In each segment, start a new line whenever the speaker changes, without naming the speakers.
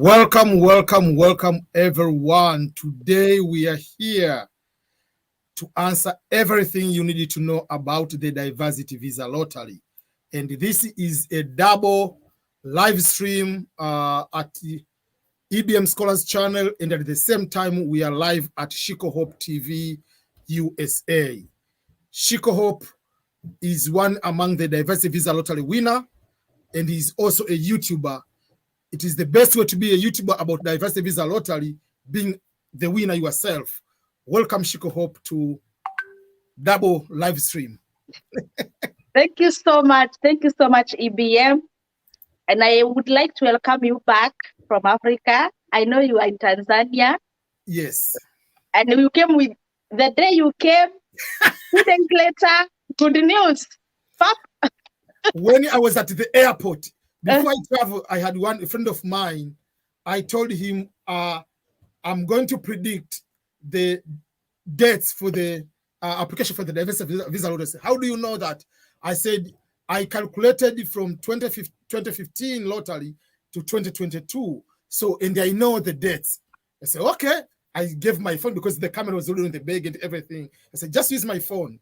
Welcome, everyone. Today we are here to answer everything you needed to know about the diversity visa lottery. And this is a double live stream at the EBM Scholars channel. And at the same time, we are live at Shiko Hope TV USA. Shiko Hope is one among the diversity visa lottery winner, and he's also a YouTuber. It is the best way to be a YouTuber about diversity visa lottery, being the winner yourself. Welcome, Shiko Hope, to double live stream.
Thank you so much. Thank you so much, EBM. And I would like to welcome you back from Africa. I know you are in Tanzania.
Yes.
And you came with, the day you came, 2 days later, good news. Pop.
When I was at the airport, before I travel, I had a friend of mine. I told him, I'm going to predict the dates for the application for the diversity visa lottery. How do you know that? I said, I calculated from 2015 lottery to 2022. So, and I know the dates. I said, okay. I gave my phone because the camera was already in the bag and everything. I said, just use my phone.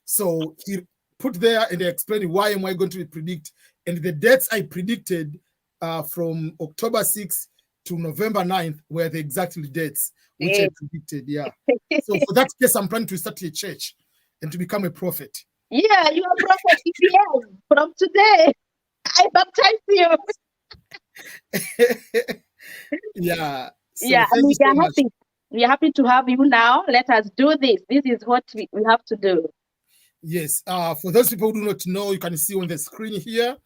So he put there and they explained why am I going to predict. And the dates I predicted from October 6th to November 9th were the exact dates which I predicted. Yeah. So for that case, I'm planning to start a church and to become a prophet.
Yeah, you are a prophet. From today, I baptize you.
Yeah. So
yeah, and we are happy. We are happy to have you now. Let us do this. This is what we have to do.
Yes. For those people who do not know, you can see on the screen here.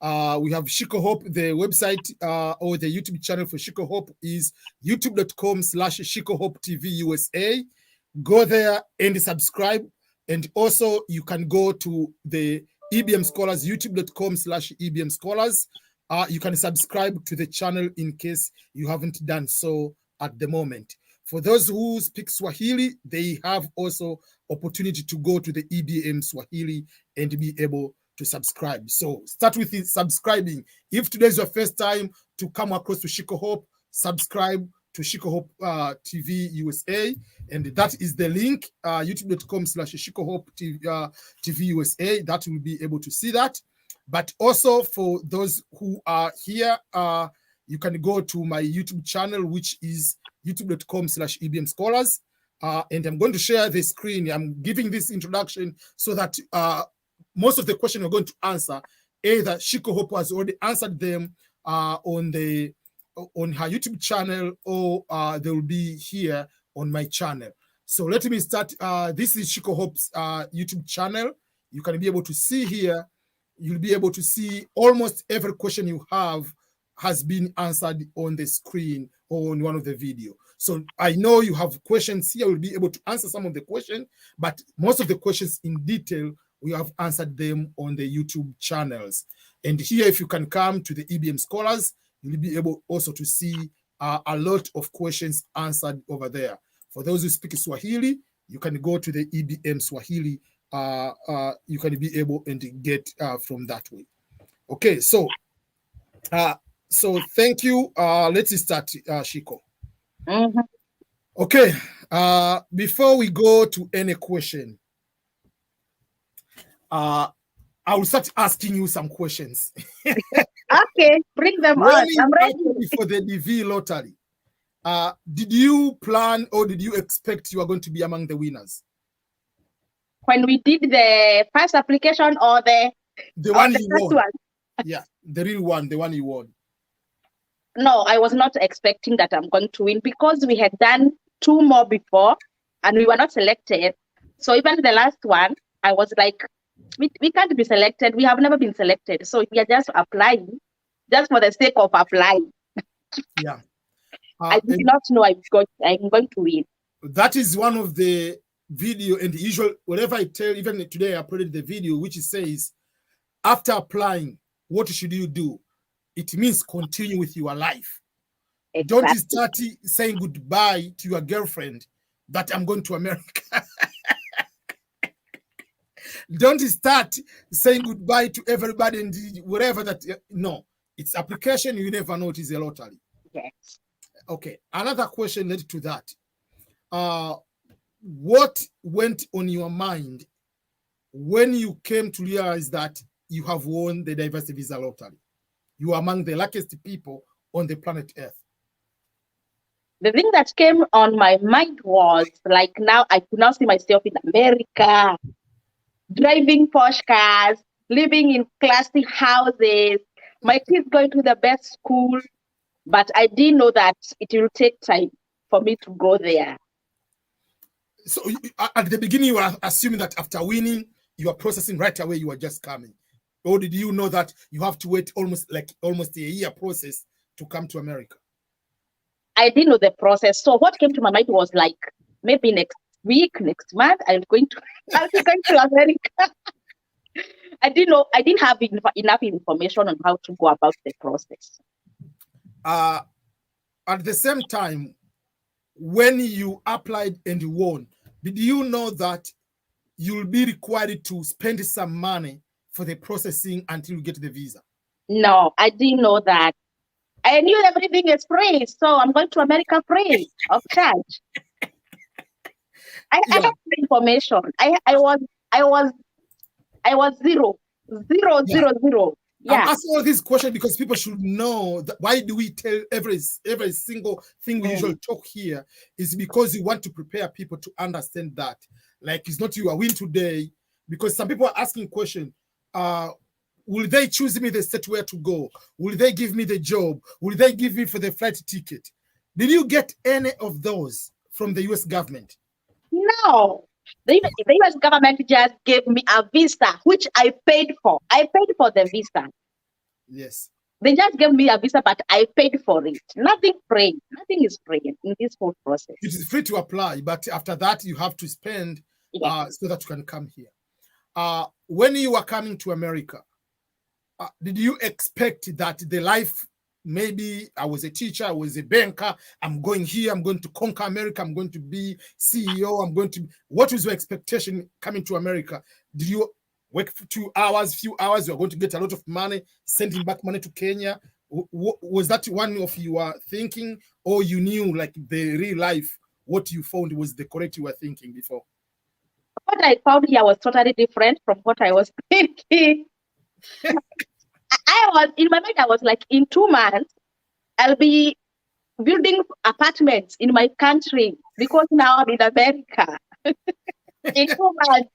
We have Shiko Hope. The website or the YouTube channel for Shiko Hope is youtube.com/Shiko Hope TV USA. Go there and subscribe. And also you can go to the EBM Scholars, youtube.com/EBM Scholars. You can subscribe to the channel in case you haven't done so at the moment. For those who speak Swahili, they have also opportunity to go to the EBM Swahili and be able to subscribe. So start with subscribing. If today is your first time to come across to Shiko Hope, subscribe to Shiko Hope TV USA. And that is the link, youtube.com/Shiko Hope TV USA. That will be able to see that. But also for those who are here, you can go to my YouTube channel, which is youtube.com/EBM Scholars. And I'm going to share the screen. I'm giving this introduction so that most of the questions we're going to answer, either Shiko Hope has already answered them on her YouTube channel, or they will be here on my channel. So let me start. This is Shiko Hope's YouTube channel. You can be able to see here. You'll be able to see almost every question you have has been answered on the screen or on one of the video. So I know you have questions here. We'll be able to answer some of the questions, but most of the questions in detail, we have answered them on the YouTube channels. And here, if you can come to the EBM Scholars, you'll be able also to see a lot of questions answered over there. For those who speak Swahili, you can go to the EBM Swahili. You can be able and get from that way. Okay, so thank you. Let's start, Shiko. Okay, before we go to any question, I will start asking you some questions.
Okay, bring them on. I'm ready.
For the DV lottery, did you plan or did you expect you are going to be among the winners?
When we did the first application or the
one you won? One? Yeah, the real one, the one you won.
No, I was not expecting that I'm going to win because we had done 2 more before and we were not selected. So even the last one, I was like, we can't be selected. We have never been selected. So we are just applying, just for the sake of applying.
Yeah.
I did not know I'm going to win.
That is one of the video and the usual, whatever I tell, even today I uploaded the video, which says, after applying, what should you do? It means continue with your life. Exactly. Don't start saying goodbye to your girlfriend that I'm going to America. Don't start saying goodbye to everybody and whatever that. No, it's application. You never know it is a lottery.
Yes.
Okay. Another question related to that. What went on your mind when you came to realize that you have won the diversity visa lottery? You are among the luckiest people on the planet Earth.
The thing that came on my mind was like, now I could now see myself in America, driving posh cars, living in classy houses, my kids going to the best school. But I didn't know that it will take time for me to go there.
So at the beginning, you were assuming that after winning, you are processing right away, you are just coming. Or did you know that you have to wait almost a year process to come to America?
I didn't know the process. So what came to my mind was like, maybe next week, next month, I'll be going to America. I didn't have enough information on how to go about the process.
At the same time, when you applied and you won, did you know that you'll be required to spend some money for the processing until you get the visa?
No, I didn't know that. I knew everything is free, so I'm going to America free of charge. I had the information. I was zero. Yeah.
I'm asking all these questions because people should know that why do we tell every single thing we usually talk here is because we want to prepare people to understand that. Like, it's not you are win today, because some people are asking question, will they choose me the state where to go? Will they give me the job? Will they give me for the flight ticket? Did you get any of those from the US government?
No. The US government just gave me a visa, which I paid for. I paid for the visa.
Yes.
They just gave me a visa, but I paid for it. Nothing free. Nothing is free in this whole process.
It is free to apply, but after that, you have to spend so that you can come here. When you were coming to America, did you expect that the life, maybe I was a teacher, I was a banker, I'm going here, I'm going to conquer America, I'm going to be CEO, what was your expectation coming to America? Did you work for few hours, you're going to get a lot of money, sending back money to Kenya? Was that one of your thinking, or you knew like the real life, what you found was the correct you were thinking before?
What I found here was totally different from what I was thinking. I was in my mind, I was like, in 2 months, I'll be building apartments in my country because now I'm in America. In 2 months.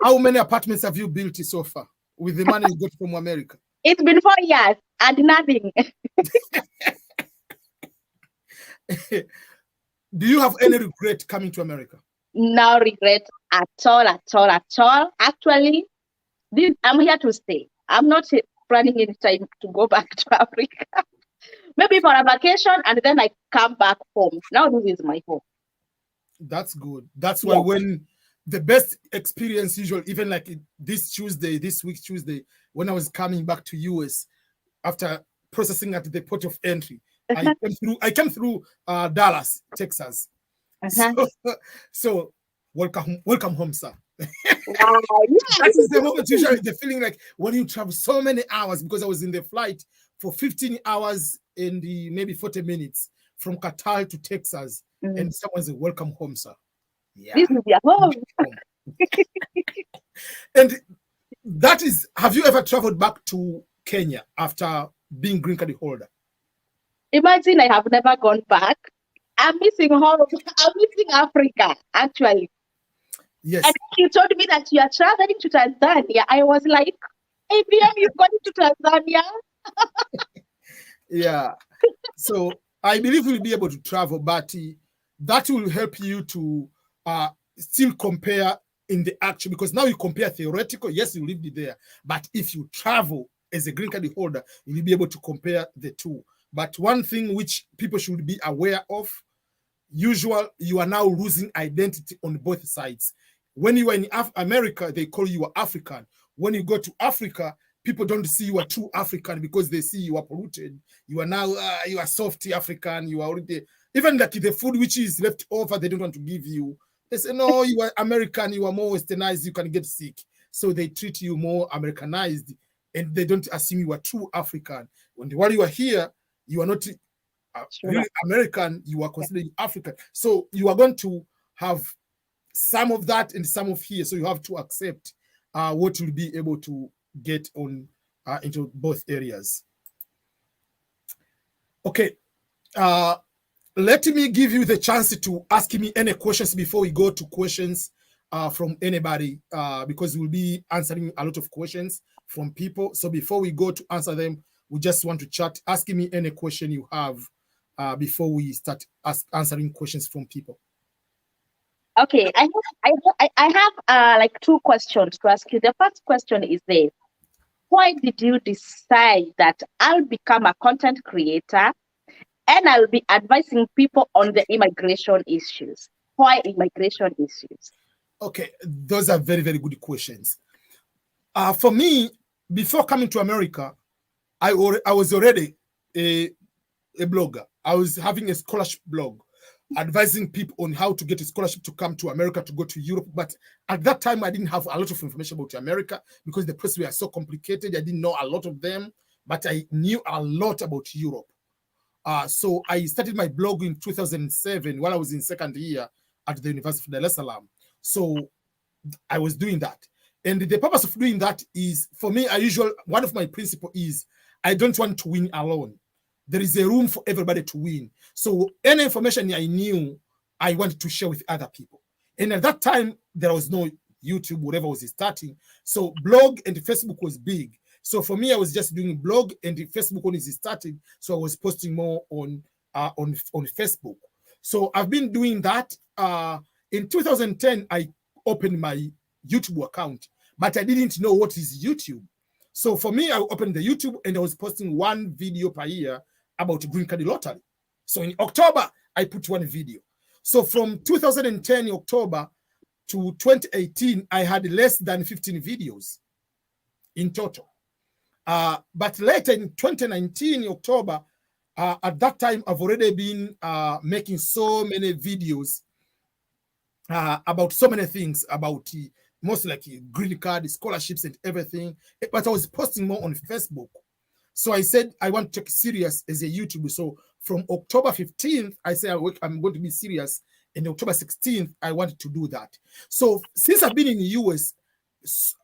How many apartments have you built so far with the money you got from America?
It's been 4 years and nothing.
Do you have any regret coming to America?
No regret at all. Actually, I'm here to stay. I'm not planning any time to go back to Africa. Maybe for a vacation and then I come back home. Now this is my home.
That's good. That's why when the best experience usually, even like this week Tuesday, when I was coming back to US after processing at the port of entry, I came through Dallas, Texas. So welcome home, sir.
Wow,
That is the moment usually the feeling like when you travel so many hours, because I was in the flight for 15 hours and maybe 40 minutes from Qatar to Texas, and someone said, "Welcome home, sir." Yeah.
This is your home.
And that is, have you ever traveled back to Kenya after being green card holder?
Imagine I have never gone back. I'm missing home. I'm missing Africa, actually.
Yes.
And you told me that you are traveling to Tanzania. I was like, ABM, you're going to Tanzania?
Yeah. So I believe we'll be able to travel, but that will help you to still compare in the actual, because now you compare theoretical. Yes, you lived there, but if you travel as a green card holder, you'll be able to compare the two. But one thing which people should be aware of, you are now losing identity on both sides. When you are in America, they call you African. When you go to Africa, people don't see you are true African because they see you are polluted. You are now you are soft African. You are already, even like the food which is left over, they don't want to give you. They say, no, you are American, you are more westernized, you can get sick. So they treat you more Americanized and they don't assume you are true African. While you are here, You are not really American, you are considered African. So you are going to have some of that and some of here. So you have to accept what you'll be able to get on into both areas. Okay. Let me give you the chance to ask me any questions before we go to questions from anybody, because we'll be answering a lot of questions from people. So before we go to answer them, we just want to chat. Ask me any question you have before we start answering questions from people.
Okay, I have like two questions to ask you. The first question is this: why did you decide that I'll become a content creator and I'll be advising people on the immigration issues? Why immigration issues?
Okay, those are very, very good questions. For me, before coming to America, I was already a blogger. I was having a scholarship blog, advising people on how to get a scholarship to come to America, to go to Europe. But at that time, I didn't have a lot of information about America because the process were so complicated. I didn't know a lot of them, but I knew a lot about Europe. So I started my blog in 2007 while I was in second year at the University of Dar es Salaam. So I was doing that. And the purpose of doing that is, for me, one of my principles is I don't want to win alone. There is a room for everybody to win. So any information I knew, I wanted to share with other people. And at that time, there was no YouTube, whatever was starting. So blog and Facebook was big. So for me, I was just doing blog, and Facebook when it started. So I was posting more on Facebook. So I've been doing that. In 2010, I opened my YouTube account, but I didn't know what is YouTube. So for me, I opened the YouTube and I was posting one video per year about green card lottery. So in October, I put one video. So from 2010 October to 2018, I had less than 15 videos in total. But later in 2019 October, at that time, I've already been making so many videos about so many things, about mostly like green card, scholarships and everything. But I was posting more on Facebook. So I said, I want to take serious as a YouTuber. So from October 15th, I said, I'm going to be serious. And October 16th, I wanted to do that. So since I've been in the US,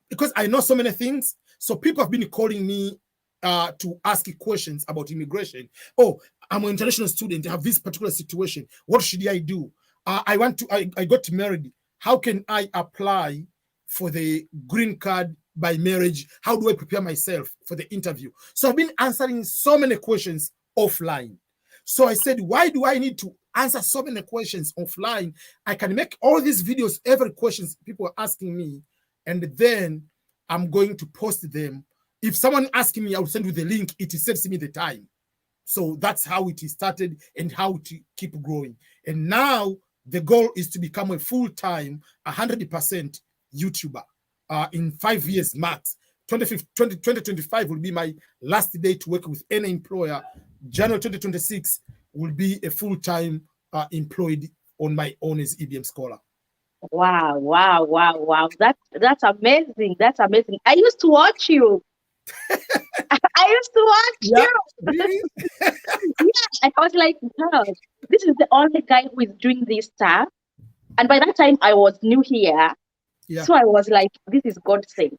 because I know so many things, so people have been calling me to ask questions about immigration. Oh, I'm an international student. I have this particular situation. What should I do? I got married. How can I apply for the green card by marriage? How do I prepare myself for the interview? So I've been answering so many questions offline. So I said, why do I need to answer so many questions offline? I can make all these videos, every questions people are asking me, and then I'm going to post them. If someone asking me, I'll send you the link. It saves me the time. So that's how it started and how to keep growing. And now the goal is to become a full-time, 100% YouTuber in 5 years max. 2025 will be my last day to work with any employer. January 2026 will be a full-time employed on my own as EBM scholar.
Wow, wow, wow, wow. That's amazing. That's amazing. I used to watch you. I used to watch you.
Really?
Yeah, I was like, wow, this is the only guy who is doing this stuff. And by that time, I was new here.
Yeah.
So I was like, this is God's thing.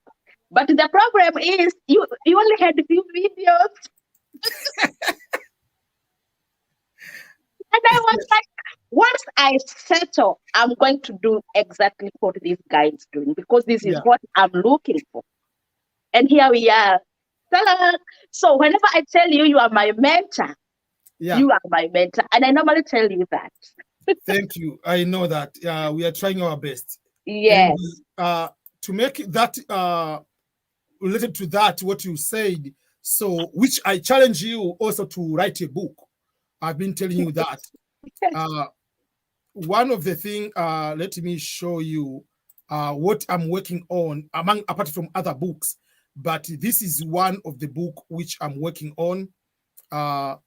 But the problem is, you only had a few videos. And I was like, once I settle, I'm going to do exactly what this guy is doing, because this is what I'm looking for. And here we are. So whenever I tell you, you are my mentor, you are my mentor. And I normally tell you that.
Thank you. I know that. We are trying our best.
Yes.
And, to make that related to that, what you said, so which I challenge you also to write a book. I've been telling you that. One of the things, let me show you what I'm working on, apart from other books, but this is one of the book which I'm working on. That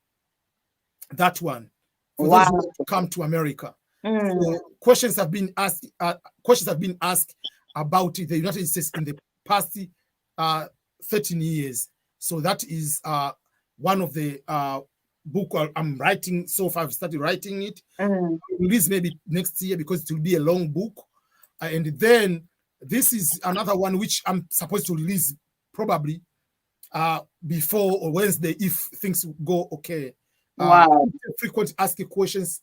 one, for those who come to America. So questions have been asked. About the United States in the past 13 years. So that is one of the book I'm writing so far. I've started writing it.
Mm.
Release maybe next year because it will be a long book. And then this is another one which I'm supposed to release probably before or Wednesday if things go okay.
Wow.
Frequent asking questions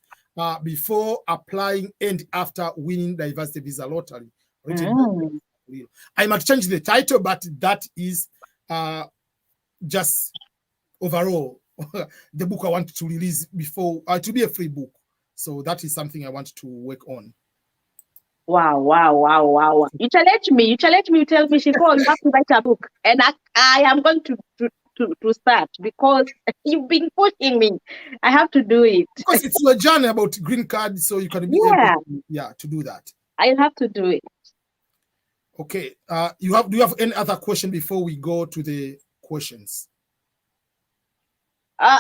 before applying and after winning diversity visa lottery. Written I might change the title, but that is just overall the book I want to release before to be a free book. So that is something I want to work on.
Wow. You challenge me. You tell me, you tell me, Shiko, you have to write a book. And I am going to start because you've been pushing me. I have to do it.
Because it's your journey about green card, so you can be able to do that.
I have to do it.
Okay. Do you have any other question before we go to the questions?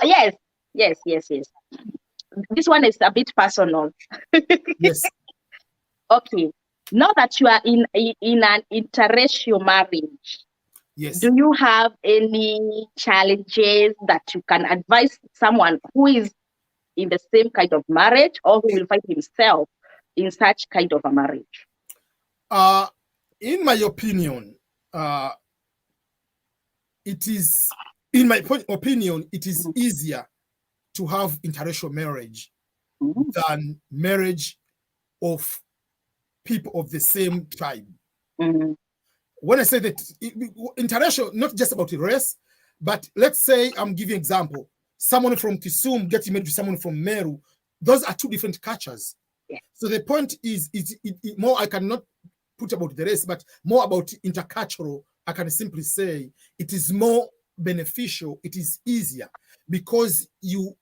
Yes. This one is a bit personal.
Yes.
Okay. Now that you are in an interracial marriage,
yes,
do you have any challenges that you can advise someone who is in the same kind of marriage or who will find himself in such kind of a marriage?
In my opinion, it is easier to have interracial marriage than marriage of people of the same tribe. When I say that interracial, not just about race, but let's say I'm giving an example. Someone from Kisumu getting married to someone from Meru. Those are two different cultures.
Yeah.
So the point is, more I cannot put about the race, but more about intercultural. I can simply say it is more beneficial. It is easier because you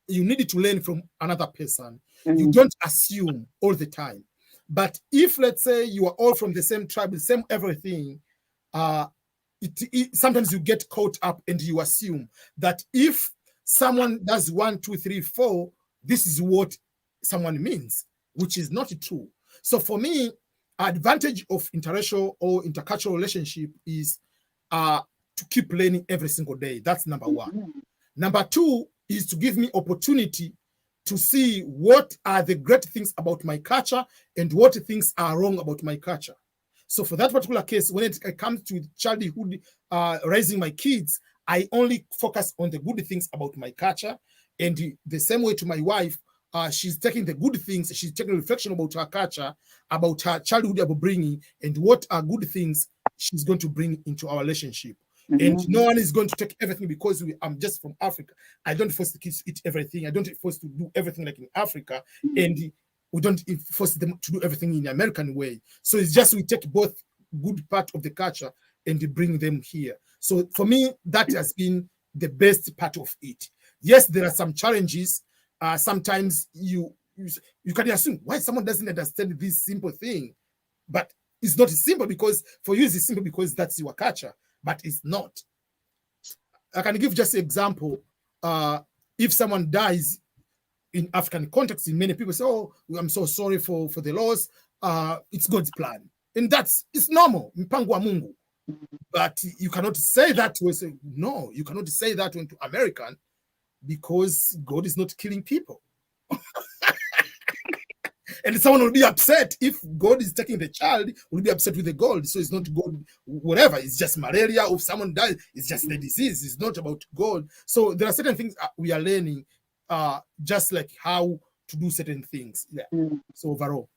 need to learn from another person. You don't assume all the time. But if, let's say, you are all from the same tribe, the same everything, sometimes you get caught up and you assume that if someone does 1, 2, 3, 4, this is what someone means, which is not true. So for me, advantage of interracial or intercultural relationship is to keep learning every single day. That's number one. Number two is to give me opportunity to see what are the great things about my culture and what things are wrong about my culture. So for that particular case, when it comes to childhood, raising my kids, I only focus on the good things about my culture. And the same way to my wife, she's taking the good things, she's taking reflection about her culture, about her childhood upbringing, and what are good things she's going to bring into our relationship. And no one is going to take everything because I'm just from Africa. I don't force the kids to eat everything. I don't force to do everything like in Africa. And we don't force them to do everything in the American way. So it's just we take both good part of the culture and bring them here. So for me, that has been the best part of it. Yes, there are some challenges. Sometimes you can assume why someone doesn't understand this simple thing. But it's not simple because for you it's simple because that's your culture. But it's not. I can give just an example. If someone dies in African context, many people say, "Oh, I'm so sorry for the loss." It's God's plan, and it's normal. Mpango wa Mungu. But you cannot say that to us. No, you cannot say that to American because God is not killing people. And someone will be upset if God is taking the child, will be upset with the God. So it's not God, whatever. It's just malaria. If someone dies, it's just the disease. It's not about God. So there are certain things we are learning, just like how to do certain things. Yeah. So overall.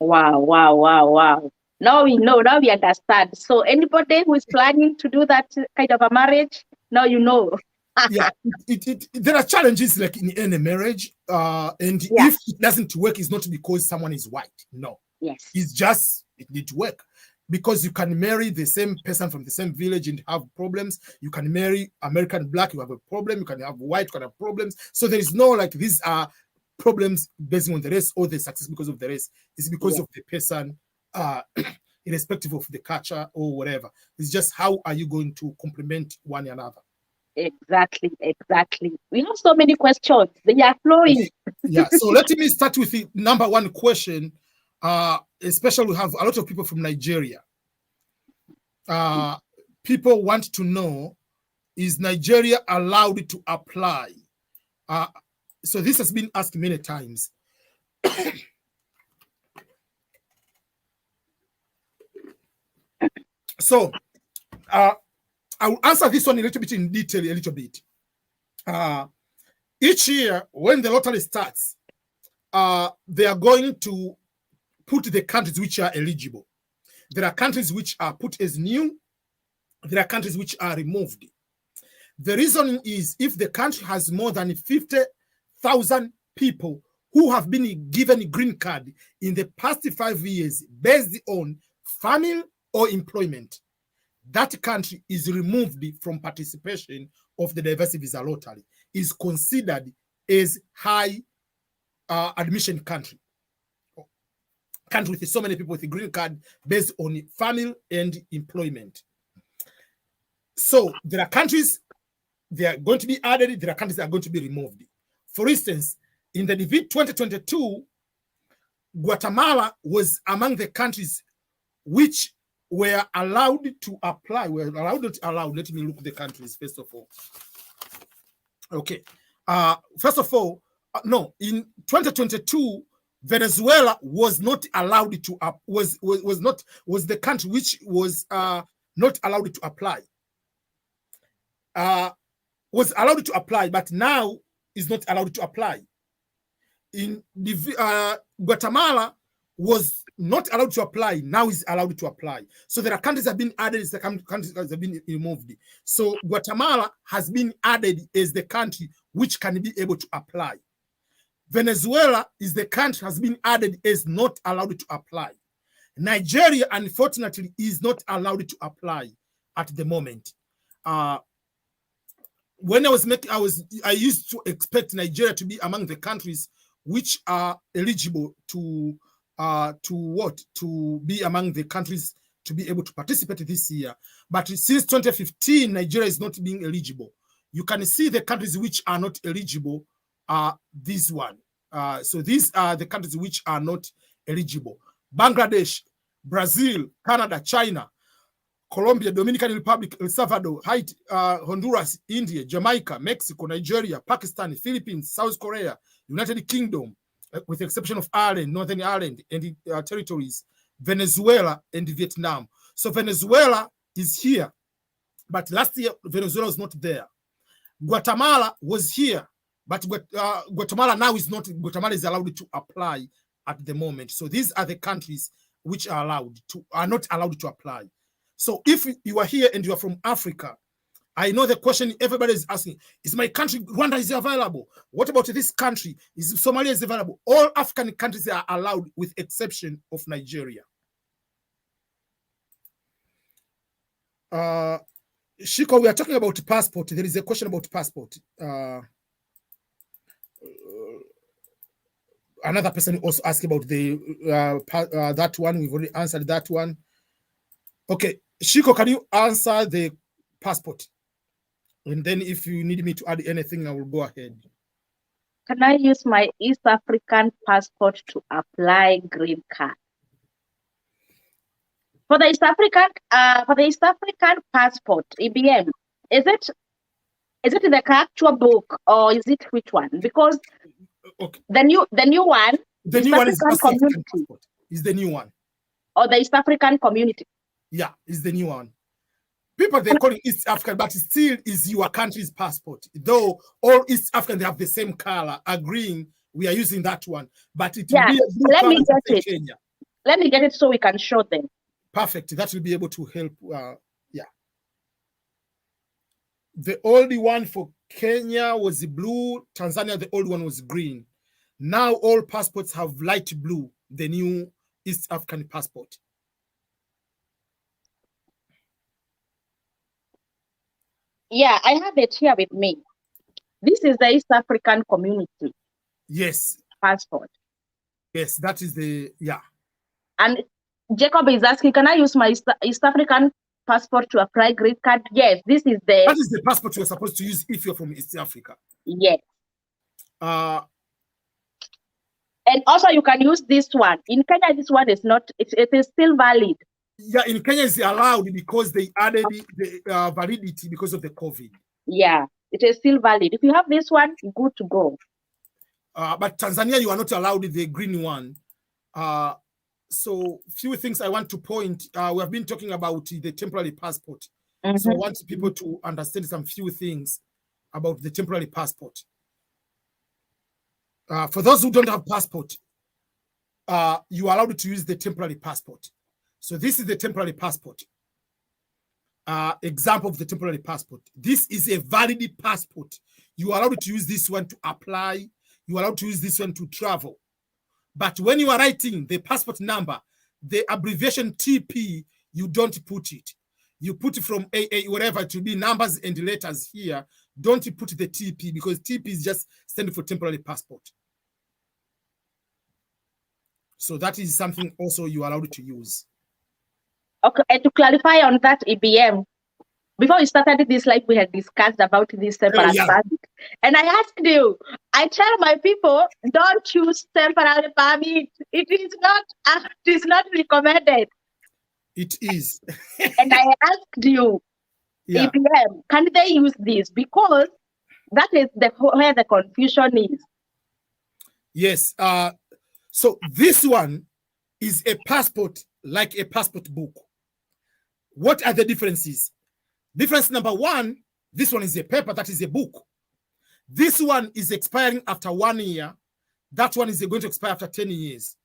Wow. Now we know, now we understand. So anybody who is planning to do that kind of a marriage, now you know.
Yeah, there are challenges like in any marriage, and if it doesn't work, it's not because someone is white. No, it's just it needs to work because you can marry the same person from the same village and have problems. You can marry American black, you have a problem. You can have white, you can have problems. So there is no like these are problems based on the race or the success because of the race. It's because of the person, irrespective of the culture or whatever. It's just how are you going to complement one another.
Exactly. We have so many questions. They are flowing.
Yeah. So let me start with the number one question. Especially we have a lot of people from Nigeria. People want to know, is Nigeria allowed to apply So this has been asked many times. So I will answer this one a little bit in detail, a little bit. Each year, when the lottery starts, they are going to put the countries which are eligible. There are countries which are put as new. There are countries which are removed. The reason is if the country has more than 50,000 people who have been given a green card in the past 5 years based on family or employment, that country is removed from participation of the diversity visa lottery, is considered as high admission country with so many people with a green card based on family and employment. So there are countries they are going to be added, there are countries that are going to be removed. For instance, in the DV 2022, Guatemala was among the countries which were allowed to apply. Let me look at the countries first of all. Okay. First of all, no, in 2022, Venezuela was not allowed to was the country which was not allowed to apply. Was allowed to apply, but now is not allowed to apply. In the Guatemala was not allowed to apply, now is allowed to apply. So there are countries that have been added, the countries that have been removed. So Guatemala has been added as the country which can be able to apply. Venezuela is the country has been added as not allowed to apply. Nigeria, unfortunately, is not allowed to apply at the moment. When I used to expect Nigeria to be among the countries which are eligible to be among the countries to be able to participate this year. But since 2015, Nigeria is not being eligible. You can see the countries which are not eligible are this one. So these are the countries which are not eligible: Bangladesh, Brazil, Canada, China, Colombia, Dominican Republic, El Salvador, Haiti, Honduras, India, Jamaica, Mexico, Nigeria, Pakistan, Philippines, South Korea, United Kingdom, with the exception of Ireland, Northern Ireland and the territories, Venezuela and Vietnam. So Venezuela is here, but last year Venezuela was not there. Guatemala was here, but Guatemala now is not. Guatemala is allowed to apply at the moment. So these are the countries which are not allowed to apply. So if you are here and you are from Africa, I know the question everybody is asking, is my country, Rwanda, is available? What about this country? Is Somalia is available? All African countries are allowed with exception of Nigeria. Shiko, we are talking about passport. There is a question about passport. Another person also asked about that one. We've already answered that one. Okay, Shiko, can you answer the passport? And then if you need me to add anything, I will go ahead.
Can I use my East African passport to apply green card? For the East African passport, EBM, is it in the actual book or is it which one? Because
okay,
the new one,
the new one is East African passport. Is the new one?
Or the East African community?
Yeah, is the new one. People, they call it East African, but it still is your country's passport. Though all East African, they have the same color, agreeing we are using that one. But it will be a blue
let
color
me get it.
Kenya.
Let me get it so we can show them.
Perfect. That will be able to help. Yeah. The old one for Kenya was blue. Tanzania, the old one was green. Now all passports have light blue, the new East African passport.
Yeah, I have it here with me. This is the East African community.
Yes.
Passport.
Yes, that is yeah.
And Jacob is asking, can I use my East African passport to apply green card? Yes, that is the
passport you're supposed to use if you're from East Africa.
Yes. And also you can use this one. In Kenya, this one is not, it is still valid.
Yeah, in Kenya it's allowed because they added the validity because of the COVID.
Yeah. it is still valid. If you have this one, you're good to go.
But Tanzania, you are not allowed the green one. So few things I want to point. We have been talking about the temporary passport. So I want people to understand some few things about the temporary passport. For those who don't have passport, you are allowed to use the temporary passport. So this is the temporary passport. Example of the temporary passport. This is a valid passport. You are allowed to use this one to apply. You are allowed to use this one to travel. But when you are writing the passport number, the abbreviation TP, you don't put it. You put it from AA, whatever it will be, numbers and letters here. Don't put the TP because TP is just standing for temporary passport. So that is something also you are allowed to use.
Okay, and to clarify on that EBM, before we started this, like we had discussed about this temporary permit, and I asked you, I tell my people, don't use temporary permit. It is not recommended.
It is.
And I asked you, EBM, can they use this? Because that is where the confusion is.
Yes. So this one is a passport, like a passport book. What are the differences? Difference number one, this one is a paper, that is a book. This one is expiring after 1 year. That one is going to expire after 10 years.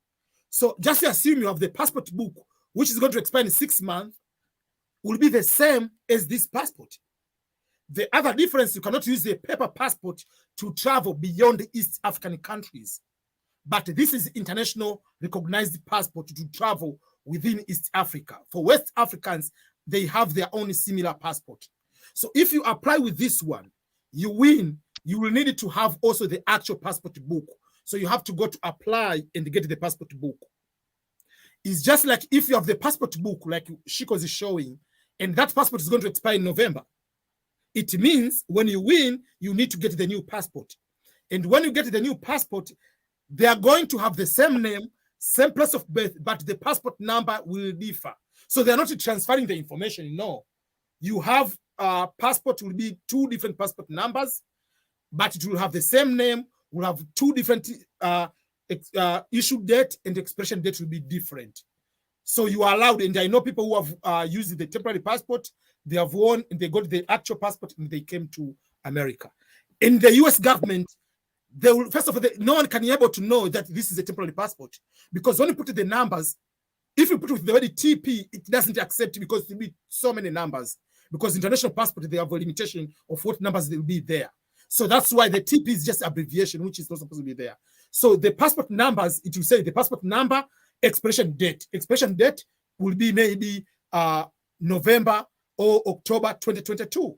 So just assume you have the passport book, which is going to expire in 6 months, will be the same as this passport. The other difference, you cannot use a paper passport to travel beyond the East African countries. But this is international recognized passport to travel within East Africa. For West Africans, they have their own similar passport. So if you apply with this one, you win, you will need to have also the actual passport book. So you have to go to apply and get the passport book. It's just like if you have the passport book, like Shiko's is showing, and that passport is going to expire in November. It means when you win, you need to get the new passport. And when you get the new passport, they are going to have the same name, same place of birth, but the passport number will differ. So they're not transferring the information. No, you have passport will be 2 different passport numbers, but it will have the same name, will have 2 different issue date, and expiration date will be different. So you are allowed, and I know people who have used the temporary passport, they have won, and they got the actual passport, and they came to America. In the US government, they will, first of all, no one can be able to know that this is a temporary passport, because when you put the numbers, if you put it with the word TP, it doesn't accept, because there will be so many numbers. Because international passport, they have a limitation of what numbers will be there. So that's why the TP is just abbreviation, which is not supposed to be there. So the passport numbers, it will say the passport number, expiration date. Expiration date will be maybe November or October 2022.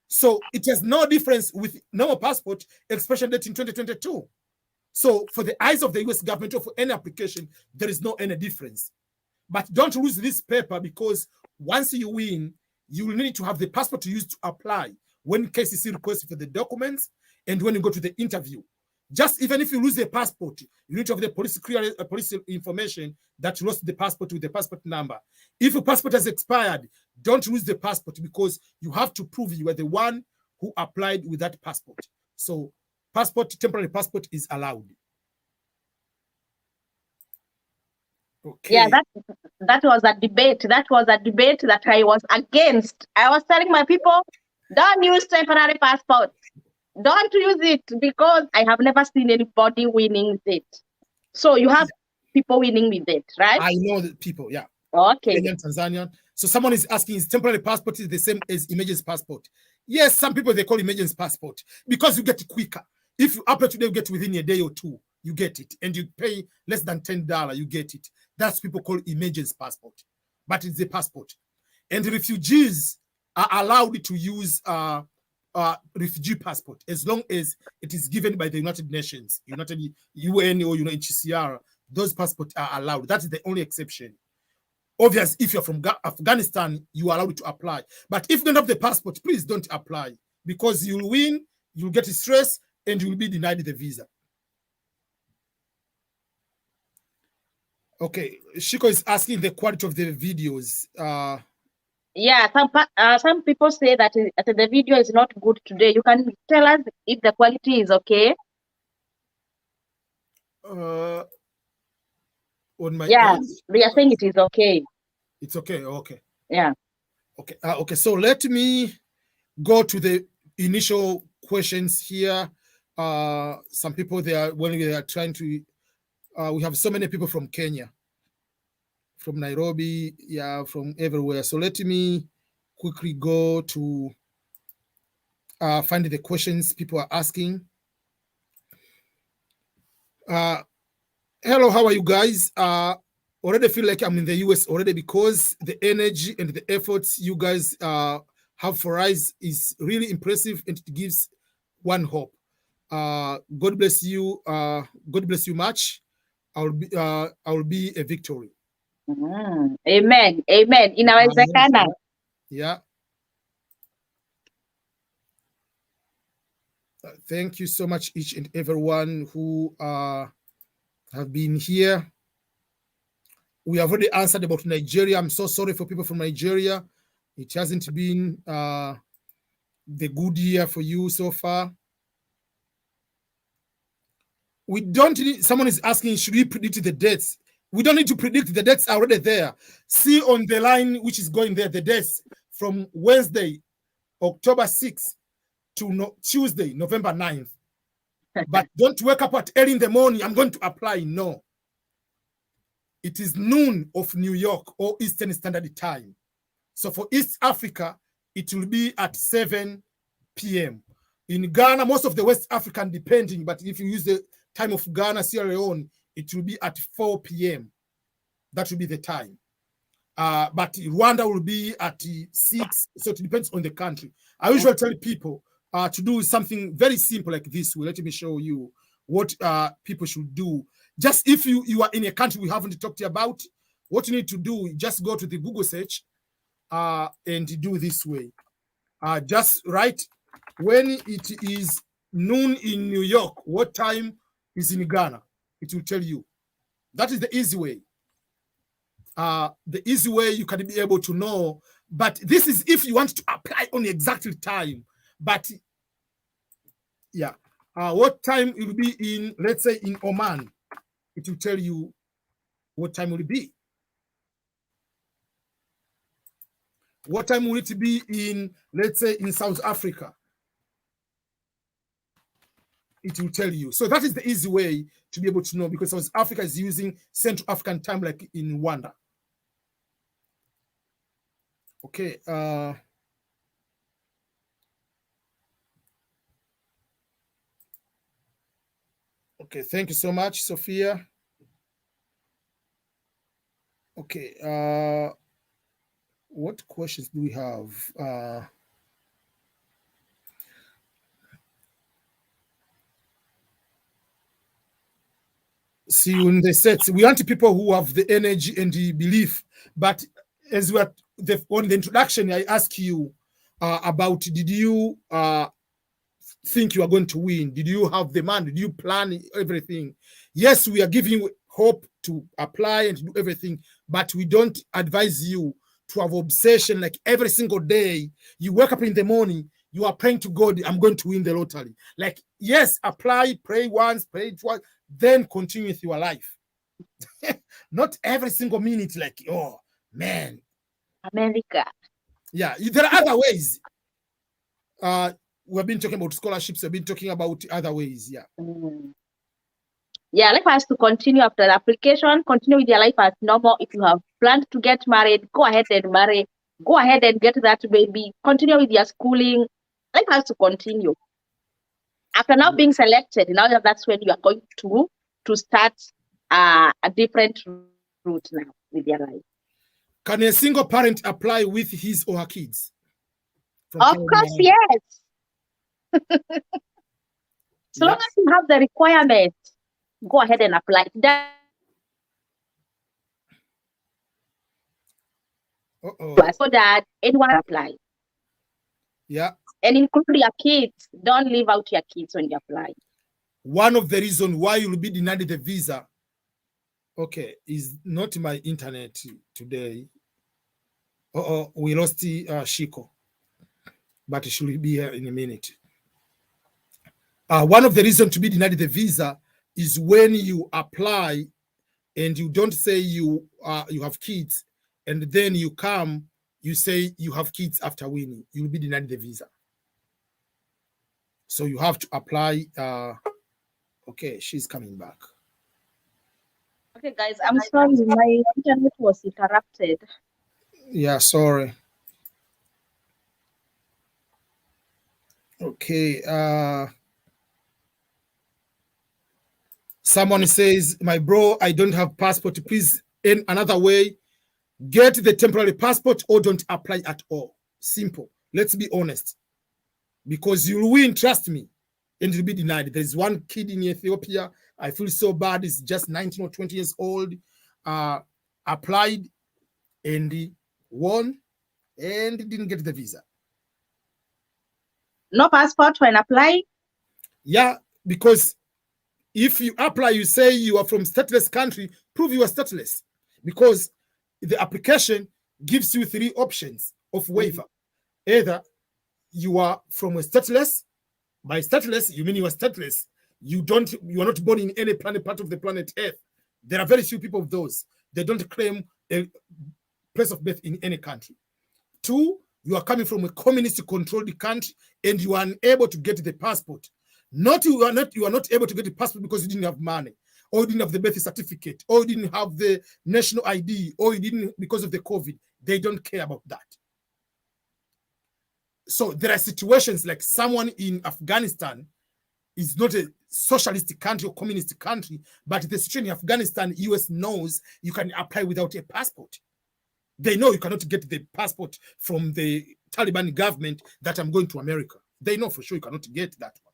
So it has no difference with normal passport expiration date in 2022. So for the eyes of the US government or for any application, there is no any difference. But don't lose this paper, because once you win, you will need to have the passport to use to apply when KCC requests for the documents and when you go to the interview. Just even if you lose the passport, you need to have the police police information that you lost the passport with the passport number. If your passport has expired, don't lose the passport, because you have to prove you are the one who applied with that passport. So passport, temporary passport is allowed. Okay.
Yeah, that was a debate. That was a debate that I was against. I was telling my people, don't use temporary passport. Don't use it, because I have never seen anybody winning with it. So you have people winning with it, right?
I know the people, yeah.
Okay.
Kenyan, Tanzanian. So someone is asking, is temporary passport is the same as emergency passport? Yes, some people, they call emergency passport, because you get it quicker. If you apply today, you get within a day or 2, you get it. And you pay less than $10, you get it. That's people call emergency passport, but it's a passport. And refugees are allowed to use refugee passport as long as it is given by the United Nations, United UN or HCR. Those passports are allowed. That is the only exception. Obviously, if you're from Afghanistan, you are allowed to apply. But if you don't have the passport, please don't apply, because you'll win, you'll get stress, and you'll be denied the visa. Okay, Shiko is asking the quality of the videos.
Yeah, some people say that the video is not good today. You can tell us if the quality is okay.
On my
Yeah,
end,
they are saying it is okay.
it's okay. Okay.
Yeah.
Okay. Okay. So let me go to the initial questions here. Some people when they are trying to. We have so many people from Kenya, from Nairobi, yeah, from everywhere. So let me quickly go to find the questions people are asking. Hello, how are you guys? Already feel like I'm in the US already because the energy and the efforts you guys have for us is really impressive and it gives one hope. God bless you. God bless you much. I will be a victory.
Amen. Amen. Inawezekana.
Yeah. Thank you so much, each and everyone who have been here. We have already answered about Nigeria. I'm so sorry for people from Nigeria. It hasn't been the good year for you so far. We don't need, someone is asking, should we predict the dates? We don't need to predict, the dates are already there. See on the line which is going there, the dates from Wednesday, October 6th to Tuesday, November 9th. But don't wake up at early in the morning, I'm going to apply. No. It is noon of New York or Eastern Standard Time. So for East Africa, it will be at 7 p.m. In Ghana, most of the West African, depending, but if you use the time of Ghana, Sierra Leone, it will be at 4 p.m. That will be the time. But Rwanda will be at 6, so it depends on the country. I usually tell people to do something very simple like this. Let me show you what people should do. Just if you are in a country we haven't talked about, what you need to do, just go to the Google search and do this way. Just write when it is noon in New York, what time is in Ghana. It will tell you. That is the easy way. The easy way you can be able to know. But this is if you want to apply on the exact time. But yeah, what time it will be in, let's say in Oman, it will tell you what time will it be. What time will it be in, let's say in South Africa? It will tell you. So that is the easy way to be able to know, because South Africa is using Central African time like in Rwanda. Okay. Okay, thank you so much, Sophia. Okay. What questions do we have? See, when they said we want people who have the energy and the belief, but as we are on the introduction, I asked you about, did you think you are going to win? Did you have the man? Did you plan everything? Yes, we are giving you hope to apply and to do everything, but we don't advise you to have obsession like every single day. You wake up in the morning, you are praying to God, I'm going to win the lottery. Like, yes, apply, pray once, pray twice, then continue with your life. Not every single minute, like, oh, man.
America.
Yeah, there are other ways. We've been talking about scholarships, we've been talking about other ways, yeah.
Yeah, life has to continue after the application. Continue with your life as normal. If you have planned to get married, go ahead and marry. Go ahead and get that baby. Continue with your schooling. Life has to continue. After now being selected, now that's when you are going to start a different route now with your life.
Can a single parent apply with his or her kids?
Of course, yes. So long as you have the requirements, go ahead and apply. So that anyone apply.
Yeah.
And include your kids. Don't leave out your kids when you apply.
One of the reasons why you'll be denied the visa, okay, is not my internet today. We lost Shiko, but she will be here in a minute. One of the reasons to be denied the visa is when you apply and you don't say you have kids, and then you come, you say you have kids after winning, you will be denied the visa. So you have to apply. Okay, she's coming back.
Okay, guys, I'm sorry, my internet was interrupted.
Yeah, sorry. Okay. Someone says, my bro, I don't have passport. Please, in another way, get the temporary passport or don't apply at all. Simple. Let's be honest. Because you'll win, trust me, and you'll be denied. There's one kid in Ethiopia. I feel so bad. He's just 19 or 20 years old. Applied and he won and didn't get the visa.
No passport when applying?
Yeah, because if you apply, you say you are from stateless country, prove you are stateless. Because the application gives you 3 options of waiver. Either you are from a stateless. By stateless, you mean you are stateless. You are not born in any part of the planet Earth. There are very few people of those. They don't claim a place of birth in any country. 2, you are coming from a communist-controlled country and you are unable to get the passport. You are not able to get the passport because you didn't have money, or you didn't have the birth certificate, or you didn't have the national ID, or you didn't because of the COVID. They don't care about that. So there are situations like someone in Afghanistan is not a socialist country or communist country, but the situation in Afghanistan, US knows you can apply without a passport. They know you cannot get the passport from the Taliban government that I'm going to America. They know for sure you cannot get that one.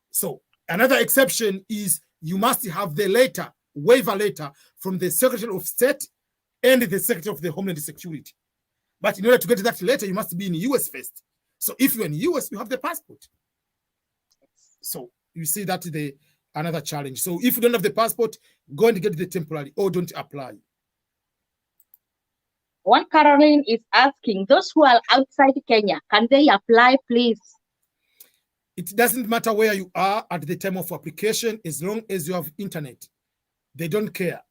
So another exception is you must have the waiver letter from the Secretary of State and the Secretary of the Homeland Security. But in order to get that letter, you must be in the US first. So if you're in the US, you have the passport. So you see that is another challenge. So if you don't have the passport, go and get the temporary or don't apply.
One Caroline is asking, those who are outside Kenya, can they apply, please?
It doesn't matter where you are at the time of application, as long as you have internet. They don't care.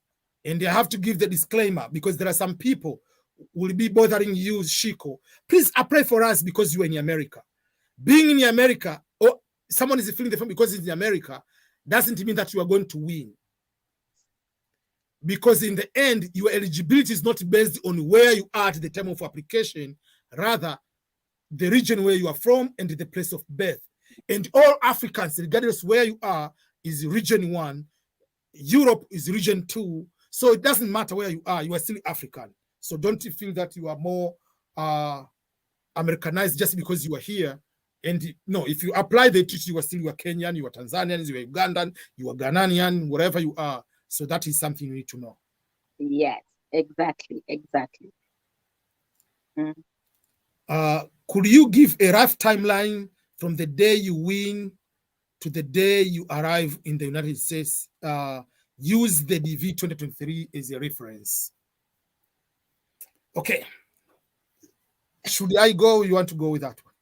And they have to give the disclaimer because there are some people who will be bothering you, Shiko. Please apply for us because you are in America. Being in America, or someone is filling the form because it's in America, doesn't mean that you are going to win. Because in the end, your eligibility is not based on where you are at the time of application, rather the region where you are from and the place of birth. And all Africans, regardless where you are, is region 1. Europe is region 2. So it doesn't matter where you are still African. So don't you feel that you are more Americanized just because you are here. And no, if you apply, they teach you are Kenyan, you are Tanzanian, you are Ugandan, you are Ghanaian, wherever you are. So that is something you need to know.
Yes, exactly.
Could you give a rough timeline from the day you win to the day you arrive in the United States? Use the DV 2023 as a reference. Okay. Should I go? Or you want to go with that one?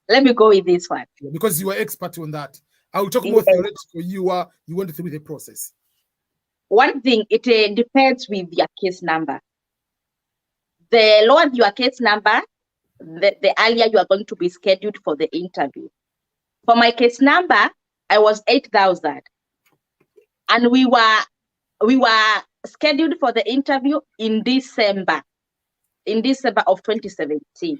Let me go with this one.
Because you are expert on that. I will talk more theoretical. You went through the process.
One thing, it depends with your case number. The lower your case number, the earlier you are going to be scheduled for the interview. For my case number, I was 8,000. And we were scheduled for the interview in December of 2017.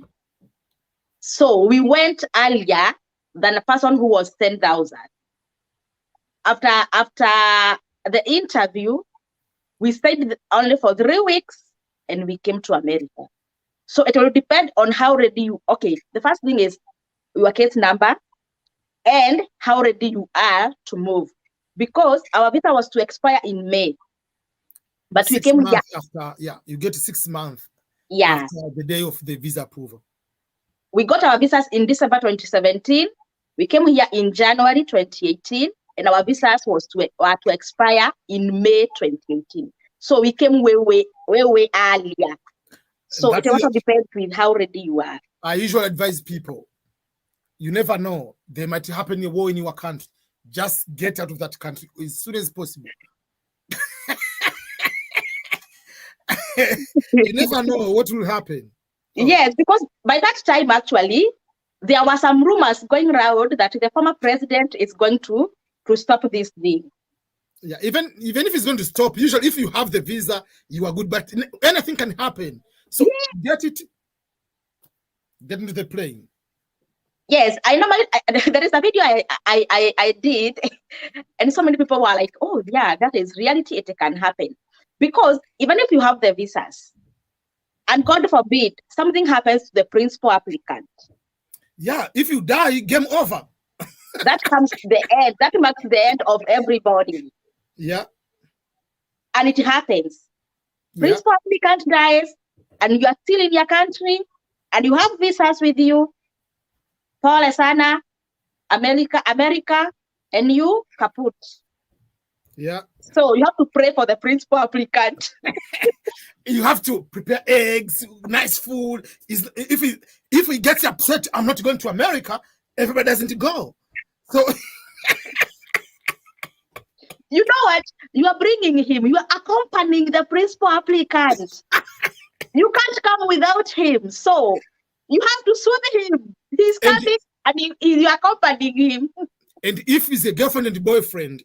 So we went earlier than a person who was 10,000. After the interview, we stayed only for 3 weeks and we came to America. So it will depend on how ready you, okay, the first thing is your case number and how ready you are to move. Because our visa was to expire in May. But we came here
after, you get 6 months
after
the day of the visa approval.
We got our visas in December 2017. We came here in January 2018, and our visas were to expire in May 2018. So we came way earlier. So it also depends with how ready you are.
I usually advise people, you never know. There might happen a war in your country. Just get out of that country as soon as possible. You never know what will happen.
Oh. Yes, because by that time, actually, there were some rumors going around that the former president is going to stop this thing.
Yeah, even if it's going to stop, usually if you have the visa, you are good, but anything can happen. So get into the plane.
Yes, I normally there is a video I did, and so many people were like, "Oh, yeah, that is reality. It can happen," because even if you have the visas, and God forbid something happens to the principal applicant,
yeah, if you die, game over.
That comes the end. That marks the end of everybody.
Yeah,
and it happens. Principal applicant dies, and you are still in your country, and you have visas with you. Pole sana, America, and you kaput.
Yeah.
So you have to pray for the principal applicant.
You have to prepare eggs, nice food. If he gets upset, I'm not going to America, everybody doesn't go. So
you know what? You are bringing him. You are accompanying the principal applicant. You can't come without him. So you have to soothe him. He's coming and you are accompanying him.
And if he's a girlfriend and boyfriend,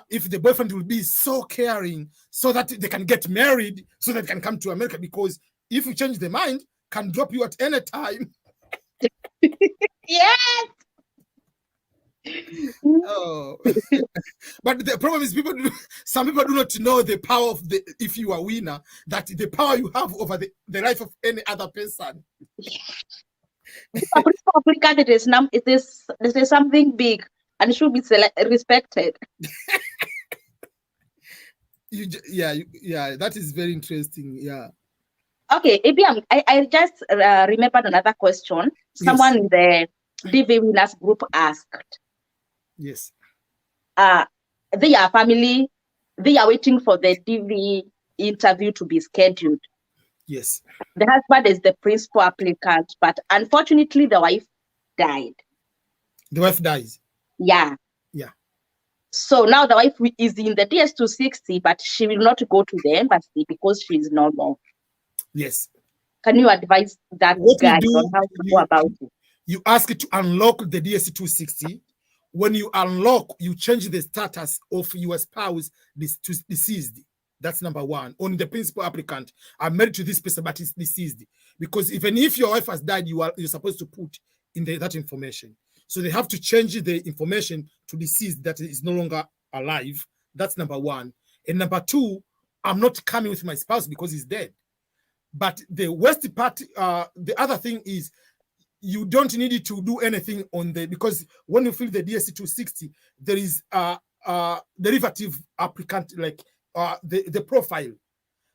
if the boyfriend will be so caring so that they can get married, so that they can come to America, because if you change their mind, can drop you at any time.
Yes.
Oh. But the problem is some people do not know the power of if you are a winner, that the power you have over the life of any other person.
It is something big and should be respected.
That is very interesting. Yeah.
Okay, Ibiam, I just remembered another question. Someone in the DV winners group asked.
Yes.
They are family. They are waiting for the DV interview to be scheduled.
Yes.
The husband is the principal applicant, but unfortunately, the wife died.
The wife dies.
Yeah.
Yeah.
So now the wife is in the DS-260, but she will not go to the embassy because she is normal.
Yes.
Can you advise that guy on how to go about it?
You ask it to unlock the DS-260. When you unlock, you change the status of your spouse to deceased. That's number one. On the principal applicant, I'm married to this person, but he's deceased. Because even if your wife has died, you're supposed to put in that information. So they have to change the information to deceased, that is no longer alive. That's number one. And number two, I'm not coming with my spouse because he's dead. But the worst part, the other thing is, you don't need to do anything on because when you fill the DS-260, there is a derivative applicant, like the profile.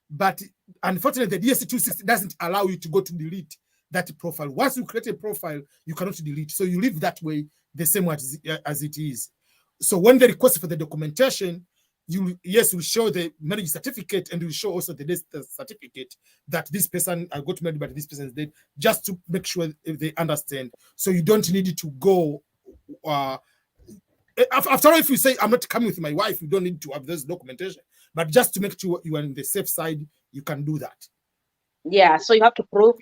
But unfortunately, the DS-260 doesn't allow you to go to delete that profile. Once you create a profile, you cannot delete. So you leave that way, the same way as it is. So when they request for the documentation, you will show the marriage certificate, and you show also the death certificate that this person got married, but this person is dead, just to make sure they understand. So you don't need to go. After all, if you say I'm not coming with my wife, you don't need to have this documentation. But just to make sure you are on the safe side, you can do that.
Yeah. So you have to prove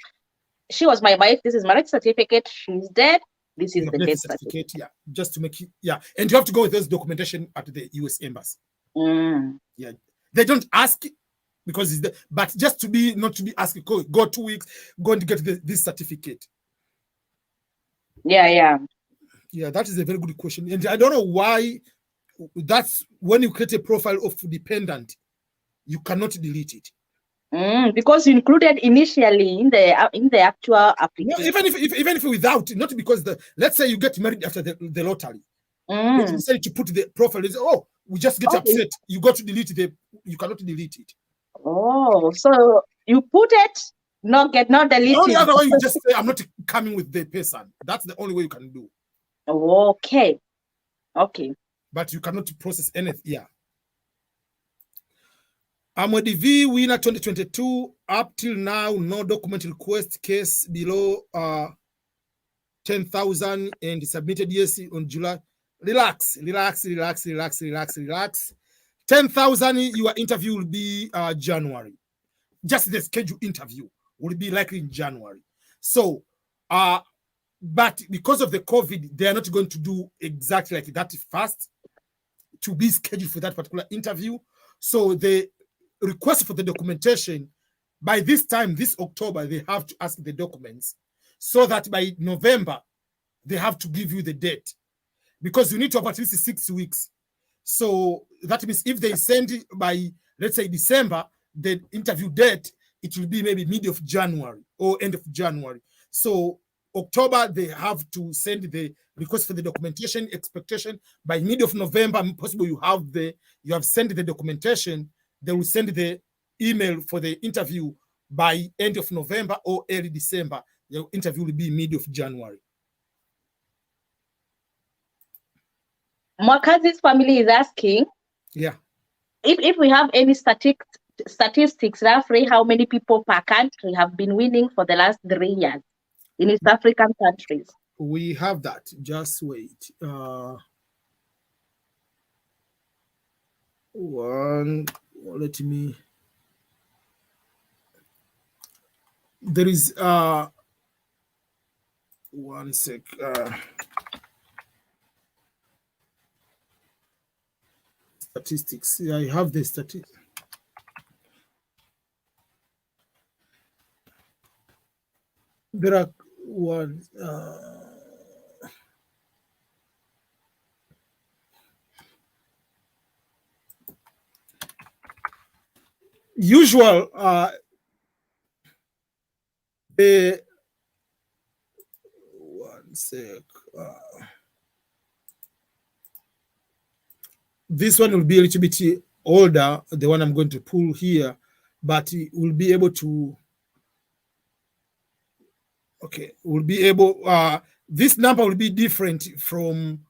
she was my wife. This is marriage certificate. She's dead. This is the death certificate.
Yeah, just to make it. Yeah, and you have to go with this documentation at the US Embassy. Yeah, they don't ask because but just to be not to be asked, go 2 weeks, go and get this certificate.
Yeah,
that is a very good question, and I don't know why. That's when you create a profile of dependent, you cannot delete it.
Because you included initially in the actual application.
No, even if without, not because let's say you get married after the lottery. You decide to put the profile. We just get upset. You got to delete you cannot delete it.
Oh, so you put it, not delete it. The
only other way, you just say, I'm not coming with the person. That's the only way you can do.
Okay.
But you cannot process anything. Yeah. I'm a DV winner 2022. Up till now, no document request case below 10,000 and submitted yes on July. Relax. 10,000, your interview will be January. Just the scheduled interview will be likely in January. So, but because of the COVID, they are not going to do exactly like that fast to be scheduled for that particular interview. So the request for the documentation, by this time, this October, they have to ask the documents so that by November, they have to give you the date because you need to have at least 6 weeks. So that means if they send it by, let's say, December, the interview date, it will be maybe mid of January or end of January. So October, they have to send the request for the documentation expectation by mid of November. Possible you have sent the documentation. They will send the email for the interview by end of November or early December. The interview will be mid of January.
Mwakazi's family is asking,
yeah,
if we have any statistics, roughly how many people per country have been winning for the last 3 years in East African countries.
We have that. Just wait. Let me. There is one sec. Statistics. I have the statistics. There are one. Usual. One sec. This one will be a little bit older, the one I'm going to pull here, but we'll be able to. Okay, we'll be able. This number will be different from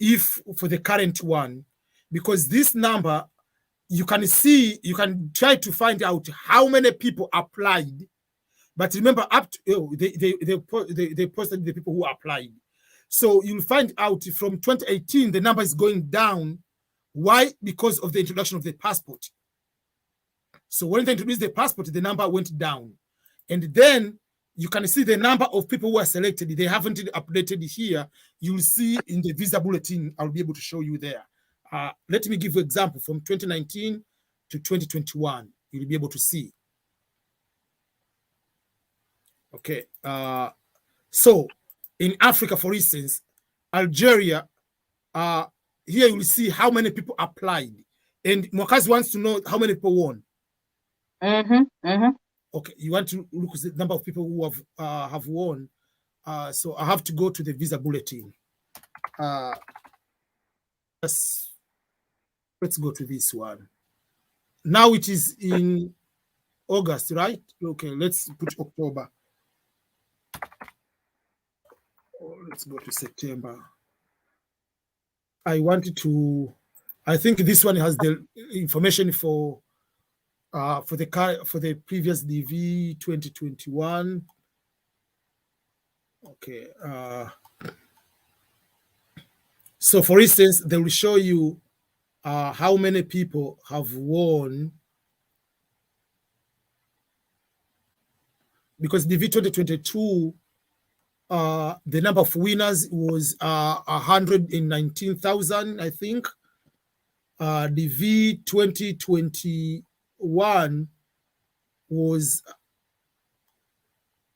if for the current one, because this number you can see, you can try to find out how many people applied. But remember, up to they posted the people who applied. So you'll find out from 2018 the number is going down. Why? Because of the introduction of the passport. So when they introduced the passport, the number went down. And then you can see the number of people who are selected. They haven't updated here. You'll see in the visa bulletin, I'll be able to show you there. Let me give you an example from 2019 to 2021. You'll be able to see. Okay. So in Africa, for instance, Algeria, here you will see how many people applied. And Mwakazi wants to know how many people won. Okay, you want to look at the number of people who have won. So I have to go to the visa bulletin. Let's go to this one. Now it is in August, right? Okay, let's put October. Let's go to September. I think this one has the information for the previous DV 2021. Okay. So for instance, they will show you how many people have won, because DV 2022, the number of winners was 119,000, I think. DV 2021 was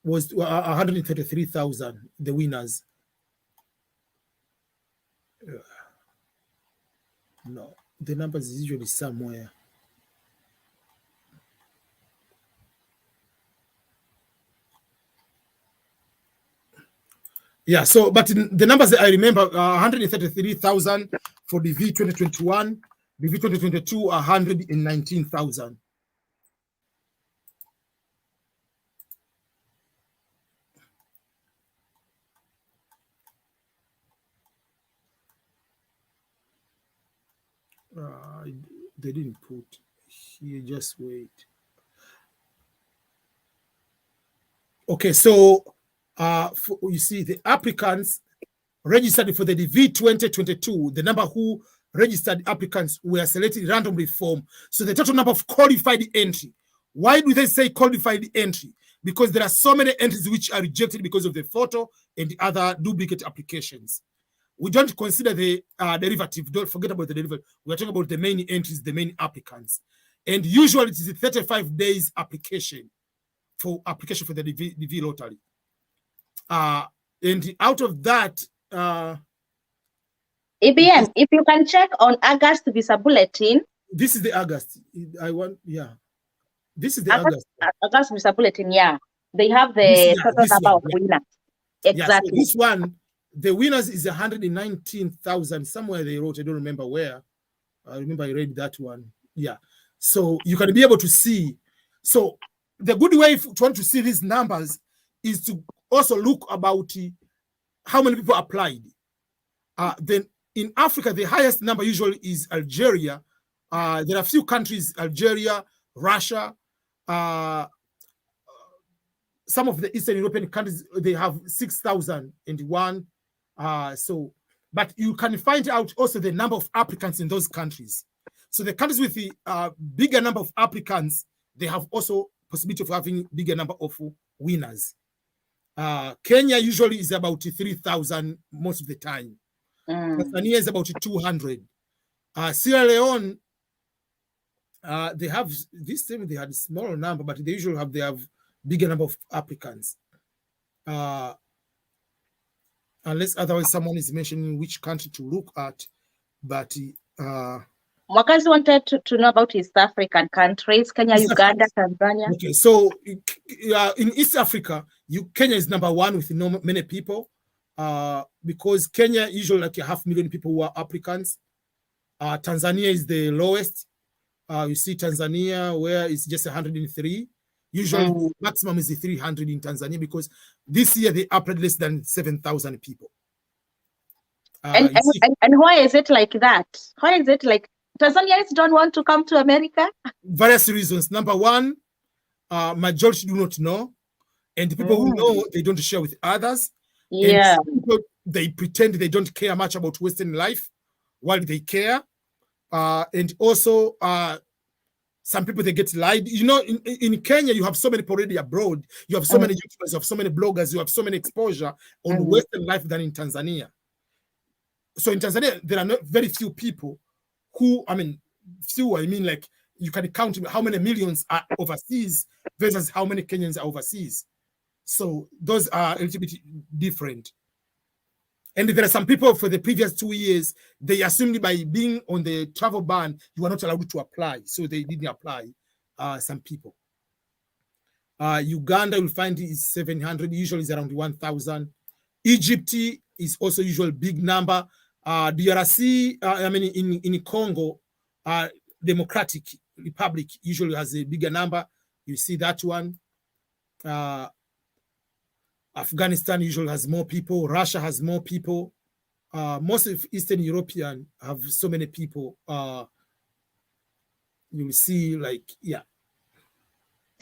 133,000, the winners. No, the numbers is usually somewhere. Yeah, so, but the numbers that I remember, 133,000 for the V 2021, the V 2022, 119,000. They didn't put here. Just wait. Okay, so you see the applicants registered for the DV 2022, the number who registered applicants were selected randomly from. So the total number of qualified entry. Why do they say qualified entry? Because there are so many entries which are rejected because of the photo and the other duplicate applications. We don't consider the derivative. Don't forget about the derivative. We're talking about the main entries, the main applicants. And usually it is a 35 days application for the DV lottery. And out of that,
ABM, if you can check on August visa bulletin.
This is the August. This is the
August visa bulletin, yeah. They have the total number of winners. Exactly.
Yeah, so this one, the winners is 119,000. Somewhere they wrote, I don't remember where. I remember I read that one. Yeah. So you can be able to see. So the good way to want to see these numbers is to also look about how many people applied. Then in Africa, the highest number usually is Algeria. There are a few countries, Algeria, Russia, some of the Eastern European countries, they have 6,001. But you can find out also the number of applicants in those countries. So the countries with the bigger number of applicants, they have also possibility of having bigger number of winners. Kenya usually is about 3,000 most of the time. Tanzania is about 200. Sierra Leone, they have this time they had a smaller number, but they usually have bigger number of applicants. Unless otherwise someone is mentioning which country to look at, but
Mwakazi wanted to know about East African countries, Kenya, Uganda, Tanzania.
Okay, so in East Africa, Kenya is number one with many people, because Kenya usually like 500,000 people who are applicants. Tanzania is the lowest. You see Tanzania where it's just 103. Usually maximum is 300 in Tanzania, because this year they applied less than 7,000 people.
And why is it like that? Why is it like Tanzanians don't want to come to America?
Various reasons. Number one, majority do not know, and the people who know, they don't share with others.
Yeah.
And people, they pretend they don't care much about Western life while they care. And also, some people, they get lied. You know, in Kenya, you have so many people already abroad. You have so many YouTubers, you have so many bloggers, you have so many exposure on Western life than in Tanzania. So in Tanzania, there are not very few people who, like you can count how many millions are overseas versus how many Kenyans are overseas. So those are a little bit different. And there are some people for the previous 2 years, they assumed by being on the travel ban, you are not allowed to apply. So they didn't apply, some people. Uganda, you'll find is 700, usually is around 1,000. Egypt is also usually big number. DRC, in Congo, Democratic Republic usually has a bigger number. You see that one. Afghanistan usually has more people. Russia has more people. Most of Eastern European have so many people. You will see, like, yeah.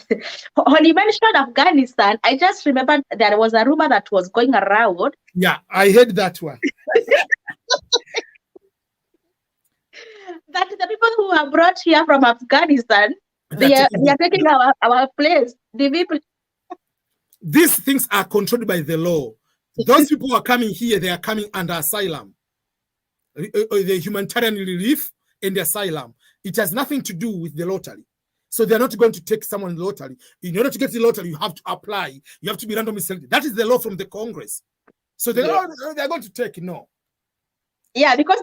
When you mentioned Afghanistan, I just remembered there was a rumor that was going around.
Yeah, I heard that one.
That the people who are brought here from Afghanistan, they are taking our place. The people.
These things are controlled by the law. Those people who are coming here, they are coming under asylum, the humanitarian relief and the asylum. It has nothing to do with the lottery. So they're not going to take someone in the lottery. In order to get the lottery, you have to apply. You have to be randomly selected. That is the law from the Congress. So they're going to take no.
Yeah, because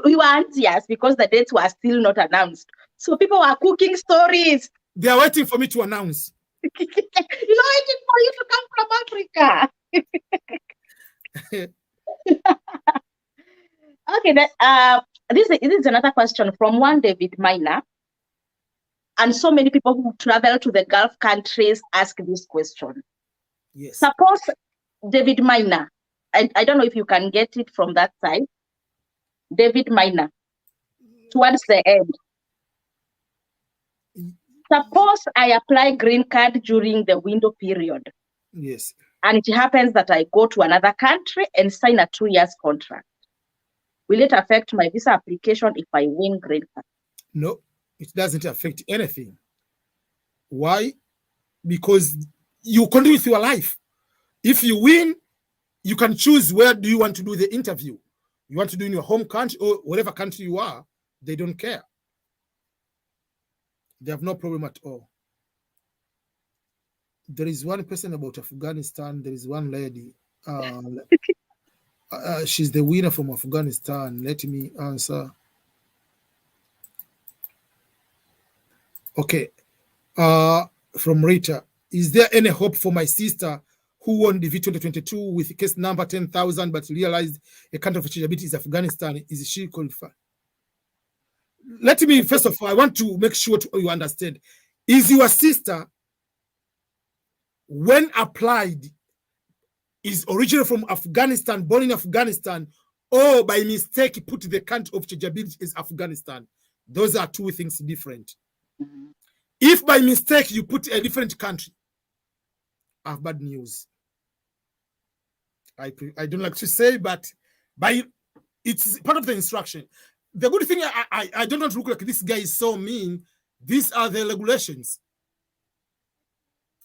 we were anxious because the dates were still not announced. So people were cooking stories.
They are waiting for me to announce.
You're waiting for you to come from Africa. Okay, this is another question from one David Miner. And so many people who travel to the Gulf countries ask this question.
Yes.
Suppose David Miner, I don't know if you can get it from that side. David Miner, towards the end. Suppose I apply green card during the window period.
Yes.
And it happens that I go to another country and sign a 2 years contract. Will it affect my visa application if I win green card?
No, it doesn't affect anything. Why? Because you continue with your life. If you win, you can choose where do you want to do the interview. You want to do in your home country or whatever country you are, they don't care. They have no problem at all. There is one person about Afghanistan. There is one lady. She's the winner from Afghanistan. Let me answer. Okay. From Rita. Is there any hope for my sister who won the V2022 with case number 10,000 but realized a country of eligibility is Afghanistan? Is she qualified? Let me, first of all, I want to make sure you understand. Is your sister, when applied, is originally from Afghanistan, born in Afghanistan, or by mistake put the country of eligibility is Afghanistan? Those are two things different. If by mistake you put a different country, I have bad news. I don't like to say, but it's part of the instruction. The good thing, I don't want to look like this guy is so mean. These are the regulations.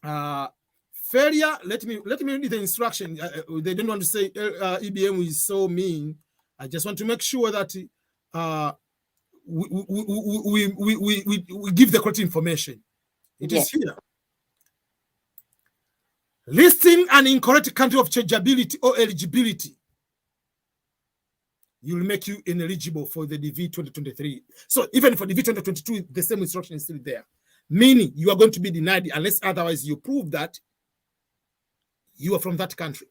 Failure. Let me read the instruction. They don't want to say EBM is so mean. I just want to make sure that we give the correct information. It is here. Listing an incorrect country of chargeability or eligibility, you will make you ineligible for the DV 2023. So even for DV 2022, the same instruction is still there. Meaning you are going to be denied unless otherwise you prove that you are from that country.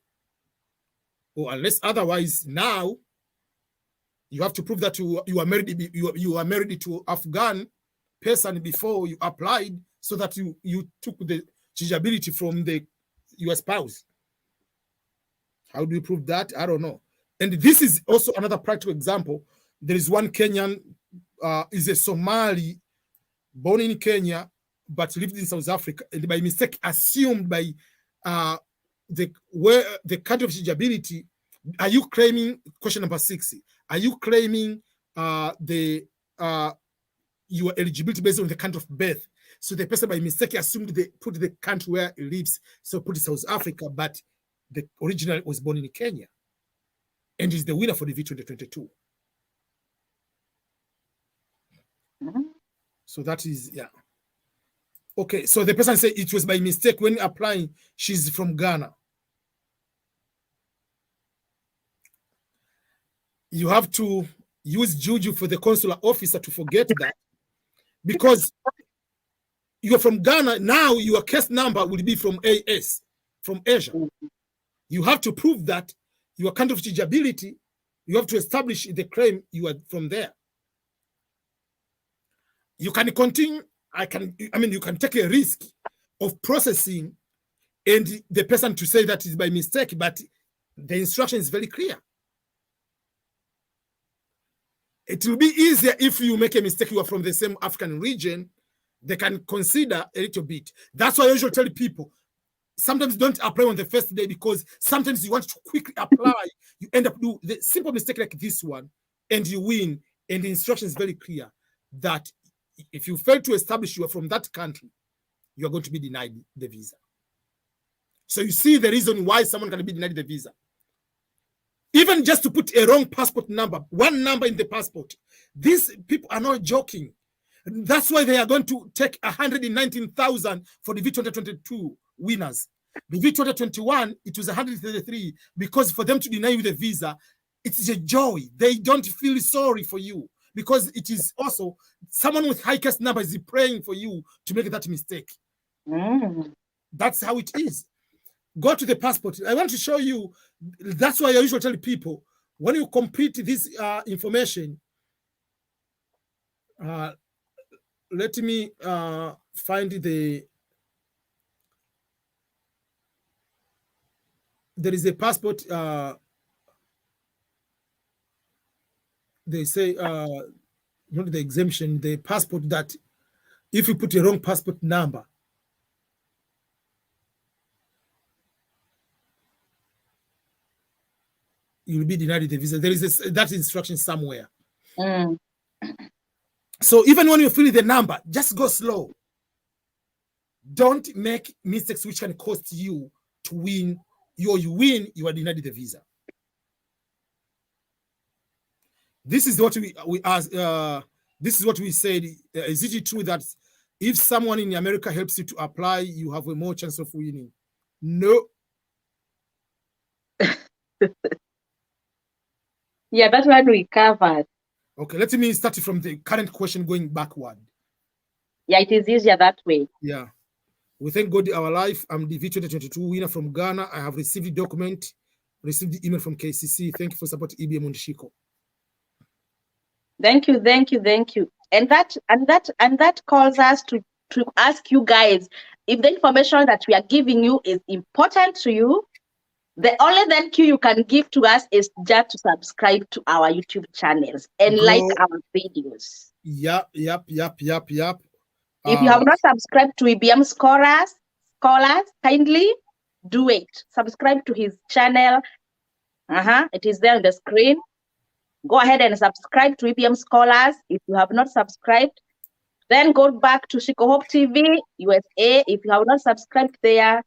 Or unless otherwise now you have to prove that you are married, you are married to Afghan person before you applied, so that you took the eligibility from your spouse. How do you prove that? I don't know. And this is also another practical example. There is one Kenyan, is a Somali, born in Kenya, but lived in South Africa, and by mistake assumed by the country of eligibility. Are you claiming, question number 6, are you claiming your eligibility based on the country of birth? So the person by mistake assumed they put the country where he lives, so put South Africa, but the original was born in Kenya and is the winner for the V2022. So that is, yeah. Okay, so the person said it was by mistake when applying, she's from Ghana. You have to use juju for the consular officer to forget that, because you're from Ghana, now your case number will be from AS, from Asia. You have to prove that your country of eligibility, you have to establish the claim you are from there. You can continue, you can take a risk of processing and the person to say that is by mistake, but the instruction is very clear. It will be easier if you make a mistake, you are from the same African region, they can consider a little bit. That's why I usually tell people, sometimes don't apply on the first day, because sometimes you want to quickly apply, you end up doing the simple mistake like this one, and you win. And the instruction is very clear that if you fail to establish you are from that country, you are going to be denied the visa. So you see the reason why someone can be denied the visa. Even just to put a wrong passport number, one number in the passport, these people are not joking. That's why they are going to take 119,000 for the V2022 winners. The V2021, it was 133, because for them to deny you the visa, it's a joy. They don't feel sorry for you, because it is also someone with high case numbers is praying for you to make that mistake. That's how it is. Go to the passport. I want to show you. That's why I usually tell people, when you complete this information, let me find there is a passport. They say not the exemption, the passport that If you put a wrong passport number, you'll be denied the visa. There is that instruction somewhere.
Mm.
So even when you fill the number, just go slow. Don't make mistakes which can cost you to win. You win, you are denied the visa. This is what we asked. This is what we said. Is it true that if someone in America helps you to apply, you have a more chance of winning? No.
Yeah, that's what we covered.
Okay, let me start from the current question going backward.
Yeah, it is easier that way.
Yeah. We thank God our life. I'm the V2022 winner from Ghana. I have received the document, received the email from KCC. Thank you for supporting EBM on Shiko.
Thank you, thank you, thank you. And that calls us to ask you guys if the information that we are giving you is important to you. The only thank you can give to us is just to subscribe to our YouTube channels and like our videos.
Yep.
If you have not subscribed to EBM Scholars, kindly do it. Subscribe to his channel. It is there on the screen. Go ahead and subscribe to EBM Scholars. If you have not subscribed, then go back to Shiko Hope TV USA. If you have not subscribed there,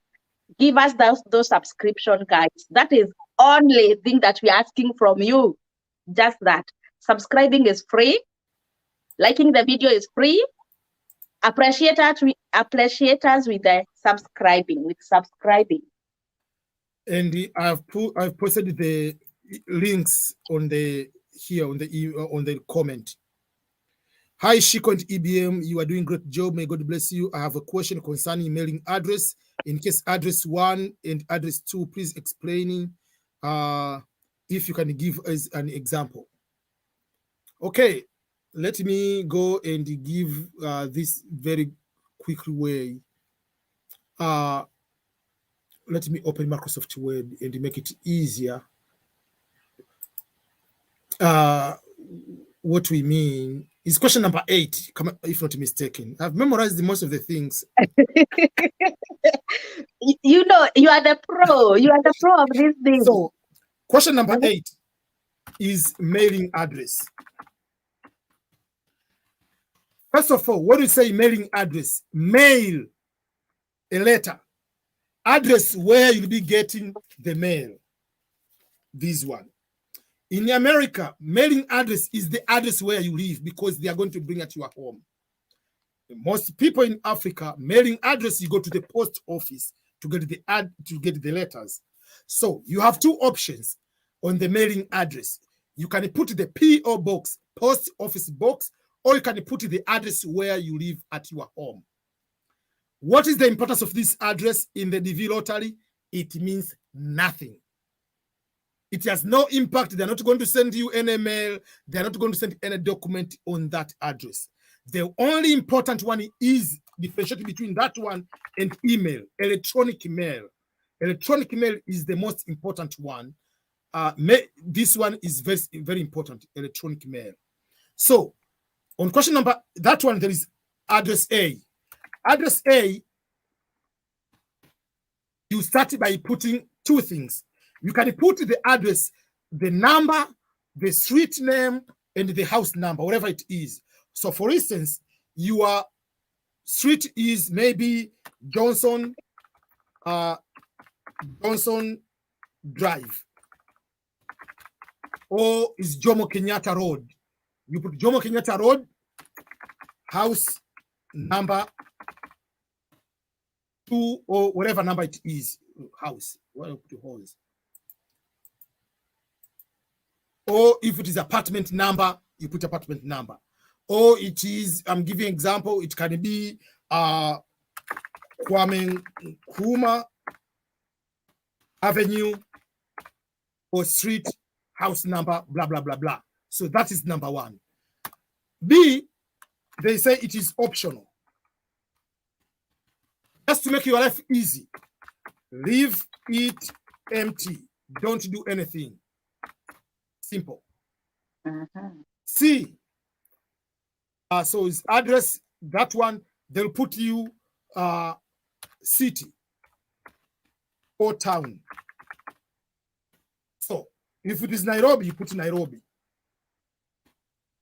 give us those subscription, guys. That is only thing that we're asking from you. Just that. Subscribing is free. Liking the video is free. Appreciate us with the subscribing.
And I've posted the links on the comment. Hi, Shiko and EBM. You are doing a great job. May God bless you. I have a question concerning mailing address. In case address 1 and address 2, please explaining if you can give us an example. Okay, let me go and give this very quick way. Let me open Microsoft Word and make it easier. What we mean is question number 8, if not mistaken. I've memorized most of the things.
You know, you are the pro. You are the pro of this thing.
So, question number 8 is mailing address. First of all, what do you say mailing address? Mail a letter. Address where you'll be getting the mail. This one. In America, mailing address is the address where you live because they are going to bring it to your home. Most people in Africa, mailing address, you go to the post office to get the letters. So you have two options on the mailing address. You can put the PO box, post office box, or you can put the address where you live at your home. What is the importance of this address in the DV lottery? It means nothing. It has no impact. They're not going to send you any mail. They're not going to send any document on that address. The only important one is differentiating between that one and email, electronic mail. Electronic mail is the most important one. This one is very, very important, electronic mail. So on question number, that one, there is address A. Address A, you start by putting two things. You can put the address, the number, the street name, and the house number, whatever it is. So for instance, your street is maybe Johnson Drive, or is Jomo Kenyatta Road. You put Jomo Kenyatta Road, house number 2, or whatever number it is, house, whatever it is. Or if it is apartment number, you put apartment number. Or it is, I'm giving an example, it can be Kwame Nkrumah Avenue or street, house number, blah, blah, blah, blah. So that is number 1. B, they say it is optional. Just to make your life easy, leave it empty. Don't do anything. Simple. C, so his address, that one, they'll put you city or town. So if it is Nairobi, you put Nairobi.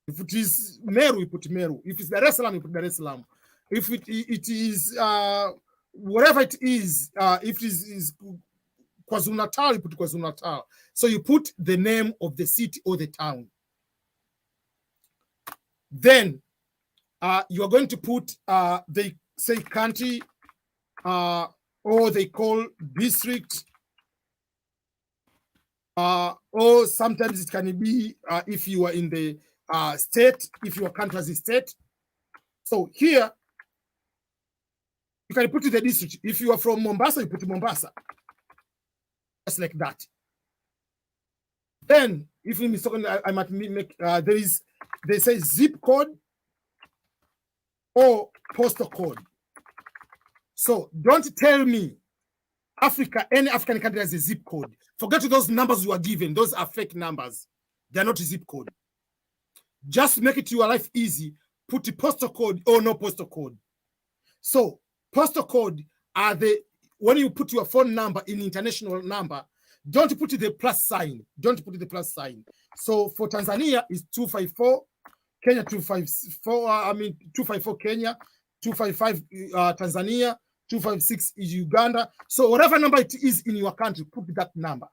If it is Meru, you put Meru. If it's Dar es Salaam, you put Dar es Salaam. If it is whatever it is, if it is KwaZulu Natal, you put KwaZulu Natal. So you put the name of the city or the town. Then you are going to put they say county or they call district, or sometimes it can be if you are in the state, if your country has a state. So here you can put the district. If you are from Mombasa, you put Mombasa. Just like that. Then if you mistaken, I might make they say zip code or postal code. So don't tell me any African country has a zip code. Forget those numbers you are given. Those are fake numbers. They're not a zip code. Just make it your life easy. Put a postal code or no postal code. So postal code are when you put your phone number in international number, don't put the plus sign. Don't put the plus sign. So for Tanzania, it's 254, Kenya 254, 254 Kenya, 255 Tanzania, 256 is Uganda. So whatever number it is in your country, put that number.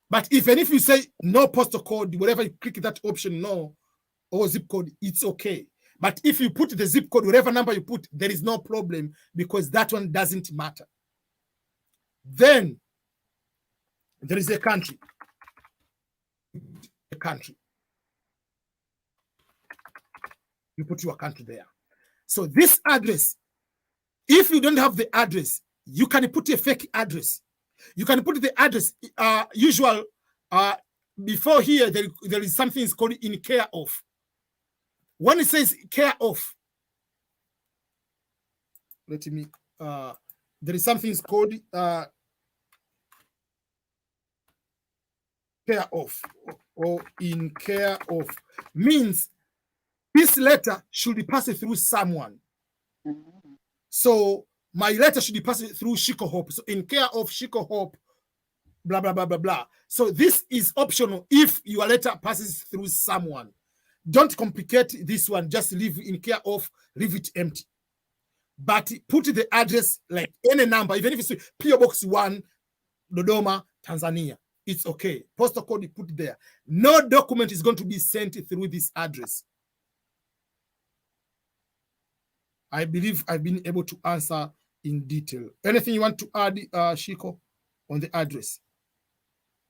But even if you say no postal code, whatever you click that option, no, or zip code, it's okay. But if you put the zip code, whatever number you put, there is no problem because that one doesn't matter. Then there is a country. A country. You put your country there. So this address, if you don't have the address, you can put a fake address. You can put the address usual before here. There is something is called in care of. When it says care of, let me. There is something is called care of or in care of, means this letter should be passed through someone. So my letter should be passed through Shiko Hope. So in care of Shiko Hope, blah, blah, blah, blah, blah. So this is optional if your letter passes through someone. Don't complicate this one. Just leave in care of, leave it empty. But put the address like any number, even if it's PO Box 1, Dodoma, Tanzania. It's okay. Postal code, you put there. No document is going to be sent through this address. I believe I've been able to answer in detail. Anything you want to add, Shiko, on the address?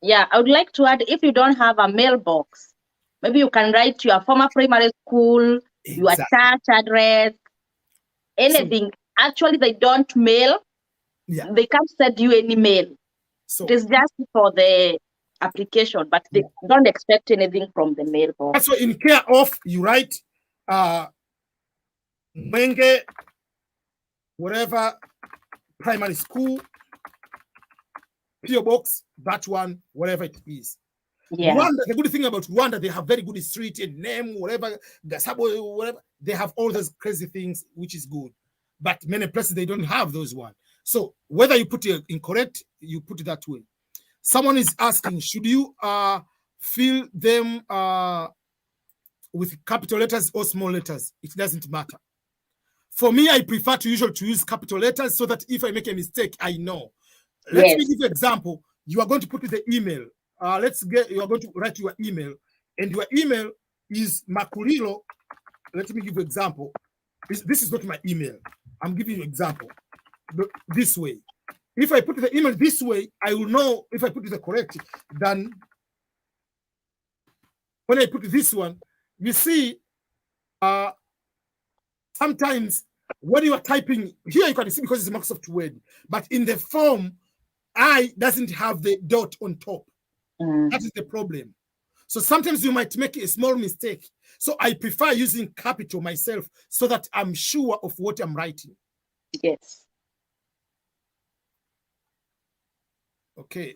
Yeah, I would like to add, if you don't have a mailbox, maybe you can write to your former primary school, your church address, anything. So, actually, they don't mail. Yeah. They can't send you any mail. So, it is just for the application, but they don't expect anything from the mailbox.
So in care of, you write Mwenge, whatever, primary school, PO Box, that one, whatever it is. Yeah. Rwanda, the good thing about Rwanda, they have very good street and name, whatever, Gasabo, whatever. They have all those crazy things, which is good. But many places, they don't have those ones. So whether you put it incorrect, you put it that way. Someone is asking, should you fill them with capital letters or small letters? It doesn't matter. For me, I prefer to usually to use capital letters so that if I make a mistake, I know. Let me give you an example. You are going to put the email. You are going to write your email, and your email is Makulilo. Let me give you an example. This is not my email. I'm giving you an example. This way. If I put the email this way, I will know if I put it correct. Then when I put this one, you see, sometimes when you are typing here, you can see because it's Microsoft Word, but in the form, I doesn't have the dot on top. That is the problem. So sometimes you might make a small mistake. So I prefer using capital myself so that I'm sure of what I'm writing.
Yes.
Okay.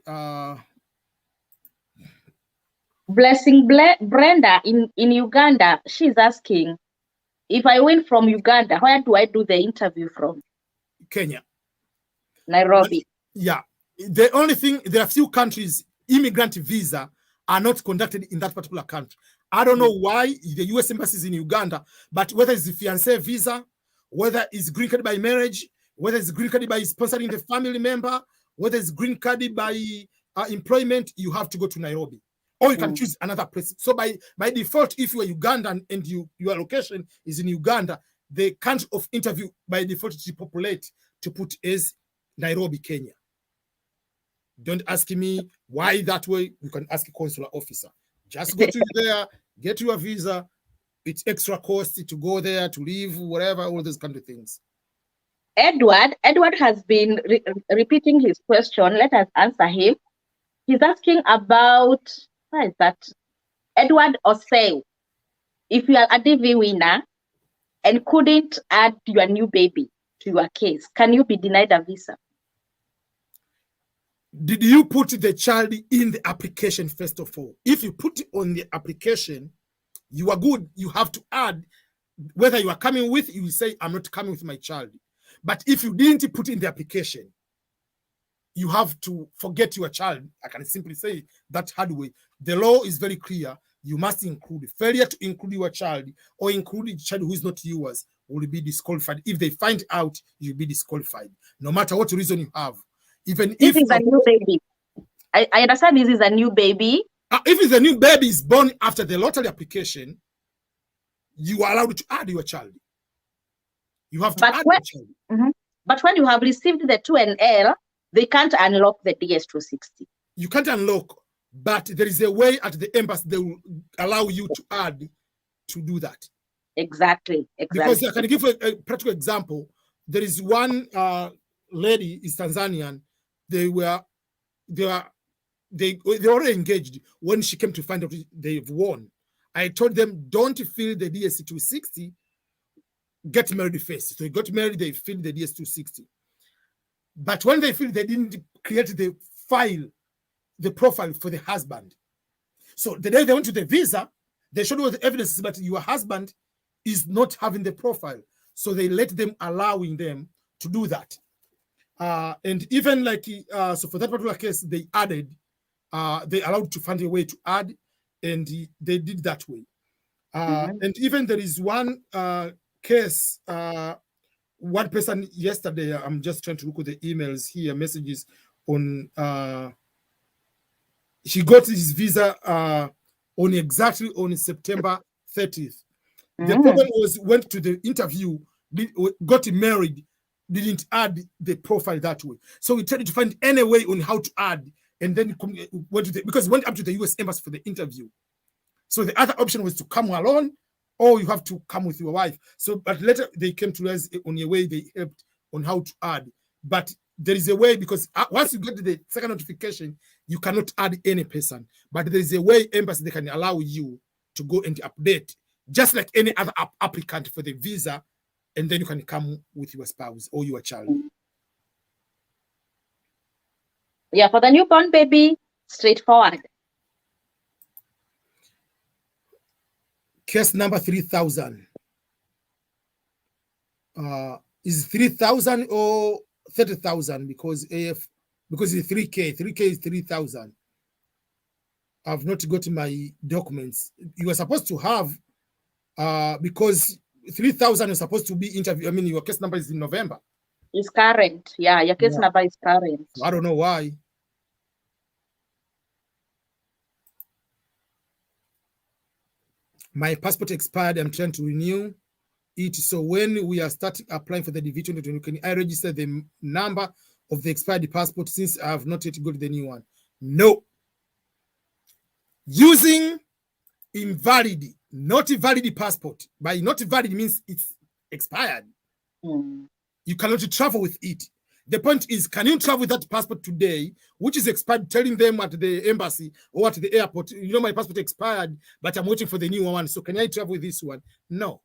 Blessing Brenda in Uganda, she's asking, If I win from Uganda, where do I do the interview from?
Kenya.
Nairobi.
Yeah. The only thing, there are few countries, immigrant visa are not conducted in that particular country. I don't know why the US embassy is in Uganda, but whether it's the fiancé visa, whether it's green card by marriage, whether it's green card by sponsoring the family member, whether it's green card by employment, you have to go to Nairobi. Or you can choose another place. So by default, if you are Ugandan and your location is in Uganda, the country of interview by default to populate to put is Nairobi, Kenya. Don't ask me why that way. You can ask a consular officer. Just go to there, get your visa. It's extra cost to go there, to live, whatever, all those kind of things.
Edward has been repeating his question. Let us answer him. He's asking about, what is that? Edward Osei, if you are a DV winner and couldn't add your new baby to your case, can you be denied a visa?
Did you put the child in the application first of all? If you put it on the application, you are good. You have to add whether you are coming with, you will say, I'm not coming with my child. But if you didn't put in the application, you have to forget your child. I can simply say that hard way. The law is very clear. You must include. Failure to include your child or include a child who is not yours will be disqualified. If they find out, you'll be disqualified, no matter what reason you have. Even
if it's a new baby. I understand this is a new baby.
If it's a new baby is born after the lottery application, you are allowed to add your child. You have to add your child.
But when you have received the 2NL, they can't unlock the DS260.
You can't unlock, but there is a way at the embassy they will allow you to add to do that.
Exactly.
Because I can give a practical example. There is one lady is Tanzanian. They already engaged. When she came to find out they've won, I told them, don't fill the DS260, get married first. So they got married, they filled the DS260. But when they filled, they didn't create the file, the profile for the husband. So the day they went to the visa, they showed all the evidence, but your husband is not having the profile. So they let them, allowing them to do that. And even like, so for that particular case, they added, they allowed to find a way to add, and they did that way. And even there is one case, one person yesterday, I'm just trying to look at the emails here, messages on, he got his visa exactly on September 30th. The problem was, went to the interview, got married, didn't add the profile that way. So we tried to find any way on how to add, and then went to because went up to the US embassy for the interview. So the other option was to come alone, or you have to come with your wife. So, but later they came to us on a way they helped on how to add. But there is a way, because once you get the second notification, you cannot add any person. But there is a way embassy, they can allow you to go and update, just like any other applicant for the visa, and then you can come with your spouse or your child.
Yeah, for the newborn baby, straightforward.
Case number 3,000. Is 3,000 or 30,000? Because it's 3K. 3K is 3,000. I've not got my documents. You are supposed to have, because 3,000 is supposed to be interview. I mean, your case number is in November.
It's current. Yeah, your case number is current.
I don't know why. My passport expired. I'm trying to renew it. So when we are starting applying for the DV 2020, can I register the number of the expired passport since I have not yet got the new one? No. Using invalid, not valid passport. By not valid means it's expired. You cannot travel with it. The point is, can you travel with that passport today, which is expired, telling them at the embassy or at the airport, you know, my passport expired, but I'm waiting for the new one. So can I travel with this one? No.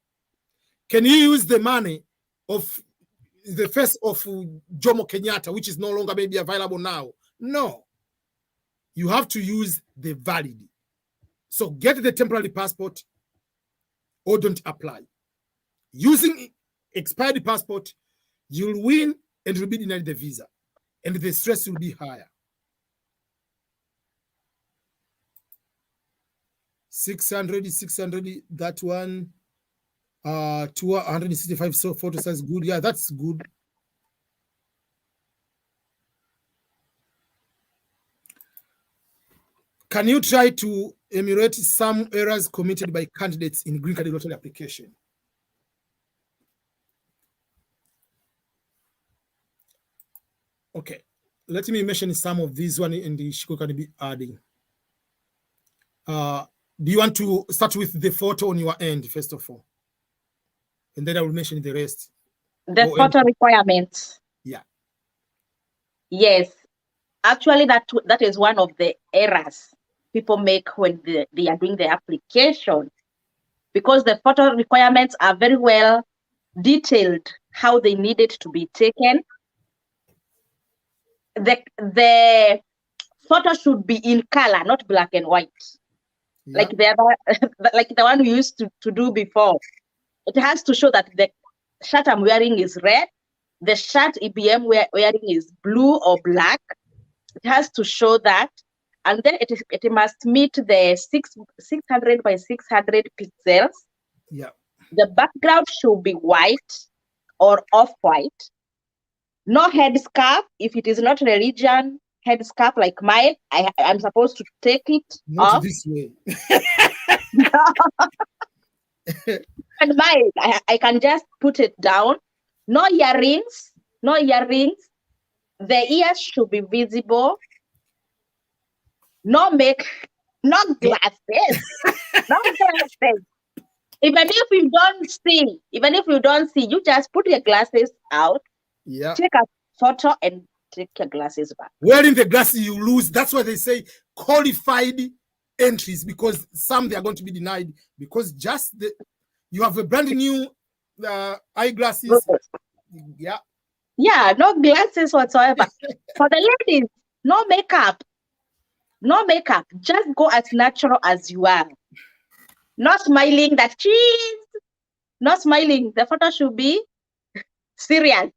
Can you use the money of the face of Jomo Kenyatta, which is no longer maybe available now? No. You have to use the valid. So get the temporary passport or don't apply. Using expired passport, you'll win and will be denied the visa, and the stress will be higher. 600, that one. 265 so photo size, good. Yeah, that's good. Can you try to enumerate some errors committed by candidates in green card lottery application? Okay, let me mention some of these one in the Shiko can be adding. Do you want to start with the photo on your end, first of all? And then I will mention the rest.
The photo requirements.
Yeah.
Yes. Actually, that is one of the errors people make when they are doing the application, because the photo requirements are very well detailed how they need it to be taken. The photo should be in color, not black and white. Yeah. Like the other, like the one we used to do before. It has to show that the shirt I'm wearing is red, the shirt EBM wearing is blue or black. It has to show that, and then it must meet the 600 by 600 pixels.
Yeah.
The background should be white or off-white. No headscarf. If it is not religion headscarf like mine, I'm supposed to take it
not
off.
This way.
And mine, I can just put it down. No earrings. No earrings. The ears should be visible. No glasses. No glasses. Even if you don't see, you just put your glasses out.
Yeah.
Take a photo and take your glasses back.
Wearing the glasses, you lose. That's why they say qualified entries, because some they are going to be denied because you have a brand new eyeglasses. Yeah.
Yeah, no glasses whatsoever. For the ladies, no makeup. No makeup. Just go as natural as you are. Not smiling that cheese. Not smiling. The photo should be serious.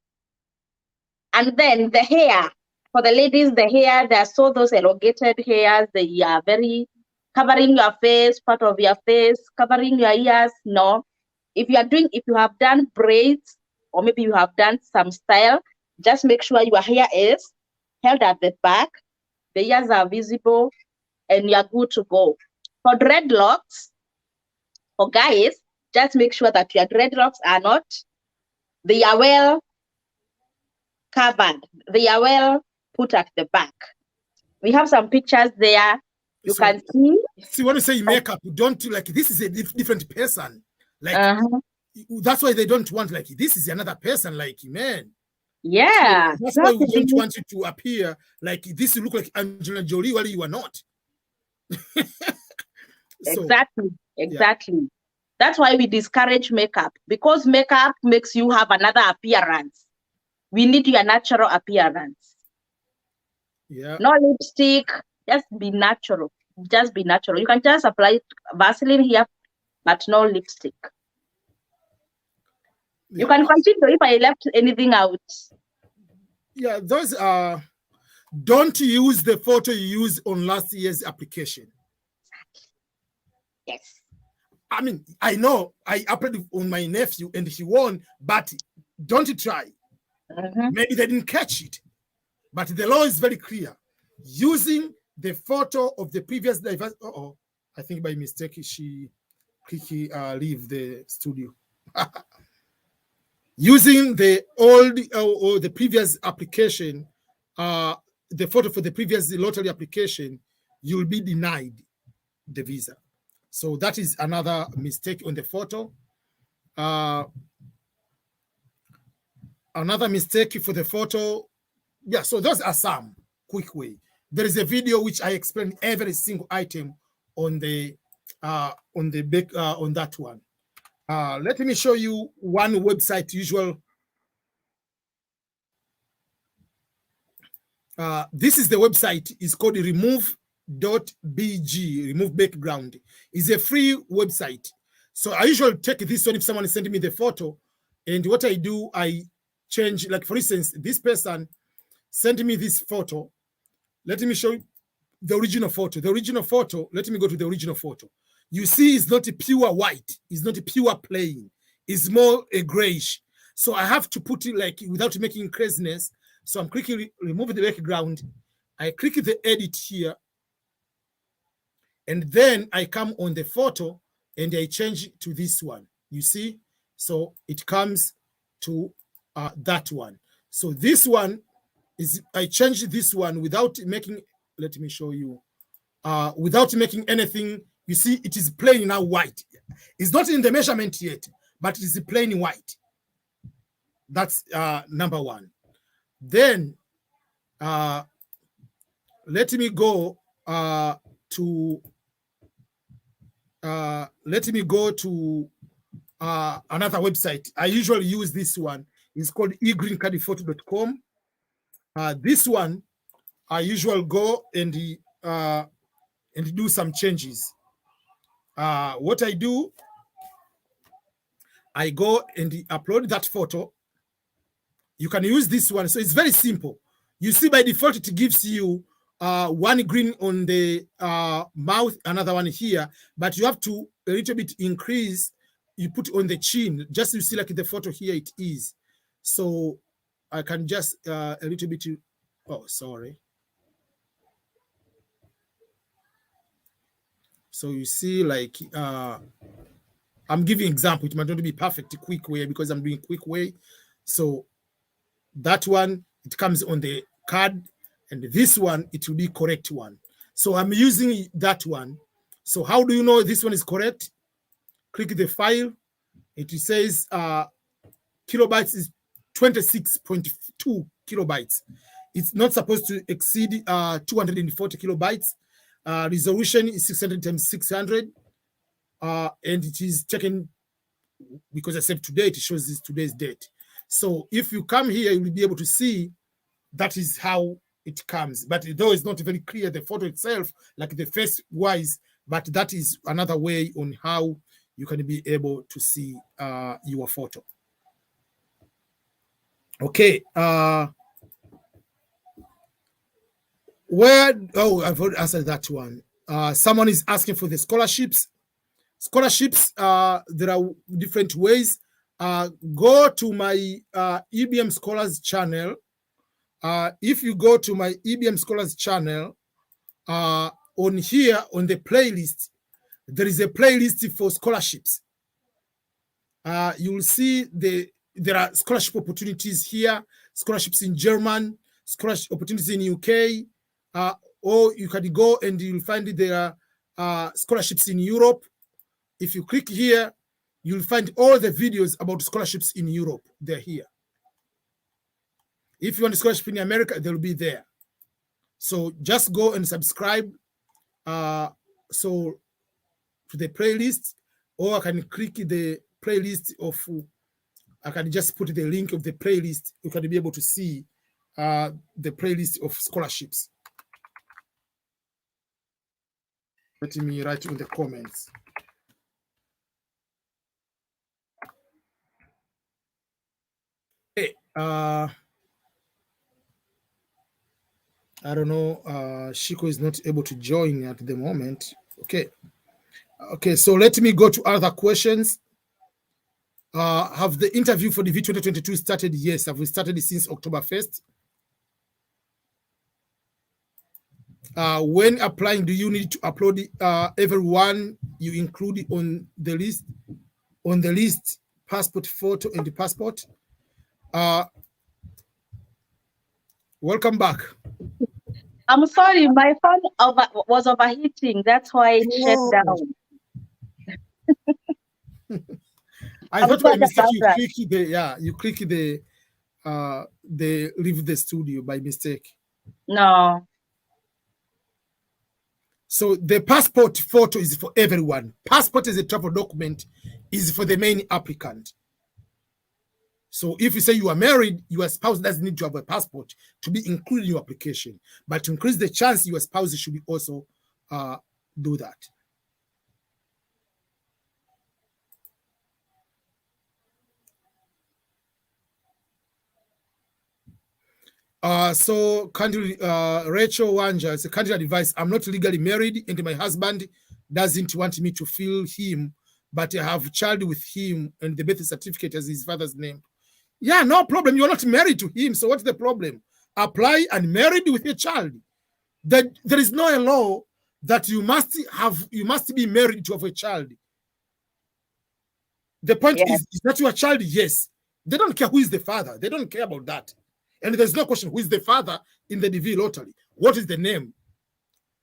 And then the hair. For the ladies, the hair, they are those elongated hairs. They are very covering your face, part of your face, covering your ears. No. If you have done braids, or maybe you have done some style, just make sure your hair is held at the back, the ears are visible, and you're good to go. For dreadlocks, for guys, just make sure that your dreadlocks they are well covered. They are well put at the back. We have some pictures there. You can see.
See, when you say makeup, don't like this is a different person. Like that's why they don't want like this is another person. Like, man.
Yeah.
So that's why we don't want you to appear like this. You look like Angelina Jolie while you are not.
Exactly. Yeah. That's why we discourage makeup, because makeup makes you have another appearance. We need your natural appearance.
Yeah.
No lipstick. Just be natural. Just be natural. You can just apply Vaseline here, but no lipstick. Yeah. You can continue if I left anything out.
Yeah, those are. Don't use the photo you used on last year's application.
Yes.
I mean, I know I applied on my nephew and he won, but don't try. Maybe they didn't catch it. But the law is very clear. Using the photo of the previous diverse. I think by mistake she leave the studio. Using the old or the previous application, the photo for the previous lottery application, you'll be denied the visa. So that is another mistake on the photo. Another mistake for the photo. Yeah, so those are some quick way. There is a video which I explain every single item on the back on that one. Let me show you one website usual. This is the website. It's called remove.bg, remove background. It's a free website. So I usually take this one if someone is sending me the photo, and what I do, I change, like for instance, this person sent me this photo. Let me show you the original photo. The original photo, let me go to the original photo. You see, it's not a pure white. It's not a pure plain. It's more a grayish. So I have to put it like without making craziness. So I'm clicking remove the background. I click the edit here. And then I come on the photo and I change to this one. You see? So it comes to that one. So this one is, I changed this one without making, let me show you, without making anything. You see, it is plain now white. It's not in the measurement yet, but it is plain white. That's number one. Then let me go to another website. I usually use this one. It's called egreencardphoto.com. This one, I usually go and do some changes. What I do, I go and upload that photo. You can use this one. So it's very simple. You see, by default, it gives you one green on the mouth, another one here, but you have to a little bit increase. You put on the chin, just you see like the photo here, it is. So I can just a little bit, oh, sorry. So you see like, I'm giving example. It might not be perfect quick way because I'm doing quick way. So that one, it comes on the card, and this one, it will be correct one. So I'm using that one. So how do you know this one is correct? Click the file. It says kilobytes is 26.2 kilobytes. It's not supposed to exceed 240 kilobytes. Resolution is 600 times 600. And it is taken, because I saved today, it shows this today's date. So if you come here, you will be able to see that is how it comes. But though it's not very clear, the photo itself, like the face wise, but that is another way on how you can be able to see your photo. Okay. Oh, I've already answered that one. Someone is asking for the scholarships. Scholarships, there are different ways. Go to my EBM Scholars channel. If you go to my EBM Scholars channel, on here, on the playlist, there is a playlist for scholarships. You will see there are scholarship opportunities here, scholarships in German, scholarship opportunities in UK, or you can go and you'll find there are scholarships in Europe. If you click here, you'll find all the videos about scholarships in Europe. They're here. If you want a scholarship in America, they'll be there. So just go and subscribe to the playlist, or I can click the playlist of, I can just put the link of the playlist. You can be able to see the playlist of scholarships. Let me write in the comments. Okay. I don't know. Shiko is not able to join at the moment. Okay. Okay, so let me go to other questions. Have the interview for the V 2022 started? Yes. Have we started since October 1st? When applying, do you need to upload everyone you include on the list? On the list, passport photo and the passport. Welcome back.
I'm sorry, my phone was overheating. That's why it shut down.
I thought by mistake you click the leave the studio by mistake.
No.
So the passport photo is for everyone. Passport as a travel document is for the main applicant. So if you say you are married, your spouse doesn't need to have a passport to be included in your application. But to increase the chance, your spouse should also do that. So kindly, Rachel Wanja, it's a kindly advice. I'm not legally married, and my husband doesn't want me to feel him, but I have a child with him, and the birth certificate has his father's name. Yeah, no problem. You're not married to him, so what's the problem? Apply and married with your child. There is no law that you must be married to have a child. The point is that your child, yes. They don't care who is the father. They don't care about that. And there's no question who is the father in the DV lottery. What is the name?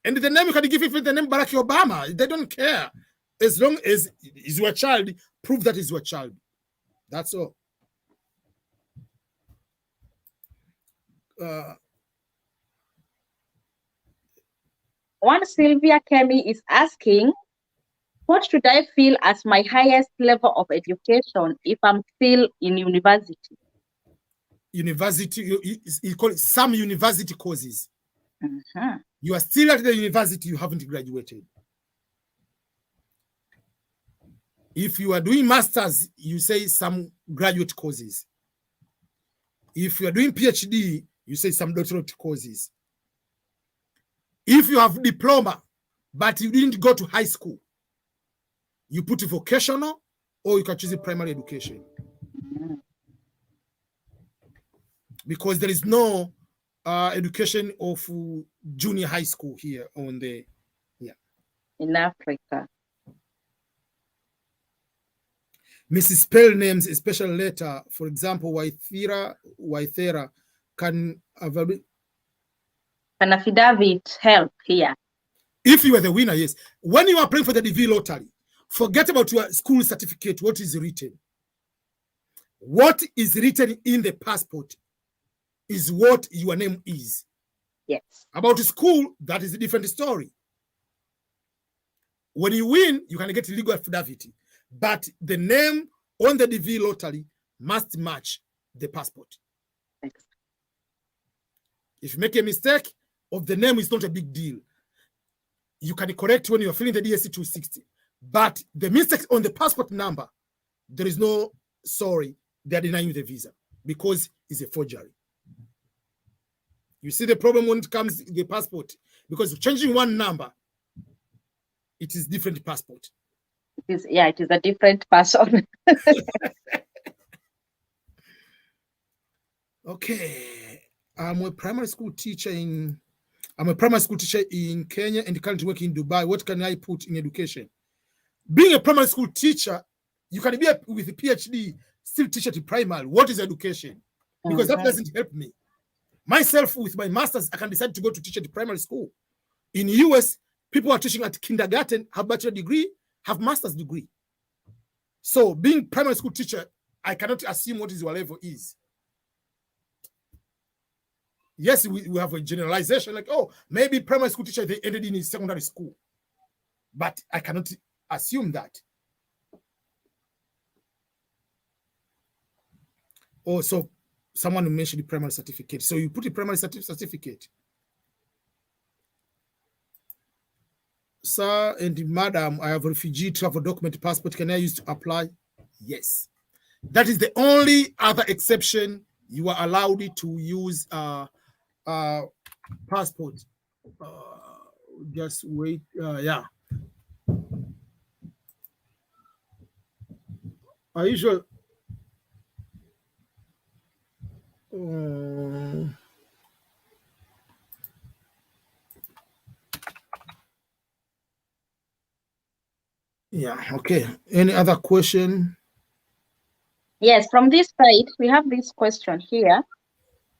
And the name you can give it the name Barack Obama. They don't care. As long as is your child, prove that is your child. That's all.
One Sylvia Kemi is asking, what should I feel as my highest level of education if I'm still in university?
University, you call it some university courses. You are still at the university, you haven't graduated. If you are doing masters, you say some graduate courses. If you are doing PhD, you say some doctorate courses. If you have diploma, but you didn't go to high school, you put vocational, or you can choose a primary education. Because there is no education of junior high school here on the,
in Africa.
Mrs. Spell names a special letter. For example, Waithera can
an affidavit help here?
If you are the winner, yes. When you are applying for the DV lottery, forget about your school certificate. What is written? What is written in the passport is what your name is.
Yes.
About school, that is a different story. When you win, you can get a legal affidavit. But the name on the DV lottery must match the passport.
Thanks.
If you make a mistake of the name, it's not a big deal. You can correct when you're filling the DSC 260. But the mistake on the passport number, there is no sorry, they're denying you the visa because it's a forgery. You see the problem when it comes to the passport, because changing one number, it is different passport.
It is a different person.
Okay. I'm a primary school teacher in Kenya and currently working in Dubai. What can I put in education? Being a primary school teacher, you can be with a PhD, still teach at primary. What is education? Because that doesn't help me. Myself, with my master's, I can decide to go to teach at primary school. In the US, people are teaching at kindergarten, have bachelor degree, have master's degree. So being primary school teacher, I cannot assume what is your level is. Yes, we have a generalization like, oh, maybe primary school teacher, they ended in secondary school. But I cannot assume that. Oh, so someone mentioned the primary certificate. So you put a primary certificate. Sir and madam, I have a refugee travel document passport. Can I use to apply? Yes. That is the only other exception you are allowed to use passport. Just wait. Yeah. I usually yeah, okay. Any other question?
Yes, from this side, we have this question here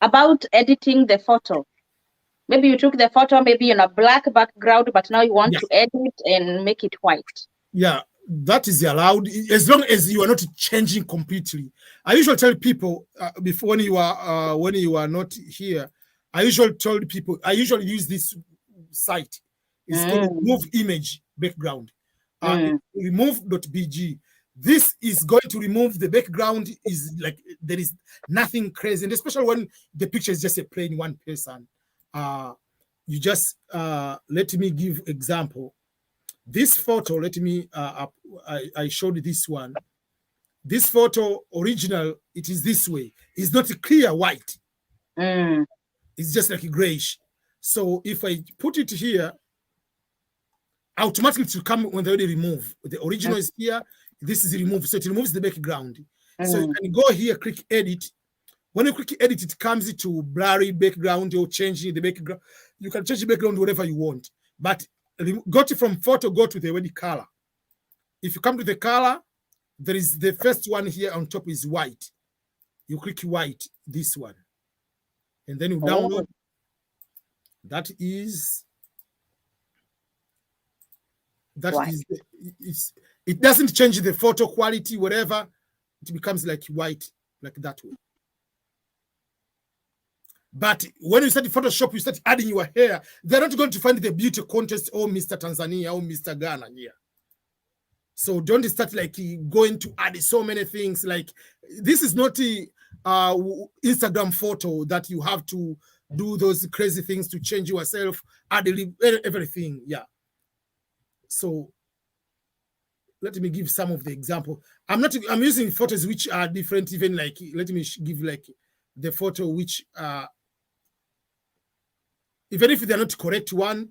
about editing the photo. Maybe you took the photo, maybe in a black background, but now you want to edit and make it white.
Yeah, that is allowed as long as you are not changing completely. I usually tell people before when you are not here, I usually tell people, I usually use this site. It's called remove image background. Remove.bg. This is going to remove the background. Is like there is nothing crazy, and especially when the picture is just a plain one person. You just let me give example. This photo, let me I showed this one. This photo original, it is this way. It's not clear white. It's just like a grayish. So if I put it here, automatically to come when they already remove. The original is here. This is removed. So it removes the background. So you can go here, click edit. When you click edit, it comes to blurry background or changing the background. You can change the background whatever you want. But go to from photo, go to the already color. If you come to the color, there is the first one here on top is white. You click white, this one. And then you download. That is it doesn't change the photo quality, whatever. It becomes like white, like that way. But when you start Photoshop, you start adding your hair, they're not going to find the beauty contest or Mr. Tanzania or Mr. Ghana here. So don't start like going to add so many things. Like this is not a Instagram photo that you have to do those crazy things to change yourself, add everything. Yeah. So let me give some of the example. I'm using photos which are different, even like, let me give like the photo which even if they're not correct one,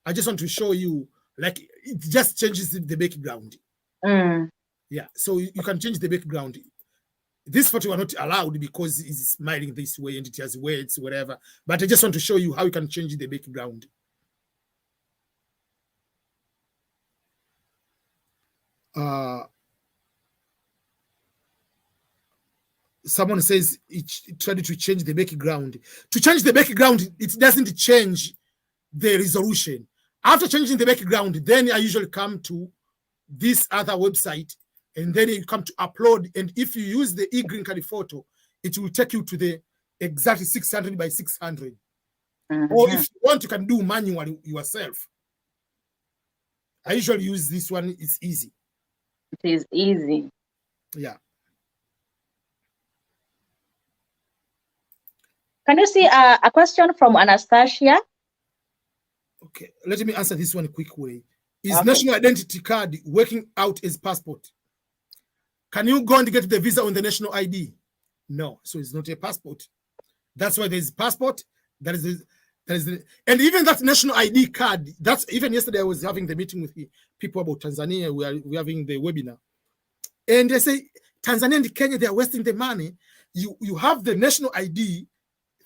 I just want to show you, like, it just changes the background. Yeah, so you can change the background. This photo are not allowed because it's smiling this way and it has words, whatever. But I just want to show you how you can change the background. Someone says it tried to change the background. To change the background, it doesn't change the resolution. After changing the background, then I usually come to this other website, and then you come to upload. And if you use the e-green card photo, it will take you to the exactly 600 by 600. Or if you want, you can do manually yourself. I usually use this one. It's easy.
It is easy.
Yeah.
Can you see a question from Anastasia?
Okay, let me answer this one quick way. Is national identity card working out as passport? Can you go and get the visa on the national ID? No, so it's not a passport. That's why there's passport. And even that national ID card. That's even yesterday I was having the meeting with people about Tanzania. We're having the webinar, and they say Tanzania and Kenya, they are wasting the money. You have the national ID,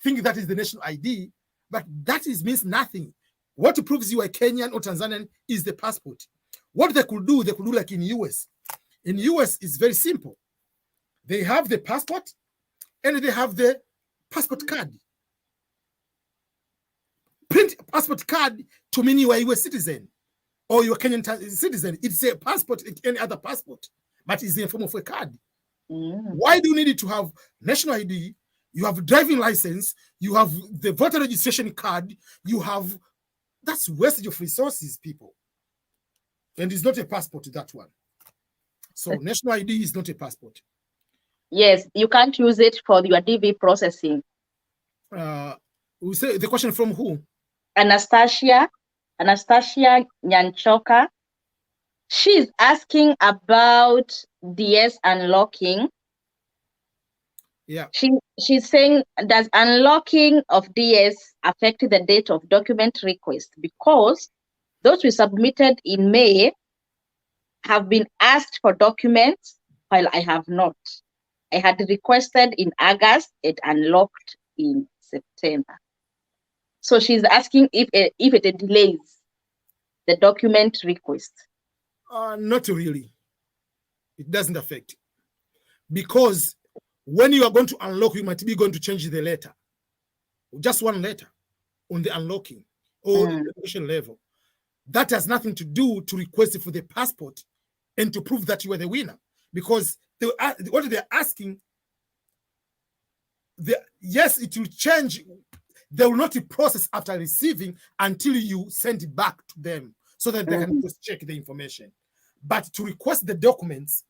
think that is the national ID, but that means nothing. What proves you are Kenyan or Tanzanian is the passport. What they could do like in US. In US, it's very simple. They have the passport and they have the passport card. Print a passport card to mean you are a US citizen or you are Kenyan citizen. It's a passport like any other passport, but it's in the form of a card. Why do you need to have national ID? You have driving license, you have the voter registration card, that's wastage of resources, people. And it's not a passport, that one. So national ID is not a passport.
Yes, you can't use it for your DV processing.
We say the question from who?
Anastasia Nyanchoka. She's asking about DS unlocking.
Yeah.
She's saying, does unlocking of DS affect the date of document request? Because those we submitted in May have been asked for documents while I have not. I had requested in August, it unlocked in September. So she's asking if it delays the document request.
Not really. It doesn't affect. Because when you are going to unlock, you might be going to change the letter. Just one letter on the unlocking or the level. That has nothing to do to request for the passport and to prove that you are the winner. Because what they're asking, yes, it will change. They will not process after receiving until you send it back to them so that they can just check the information. But to request the documents,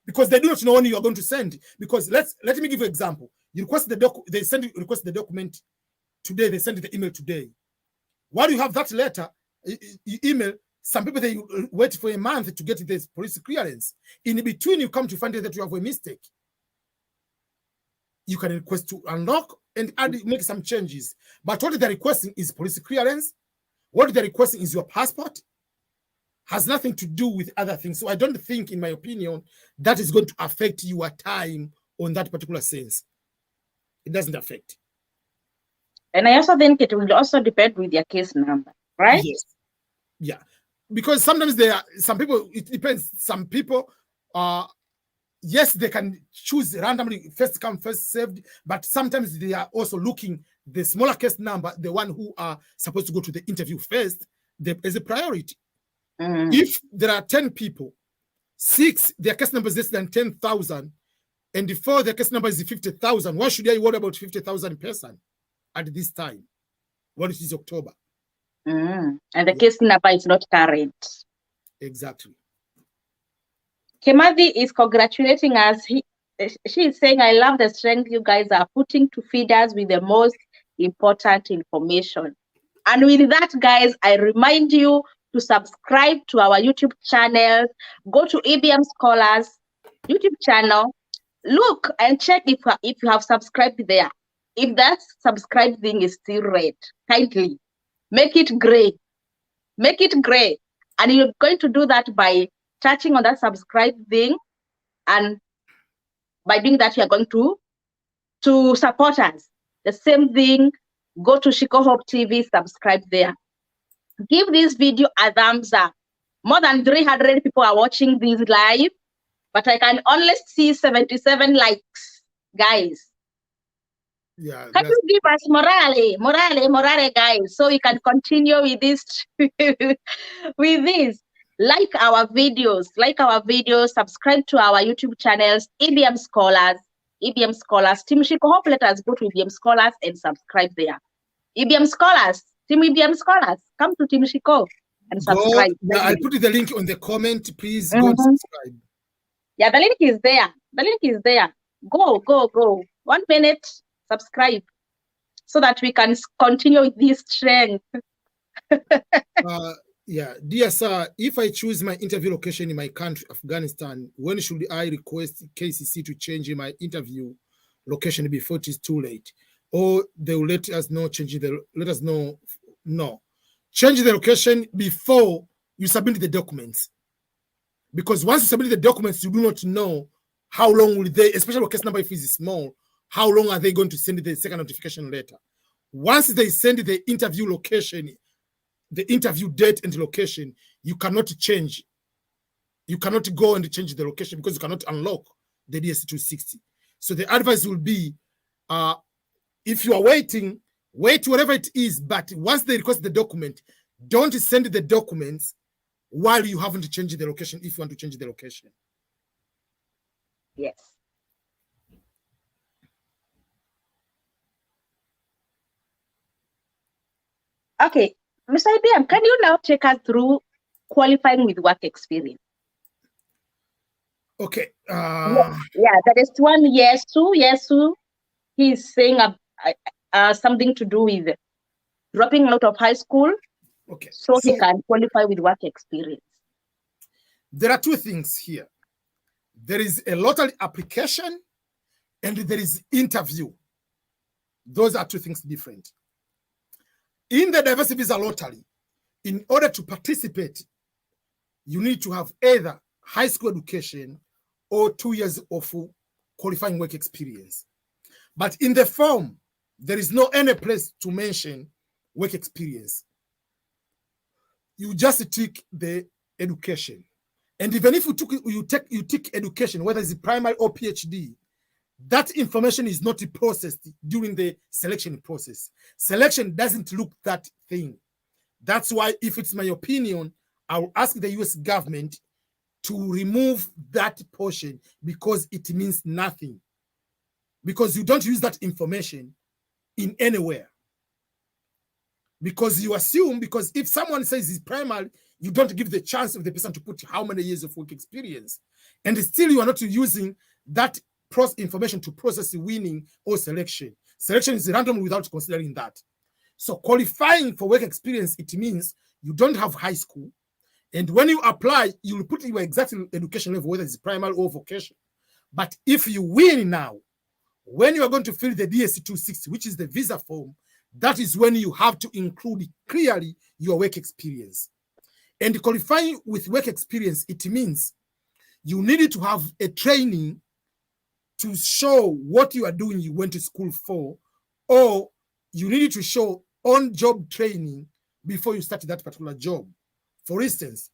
because they do not know when you are going to send. Because let me give you an example. You request request the document today, they send the email today. While you have that letter, you email, some people they wait for a month to get this police clearance. In between, you come to find that you have a mistake. you can request to unlock and make some changes. But what they're requesting is police clearance. What they're requesting is your passport. Has nothing to do with other things. So I don't think, in my opinion, that is going to affect your time on that particular sense. It doesn't affect.
And I also think it will also depend with your case number, right?
Yes. Yeah. Because sometimes there are some people, it depends. Some people, yes, they can choose randomly, first come, first served, but sometimes they are also looking the smaller case number, the one who are supposed to go to the interview first, as a priority. If there are 10 people, 6, their case number is less than 10,000, and 4, their case number is 50,000, why should I worry about 50,000 person at this time? When it is October.
And the case number is not current.
Exactly.
Kemadi is congratulating us. She is saying, I love the strength you guys are putting to feed us with the most important information. And with that, guys, I remind you to subscribe to our YouTube channel. Go to EBM Scholars YouTube channel. Look and check if you have subscribed there. If that subscribe thing is still red, kindly make it gray. Make it gray. And you're going to do that by touching on that subscribe thing. And by doing that, you're going to support us. The same thing, go to Shiko Hope TV, subscribe there. Give this video a thumbs up. More than 300 people are watching this live, but I can only see 77 likes, guys.
Yeah.
Can you give us morale, guys, so we can continue with this, with this. Like our videos, subscribe to our YouTube channels, EBM Scholars, Team Shiko Hope. Let us go to EBM Scholars and subscribe there. EBM Scholars, Team EBM Scholars, come to Team Shiko and subscribe.
I'll put the link on the comment. Please go and subscribe.
Yeah, the link is there. Go. 1 minute, subscribe, so that we can continue with this trend.
Yeah, dear sir, if I choose my interview location in my country, Afghanistan, when should I request KCC to change my interview location before it is too late? Or they will let us know, let us know. No. Change the location before you submit the documents. Because once you submit the documents, you do not know how long will they, especially case number if it's small, how long are they going to send the second notification letter? Once they send the interview location, the interview date and location, you cannot change. You cannot go and change the location because you cannot unlock the DS260. So the advice will be, if you are waiting, wait whatever it is, but once they request the document, don't send the documents while you haven't changed the location, if you want to change the location.
Yes. Okay. Mr. IBM, can you now take us through qualifying with work experience?
Okay.
Yeah, that is one. Yesu. He's saying something to do with dropping out of high school.
Okay.
So he can qualify with work experience.
There are 2 things here. There is a lottery application and there is interview. Those are 2 things different. In the diversity visa lottery, in order to participate, you need to have either high school education or 2 years of qualifying work experience. But in the form, there is no any place to mention work experience. You just tick the education. And even if you tick education, whether it's primary or PhD, that information is not processed during the selection process. Selection doesn't look that thing. That's why, if it's my opinion, I will ask the US government to remove that portion because it means nothing. Because you don't use that information in anywhere. Because you assume, because if someone says it's primary, you don't give the chance of the person to put how many years of work experience. And still you are not using that information to process winning or selection. Selection is random without considering that. So qualifying for work experience, it means you don't have high school. And when you apply, you will put your exact education level, whether it's primary or vocation. But if you win now, When you are going to fill the DS-260, which is the visa form, that is when you have to include clearly your work experience. And qualifying with work experience, it means you needed to have a training to show what you are doing, you went to school for, or you needed to show on-job training before you start that particular job. For instance,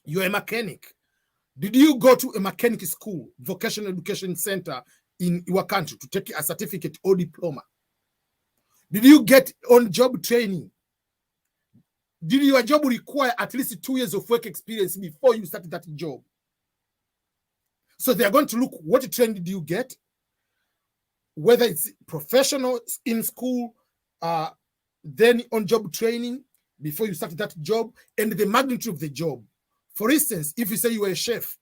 you're a mechanic. Did you go to a mechanic school, vocational education center in your country to take a certificate or diploma? Did you get on-job training? Did your job require at least 2 years of work experience before you started that job? So they are going to look, what training did you get? Whether it's professional in school, then on-job training before you started that job, and the magnitude of the job. For instance, if you say you were a chef,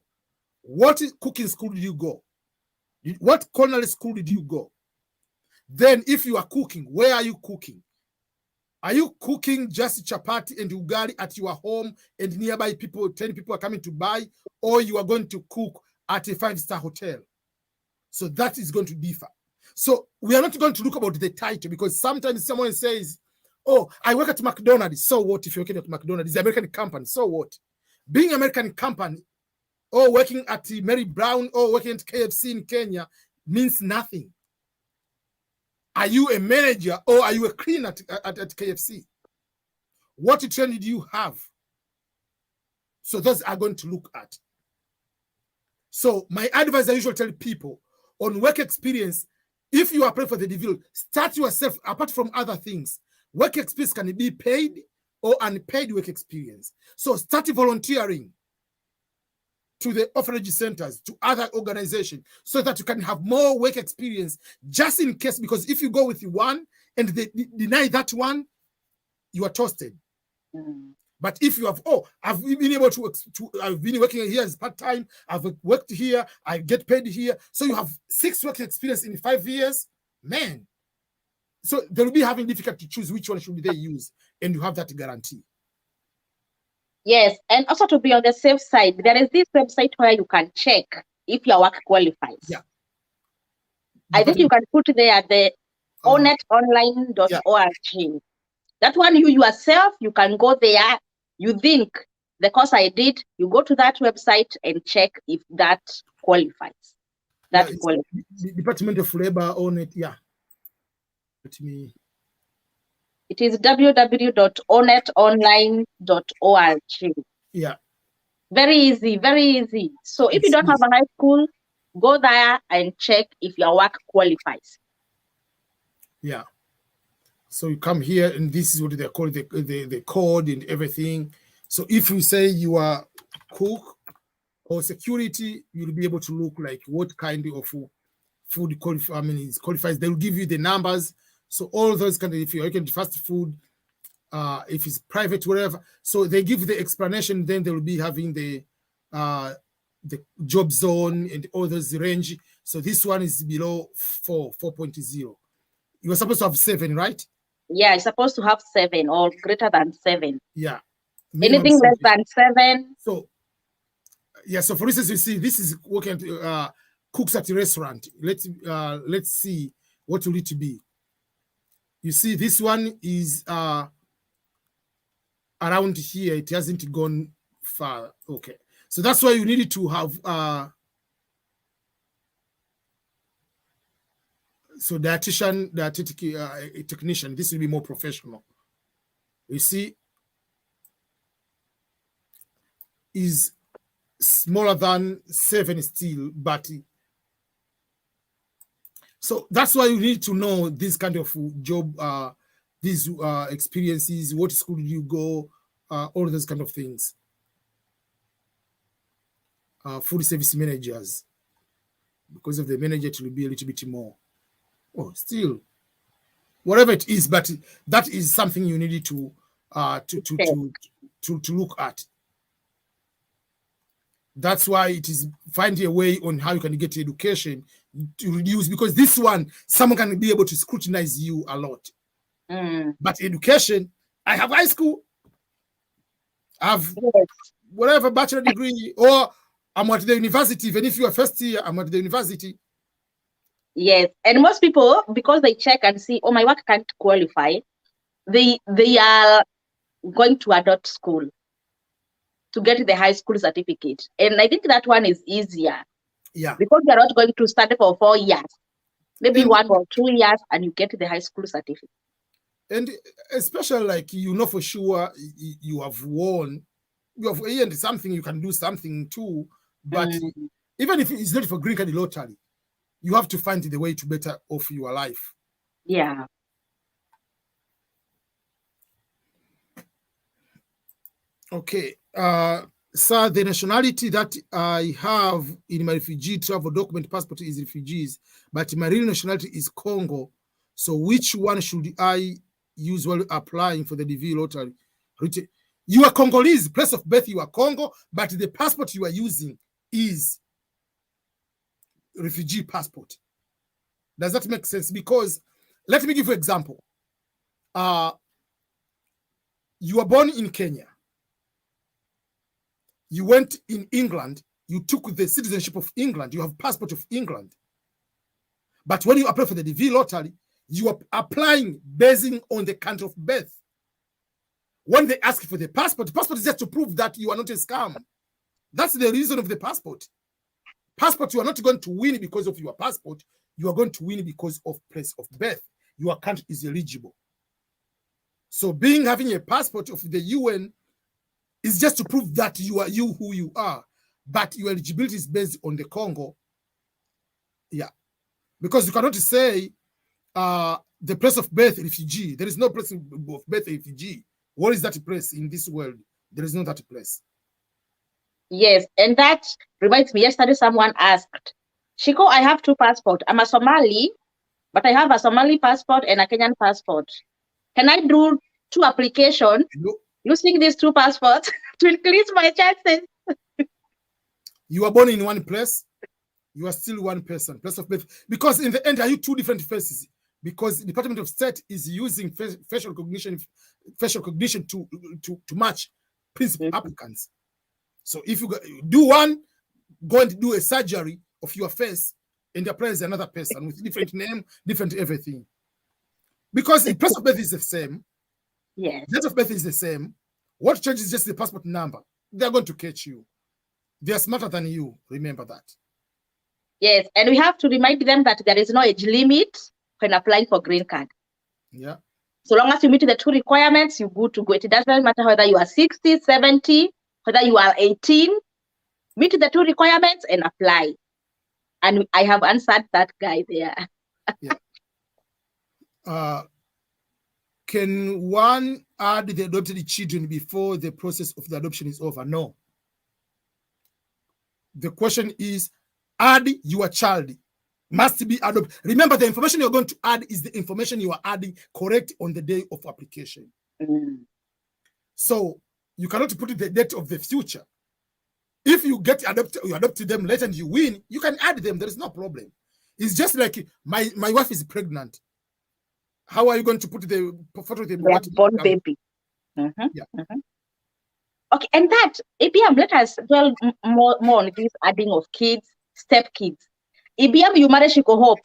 what cooking school did you go? What culinary school did you go? Then if you are cooking, where are you cooking? Are you cooking just chapati and ugali at your home and nearby people, 10 people are coming to buy, or you are going to cook at a 5-star hotel? So that is going to differ. So we are not going to look about the title, because sometimes someone says, oh, I work at McDonald's. So what if you're working at McDonald's? It's an American company. So what? Being an American company or working at Mary Brown or working at KFC in Kenya means nothing. Are you a manager or are you a cleaner at KFC? What training do you have? So those are going to look at. So my advice, I usually tell people on work experience, if you apply for the DVL, start yourself, apart from other things. Work experience can be paid or unpaid work experience. So start volunteering to the orphanage centers, to other organizations, so that you can have more work experience, just in case, because if you go with one and they deny that one, you are toasted. But if you have, oh, I've been able to I've been working here as part-time, I've worked here, I get paid here. So you have 6 work experience in 5 years, man. So they will be having difficulty to choose which one should they use, and you have that guarantee.
Yes, and also to be on the safe side, there is this website where you can check if your work qualifies.
Yeah.
I think you can put there the onetonline.org. Yeah. That one, you yourself, you can go there. You think the course I did, you go to that website and check if that qualifies. That qualifies.
The Department of Labor on it, yeah. Let me.
It is www.onetonline.org.
Yeah.
Very easy, very easy. So if you don't have a high school, go there and check if your work qualifies.
Yeah. So you come here, and this is what they call the code and everything. So if you say you are cook or security, you'll be able to look like what kind of food qualifies. They will give you the numbers. So all those kind of, if you're working fast food, if it's private, whatever. So they give the explanation, then they will be having the job zone and all those range. So this one is below 4.0. You were supposed to have 7, right?
Yeah, it's supposed to have 7 or greater than 7.
Yeah.
Anything less than 7.
So, yeah. So, for instance, you see, this is working at cooks at a restaurant. Let's see what will it be. You see, this one is around here. It hasn't gone far. Okay. So that's why you needed to have so dietetic technician. This will be more professional. You see, is smaller than 7 still, but so that's why you need to know this kind of job, these experiences, what school did you go, all those kind of things. Food service managers, because of the manager, it will be a little bit more. Oh, still, whatever it is, but that is something you needed to look at. That's why it is finding a way on how you can get education to reduce, because this one, someone can be able to scrutinize you a lot. But education, I have high school, I have whatever bachelor degree, or I'm at the university. Even if you are first year, I'm at the university.
Yes, and most people, because they check and see, oh, my work can't qualify, they are going to adult school to get the high school certificate. And I think that one is easier
Yeah.
because you're not going to study for 4 years, maybe
And
1 or 2 years, and you get the high school certificate.
And especially like, you know, for sure you have won, you have earned something, you can do something too. But even if it's not for green card lottery, you have to find the way to better off your life.
Yeah.
Okay. Sir, the nationality that I have in my refugee travel document passport is refugees, but my real nationality is Congo. So which one should I use while applying for the DV lottery? You are Congolese, place of birth you are Congo, but the passport you are using is refugee passport. Does that make sense? Because let me give you an example. You were born in Kenya. You went in England, you took the citizenship of England, you have passport of England. But when you apply for the DV lottery, you are applying basing on the country of birth. When they ask for the passport is just to prove that you are not a scam. That's the reason of the passport. Passport, you are not going to win because of your passport. You are going to win because of place of birth. Your country is eligible. So having a passport of the UN is just to prove that you are who you are. But your eligibility is based on the Congo. Yeah. Because you cannot say the place of birth refugee. There is no place of birth refugee. What is that place in this world? There is no that place.
Yes, and that reminds me, yesterday someone asked, Shiko, I have 2 passports. I'm a Somali, but I have a Somali passport and a Kenyan passport. Can I do 2 applications using these 2 passports to increase my chances?
You are born in one place. You are still one person, place of birth. Because in the end, are you 2 different faces? Because the Department of State is using facial recognition to match principal applicants. So if you do one, go and do a surgery of your face and apply as another person with different name, different everything. Because the place of birth is the same.
Yes.
Date of birth is the same. What changes is just the passport number. They're going to catch you. They are smarter than you. Remember that.
Yes, and we have to remind them that there is no age limit when applying for green card.
Yeah.
So long as you meet the 2 requirements, you're good to go. It doesn't matter whether you are 60, 70, whether you are 18. Meet the 2 requirements and apply. And I have answered that guy there.
Yeah. Can one add the adopted children before the process of the adoption is over? No. The question is, add your child. Must be adopted. Remember, the information you're going to add is the information you are adding correct on the day of application. So you cannot put the date of the future. If you get adopted, you adopted them later and you win, you can add them. There is no problem. It's just like my wife is pregnant. How are you going to put the photo of the
born baby? Yeah. Okay, and that EBM, let us dwell more on this adding of kids, step kids. EBM, you marry Shiko Hope.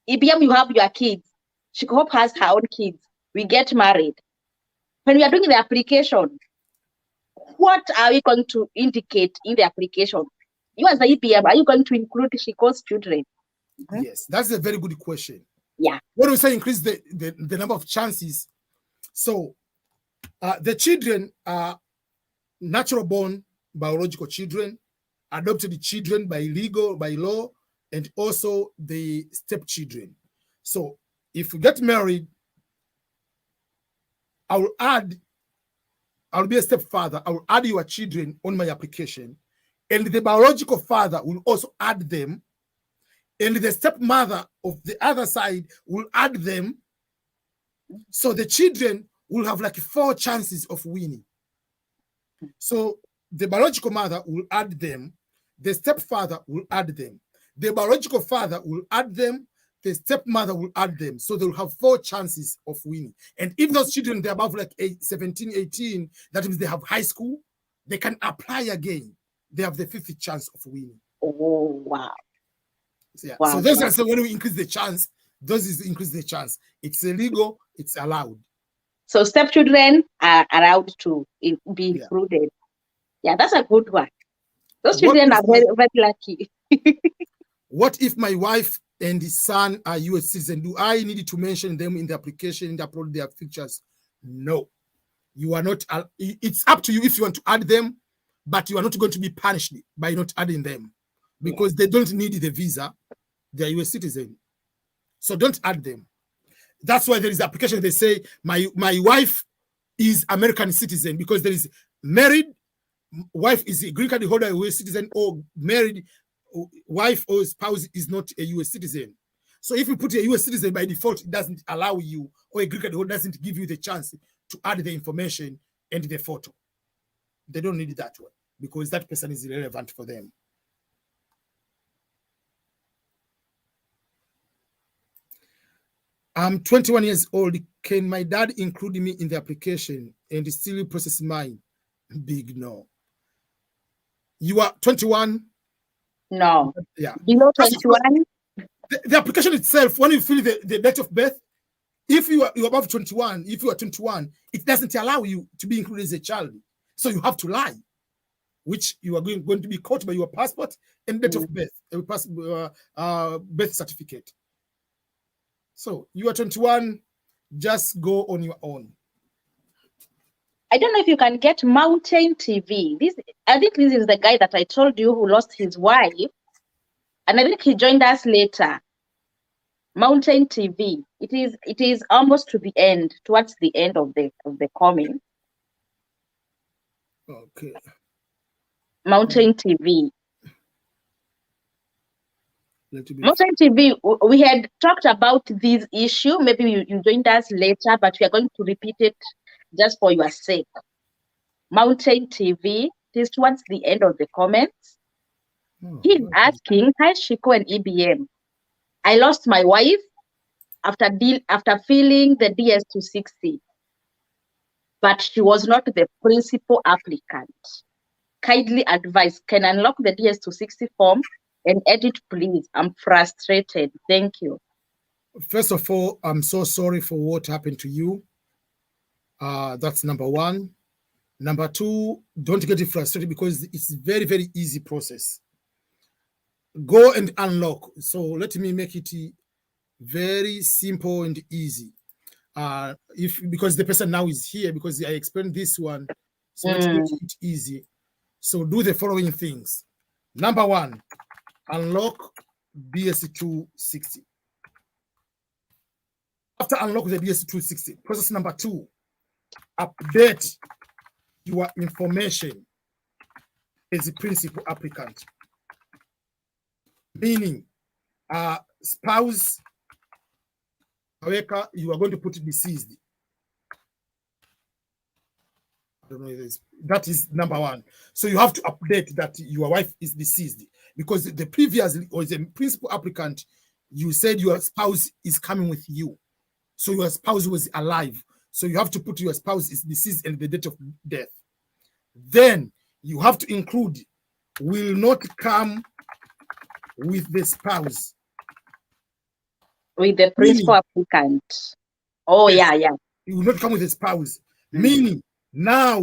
EBM, you have your kids. Shiko Hope has her own kids. We get married. When we are doing the application, what are we going to indicate in the application? You as the EBM, are you going to include Shiko's children?
Yes, that's a very good question.
Yeah.
When we say increase the number of chances, so the children are natural born biological children, adopted children by law, and also the stepchildren. So if we get married, I'll be a stepfather. I will add your children on my application, and the biological father will also add them, and the stepmother of the other side will add them. So the children will have like 4 chances of winning. So the biological mother will add them, the stepfather will add them, the biological father will add them, the stepmother will add them. So they'll have 4 chances of winning. And if those children, they're above like 17, 18, that means they have high school, they can apply again. They have the 50th chance of winning.
Oh, wow.
Yeah.
Wow.
So those are, so when we increase the chance, those is increase the chance. It's illegal, it's allowed.
So stepchildren are allowed to be included. Yeah, that's a good one. Those children are very, very lucky.
What if my wife and his son are US citizens? Do I need to mention them in the application and upload their pictures? No. You are not. It's up to you if you want to add them, but you are not going to be punished by not adding them because they don't need the visa. They are US citizen. So don't add them. That's why there is application. They say my wife is American citizen because there is married wife is a green card holder, a US citizen, or married wife or spouse is not a US citizen. So if you put a US citizen by default, it doesn't allow you, or a green card holder doesn't give you the chance to add the information and the photo. They don't need that one because that person is irrelevant for them. I'm 21 years old. Can my dad include me in the application and still process mine? Big no. You are 21?
No.
Yeah.
Below 21?
The application itself, when you fill the date of birth, if you're above 21, if you are 21, it doesn't allow you to be included as a child. So you have to lie, which you are going to be caught by your passport and date of birth, birth certificate. So you are 21, just go on your own.
I don't know if you can get Mountain TV. I think this is the guy that I told you who lost his wife. And I think he joined us later. Mountain TV. It is almost to the end, towards the end of the comment.
Okay.
Mountain TV. Mountain TV, we had talked about this issue. Maybe you joined us later, but we are going to repeat it just for your sake. Mountain TV, it is towards the end of the comments. He's asking, hi Shiko and EBM. I lost my wife after filling the DS-260, but she was not the principal applicant. Kindly advise, can I unlock the DS-260 form and edit, please? I'm frustrated. Thank you.
First of all, I'm so sorry for what happened to you. That's number one. Number two, don't get frustrated because it's very, very easy process. Go and unlock. So let me make it very simple and easy. Because the person now is here, because I explained this one, so let's make it easy. So do the following things. Number one, unlock DS-260. After unlock the DS-260, process number two, update your information as a principal applicant. Meaning, spouse, however, you are going to put deceased. I don't know if it's, that is number one. So you have to update that your wife is deceased, because the previous or the principal applicant, you said your spouse is coming with you. So your spouse was alive. So you have to put your spouse is deceased and the date of death. Then you have to include will not come with the spouse.
With the principal applicant. Oh, yes. Yeah.
It will not come with a spouse. Meaning now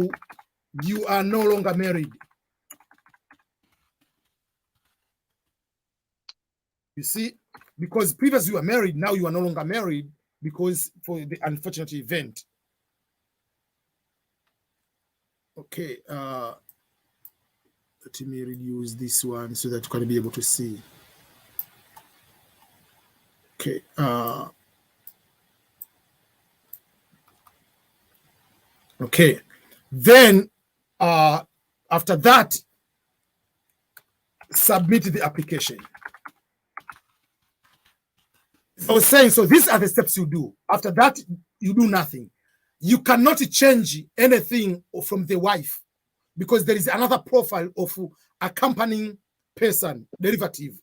you are no longer married. You see, because previously you were married, now you are no longer married because for the unfortunate event. Okay, let me reduce this one so that you can be able to see. Okay. Okay. Then after that, submit the application. I was saying, so these are the steps you do. After that, you do nothing. You cannot change anything from the wife because there is another profile of accompanying person, derivative.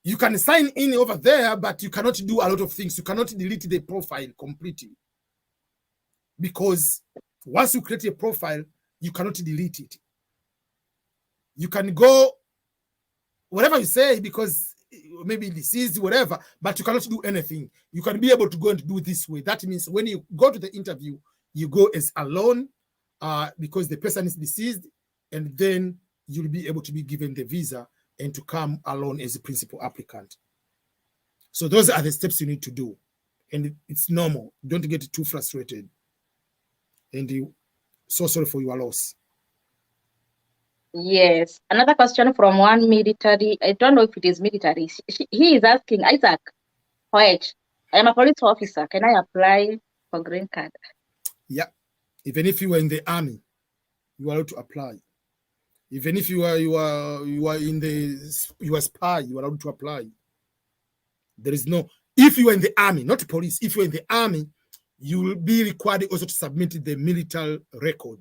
You can sign in over there, but you cannot do a lot of things. You cannot delete the profile completely because once you create a profile, you cannot delete it. You can go whatever you say because maybe deceased, whatever, but you cannot do anything. You can be able to go and do this way. That means when you go to the interview, you go as alone because the person is deceased, and then you'll be able to be given the visa and to come alone as a principal applicant. So those are the steps you need to do. And it's normal. Don't get too frustrated. And so sorry for your loss.
Yes. Another question from one military. I don't know if it is military. He is asking, Isaac, Hoyt, I am a police officer. Can I apply for green card?
Yeah. Even if you were in the army, you are allowed to apply. Even if you are a spy, you are allowed to apply. There is no, if you are in the army, not police, if you're in the army, you will be required also to submit the military record.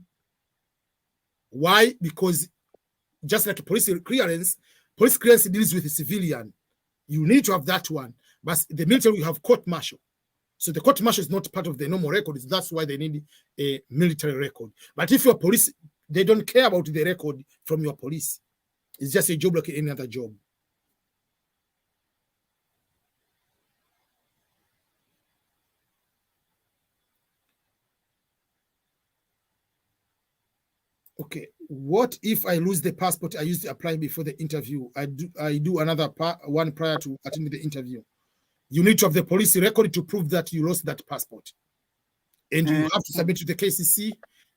Why? Because just like a police clearance deals with a civilian. You need to have that one. But the military, you have court-martial. So the court-martial is not part of the normal records. That's why they need a military record. But if you're police, they don't care about the record from your police. It's just a job like any other job. Okay, what if I lose the passport I used to apply before the interview? I do another one prior to attending the interview. You need to have the police record to prove that you lost that passport. And you have to submit to the KCC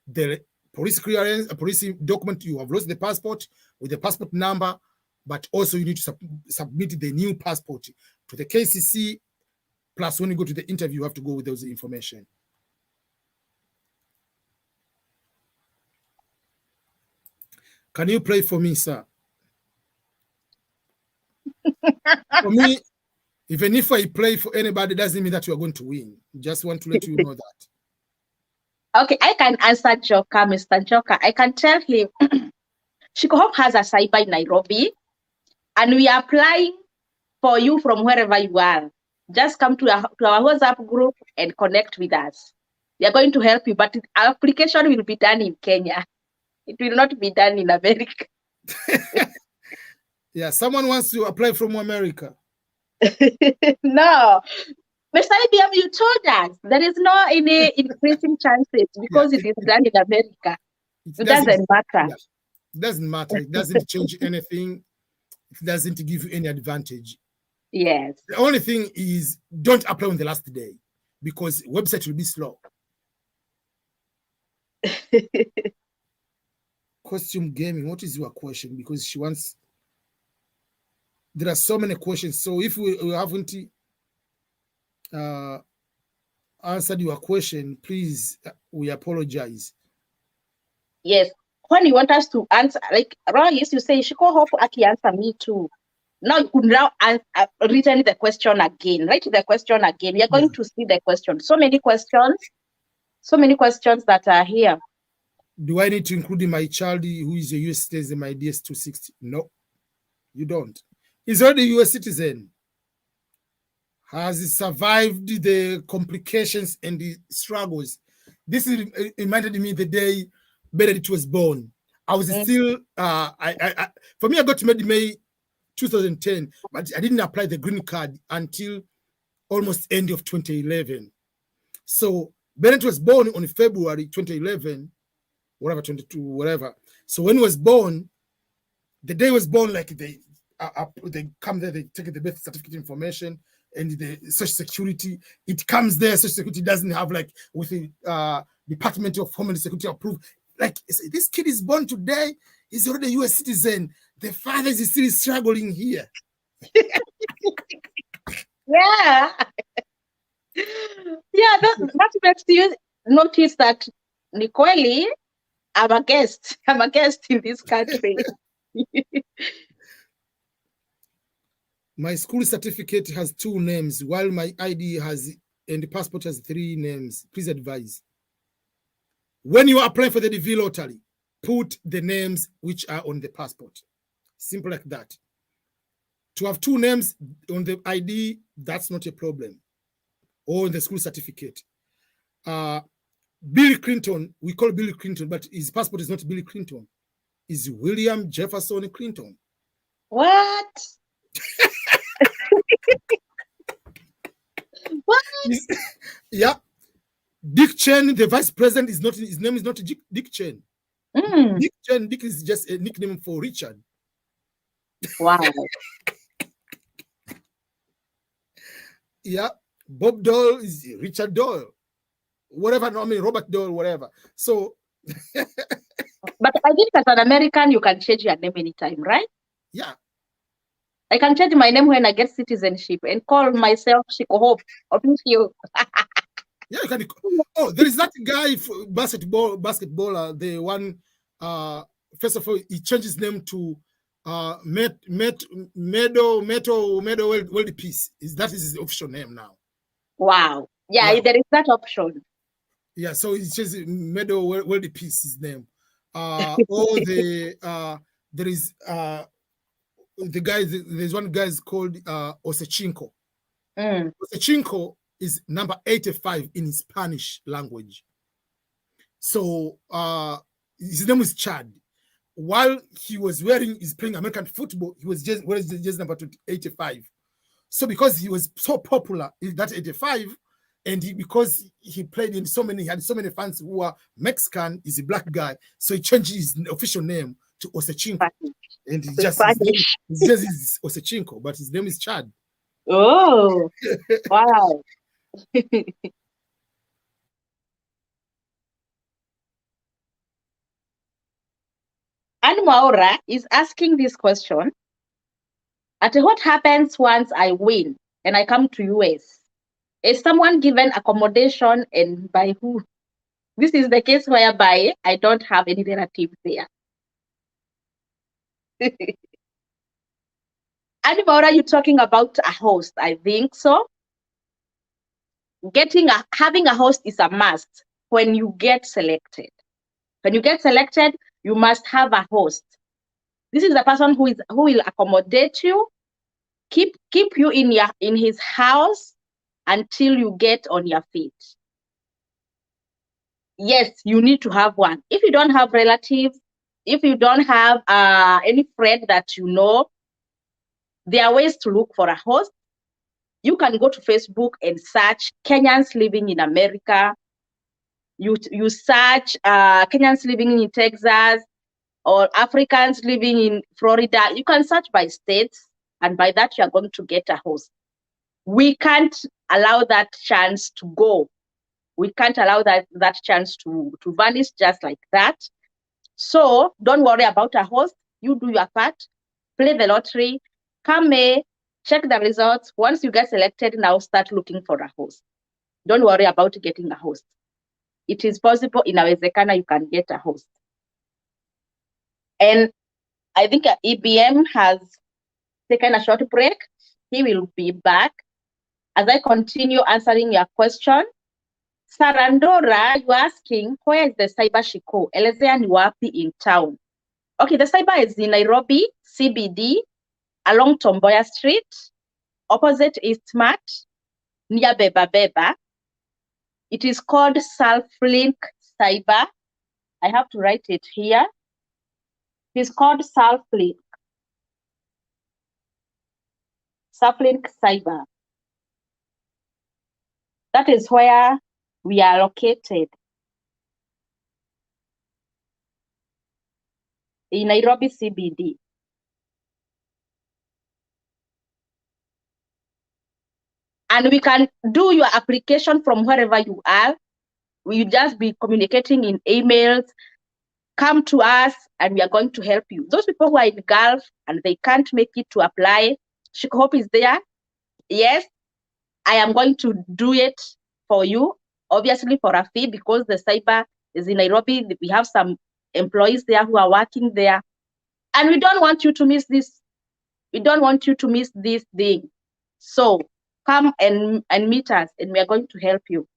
the police clearance, a police document you have lost the passport with the passport number, but also you need to submit the new passport to the KCC. Plus, when you go to the interview, you have to go with those information. Can you pray for me, sir? For me, even if I pray for anybody, doesn't mean that you are going to win. Just want to let you know that.
Okay, I can answer Joka, Mr. Joka. I can tell him Shiko Hope has a cyber in Nairobi, and we are applying for you from wherever you are. Just come to our WhatsApp group and connect with us. We are going to help you, but our application will be done in Kenya. It will not be done in America.
Yeah, someone wants to apply from America.
No. Mr. IBM, you told us there is no any increasing chances because it is done in America. It doesn't matter.
Yeah, it doesn't matter. It doesn't change anything. It doesn't give you any advantage.
Yes.
The only thing is don't apply on the last day because website will be slow. Costume gaming, what is your question? Because she wants, there are so many questions. So if we haven't answered your question, please, we apologize.
Yes. When you want us to answer, like Royce, you say, Shiko Hope Aki answer me too. Now you could now return the question again. Write the question again. We are going to see the question. So many questions that are here.
Do I need to include my child who is a US citizen, my DS-260? No, you don't. He's already a US citizen. Has he survived the complications and the struggles? This reminded me the day Benedict was born. I was still, for me, I got married in May 2010, but I didn't apply the green card until almost end of 2011. So Benedict was born on February 2011, whatever, 22, whatever. So when he was born, the day he was born, like they come there, they take the birth certificate information and the Social Security, it comes there. Social Security doesn't have like with the Department of Homeland Security approved. Like, this kid is born today, he's already a US citizen. The father is still struggling here.
Yeah. Yeah, that makes you notice that, Nicole, I'm a guest. I'm a guest in this country.
My school certificate has 2 names, while my ID and the passport has 3 names. Please advise. When you are applying for the DV lottery, put the names which are on the passport. Simple like that. To have 2 names on the ID, that's not a problem. Or in the school certificate. Bill Clinton, we call Bill Clinton, but his passport is not Bill Clinton. It's William Jefferson Clinton.
What? What?
Yeah. Dick Cheney, the vice president, is not, his name is not Dick Cheney. Dick Cheney, Dick is just a nickname for Richard.
Wow.
Yeah. Bob Dole is Richard Dole. Whatever, no, I mean Robert Dole, whatever. So
But I think as an American, you can change your name anytime, right?
yeah.
I can change my name when I get citizenship and call myself Shiko Hope. You.
Yeah, you can. Oh, there is that guy, basketballer, the one, first of all, he changed his name to Meadow World Peace. That is his official name now.
Wow. Yeah, there is that option.
Yeah, so he changed Meadow World Peace, his name. Or there is the guy, there's one guy is called Osechinko. Osechinko is number 85 in Spanish language. So his name is Chad. While he was playing American football, he was just number 85. So because he was so popular in that 85, and because he played in he had so many fans who were Mexican, he's a black guy. So he changed his official name to Osechinko. And he just is Osechinko, but his name is Chad.
Oh, wow. Anne Maura is asking this question. What happens once I win and I come to US? Is someone given accommodation, and by who? This is the case whereby I don't have any relatives there. Anne Maura, you're talking about a host, I think so. Having a host is a must when you get selected. When you get selected, you must have a host. This is the person who will accommodate you, keep you in his house until you get on your feet. Yes, you need to have one. If you don't have relatives, if you don't have any friend that you know, there are ways to look for a host. You can go to Facebook and search Kenyans living in America. You search Kenyans living in Texas or Africans living in Florida. You can search by states, and by that you are going to get a host. We can't allow that chance to go. We can't allow that chance to vanish just like that. So don't worry about a host. You do your part, play the lottery, come May, check the results. Once you get selected, now start looking for a host. Don't worry about getting a host. It is possible. Inawezekana you can get a host. And I think EBM has taken a short break. He will be back. As I continue answering your question, Sarandora, you're asking, where is the cyber Shiko? Elezea ni wapi in town. Okay, the cyber is in Nairobi, CBD, along Tomboya Street, opposite Eastmart, near Beba Beba. It is called Self-Link Cyber. I have to write it here. It is called Self-Link. Self-Link Cyber. That is where we are located. In Nairobi CBD. And we can do your application from wherever you are. We just be communicating in emails. Come to us and we are going to help you. Those people who are in Gulf and they can't make it to apply, Shiko Hope is there. Yes, I am going to do it for you, obviously for a fee, because the cyber is in Nairobi. We have some employees there who are working there. And we don't want you to miss this. We don't want you to miss this thing. So come and meet us and we are going to help you.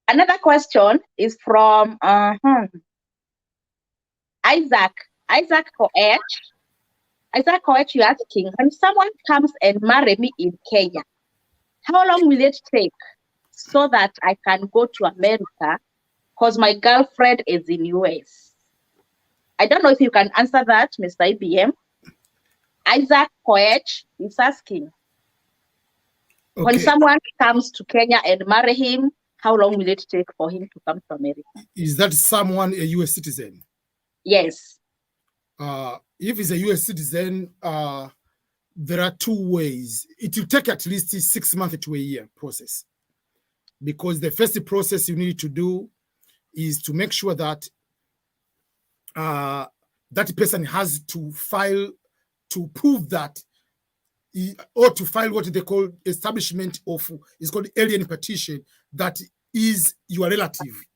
Another question is from Isaac Koech. Isaac Koech, you're asking, when someone comes and marry me in Kenya, how long will it take so that I can go to America because my girlfriend is in US? I don't know if you can answer that, Mr. IBM. Isaac Koech is asking, when someone comes to Kenya and marry him, how long will it take for him to come to America?
Is that someone a U.S. citizen?
Yes.
If he's a U.S. citizen, there are two ways. It will take at least 6 months to a year process, because the first process you need to do is to make sure that that person has to file to prove that, or to file what they call establishment of, it's called alien petition, that is your relative.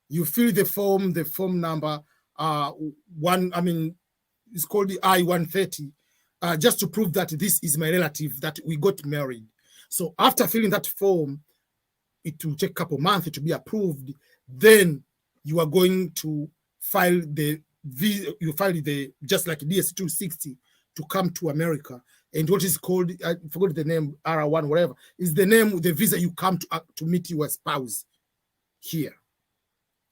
You fill the form number it's called the I-130, just to prove that this is my relative, that we got married. So after filling that form, it will take a couple months to be approved. Then you are going to file just like DS-260 to come to America. And what is called, I forgot the name, R1, whatever, is the name, the visa you come to meet your spouse here.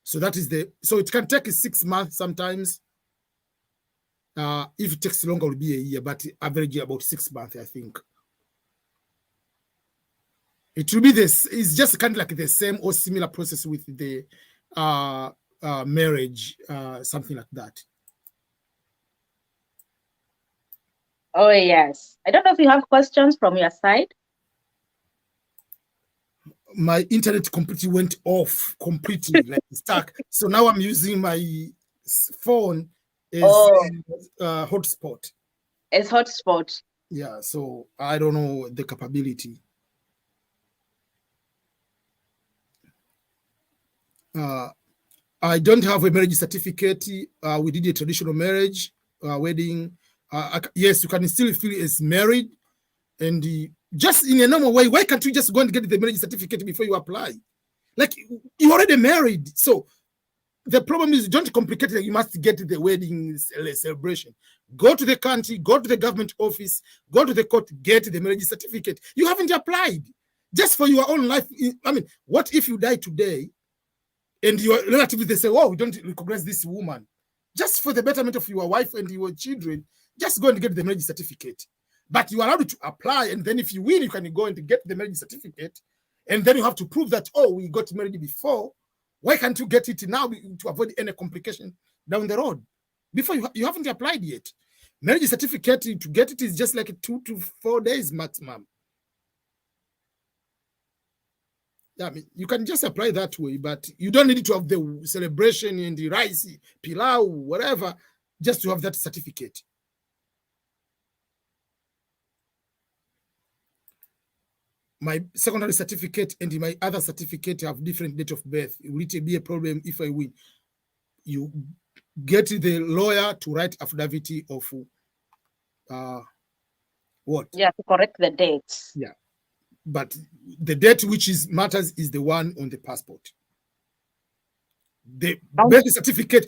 So that is so it can take 6 months sometimes. If it takes longer, it will be a year, but average about 6 months, I think. It will be this, it's just kind of like the same or similar process with the marriage, something like that.
Oh, yes. I don't know if you have questions from your side.
My internet completely went off, completely, like stuck. So now I'm using my phone as hotspot.
As hotspot.
Yeah, so I don't know the capability. I don't have a marriage certificate. We did a traditional marriage, wedding. Yes, you can still feel as married, and just in a normal way. Why can't you just go and get the marriage certificate before you apply? Like, you're already married. So the problem is, don't complicate it. You must get the wedding celebration. Go to the country, go to the government office, go to the court, get the marriage certificate. You haven't applied. Just for your own life. I mean, what if you die today and your relatives, they say, oh, we don't recognize this woman? Just for the betterment of your wife and your children, just go and get the marriage certificate. But you are allowed to apply, and then if you win, you can go and get the marriage certificate, and then you have to prove that, oh, we got married before. Why can't you get it now to avoid any complication down the road? Before you haven't applied yet. Marriage certificate, to get it is just like 2 to 4 days maximum. Yeah, I mean, you can just apply that way, but you don't need to have the celebration and the rice, pilau, whatever, just to have that certificate. My secondary certificate and my other certificate have different date of birth. Will it be a problem if I win? You get the lawyer to write affidavit of what?
Yeah, to correct the dates.
Yeah, but the date which matters is the one on the passport. The birth certificate,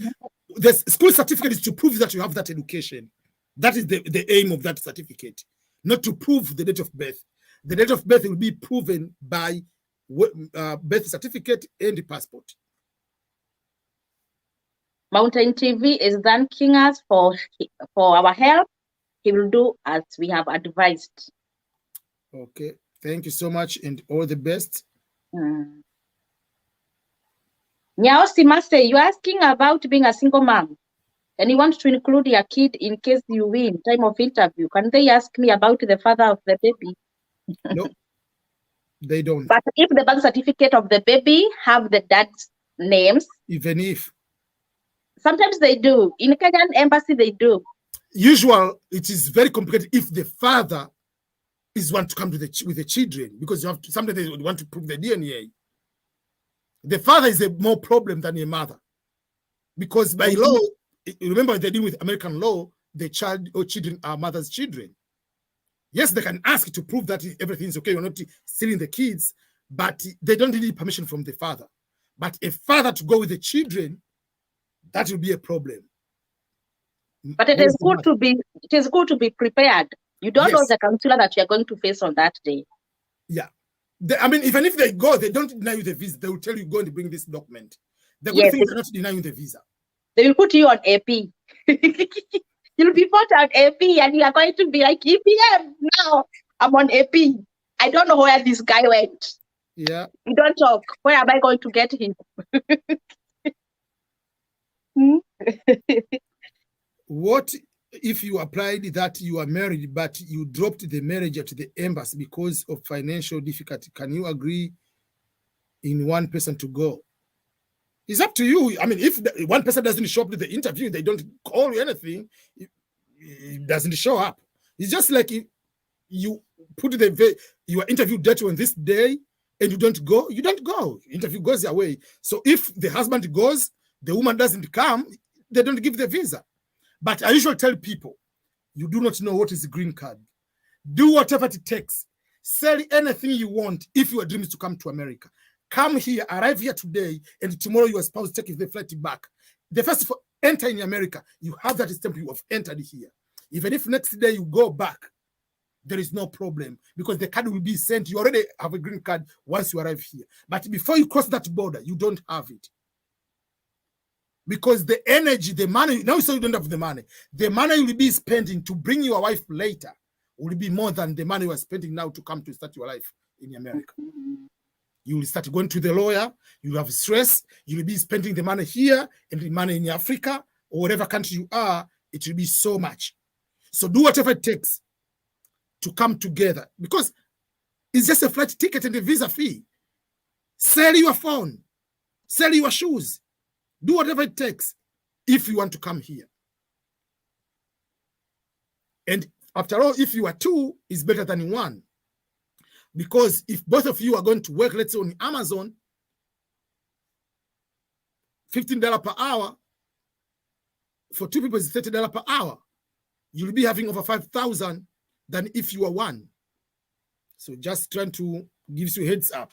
the school certificate is to prove that you have that education. That is the aim of that certificate, not to prove the date of birth. The date of birth will be proven by birth certificate and the passport.
Mountain TV is thanking us for our help. He will do as we have advised.
Okay, thank you so much and all the best.
Nyao Simase, you're asking about being a single mom and you want to include your kid in case you win time of interview. Can they ask me about the father of the baby?
No, they don't.
But if the birth certificate of the baby have the dad's names,
even if
sometimes they do. In Kenyan embassy, they do.
Usual, it is very complicated if the father is want to come to with the children, because you have to, sometimes they want to prove the DNA. The father is a more problem than a mother, because by law, remember they deal with American law, the child or children are mother's children. Yes, they can ask to prove that everything's okay, you're not stealing the kids, but they don't need permission from the father. But a father to go with the children, that will be a problem.
But it is good to be prepared. You don't know the counselor that you're going to face on that day.
Yeah. I mean, even if they go, they don't deny you the visa. They will tell you, go and bring this document. The good thing is they're not denying you the visa.
They will put you on AP. You'll be put on AP and you are going to be like, EPM, now I'm on AP. I don't know where this guy went.
Yeah.
We don't talk. Where am I going to get him?
What if you applied that you are married, but you dropped the marriage at the embassy because of financial difficulty? Can you agree in one person to go? It's up to you. I mean, if one person doesn't show up to the interview, they don't call you anything, it doesn't show up. It's just like you put your interview date on this day and you don't go, interview goes away. So if the husband goes, the woman doesn't come, they don't give the visa. But I usually tell people, you do not know what is a green card. Do whatever it takes. Sell anything you want if your dream is to come to America. Come here, arrive here today, and tomorrow your spouse takes the flight back. The first for enter in America, you have that stamp, you have entered here. Even if next day you go back, there is no problem because the card will be sent. You already have a green card once you arrive here. But before you cross that border, you don't have it. Because the energy, the money, now you say you don't have the money you will be spending to bring your wife later will be more than the money you are spending now to come to start your life in America. You will start going to the lawyer, you will have stress, you will be spending the money here and the money in Africa or whatever country you are, it will be so much. So do whatever it takes to come together because it's just a flight ticket and a visa fee. Sell your phone, sell your shoes, do whatever it takes if you want to come here. And after all, if you are two, it's better than one. Because if both of you are going to work, let's say on Amazon, $15 per hour, for two people, it's $30 per hour. You'll be having over 5,000 than if you are one. So just trying to give you a heads up.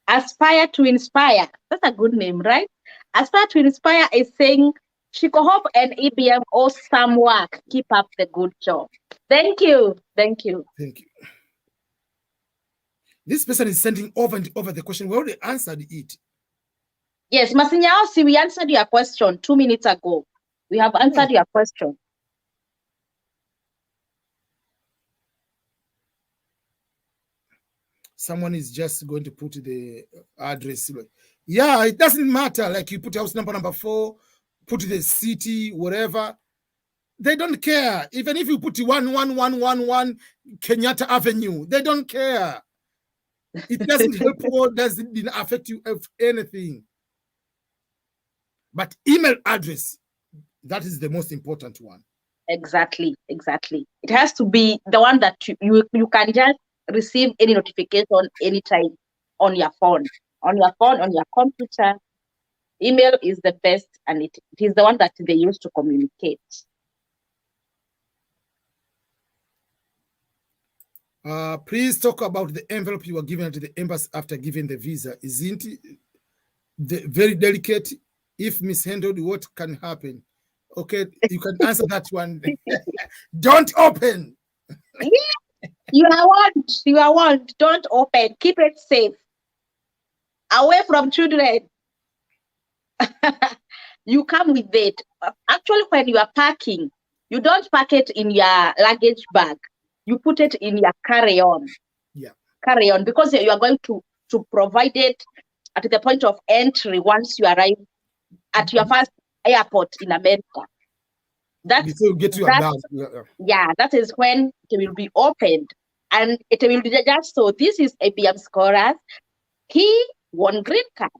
Aspire to Inspire. That's a good name, right? Aspire to Inspire is saying, Shiko Hope and EBM, awesome work. Keep up the good job. Thank you. Thank you.
Thank you. This person is sending over and over the question. We already answered it.
Yes, Masinyao, we answered your question 2 minutes ago. We have answered your question.
Someone is just going to put the address. Yeah, it doesn't matter. Like you put house number 4, put the city, whatever. They don't care. Even if you put 11111 Kenyatta Avenue, they don't care. It doesn't help or doesn't affect you of anything. But email address, that is the most important one.
Exactly. It has to be the one that you can just receive any notification anytime on your phone, on your computer. Email is the best, and it is the one that they use to communicate.
Please talk about the envelope you were given to the embassy after giving the visa. Isn't it very delicate? If mishandled, what can happen? Okay, you can answer that one. Don't open.
Yeah, you are warned. Don't open. Keep it safe. Away from children. You come with it. Actually, when you are packing, you don't pack it in your luggage bag. You put it in your carry-on.
Yeah.
Carry-on, because you are going to provide it at the point of entry once you arrive at your first airport in America. That's
before you get to your bag.
Yeah, that is when it will be opened. And it will be just so. This is ABM Scorers. He won green card.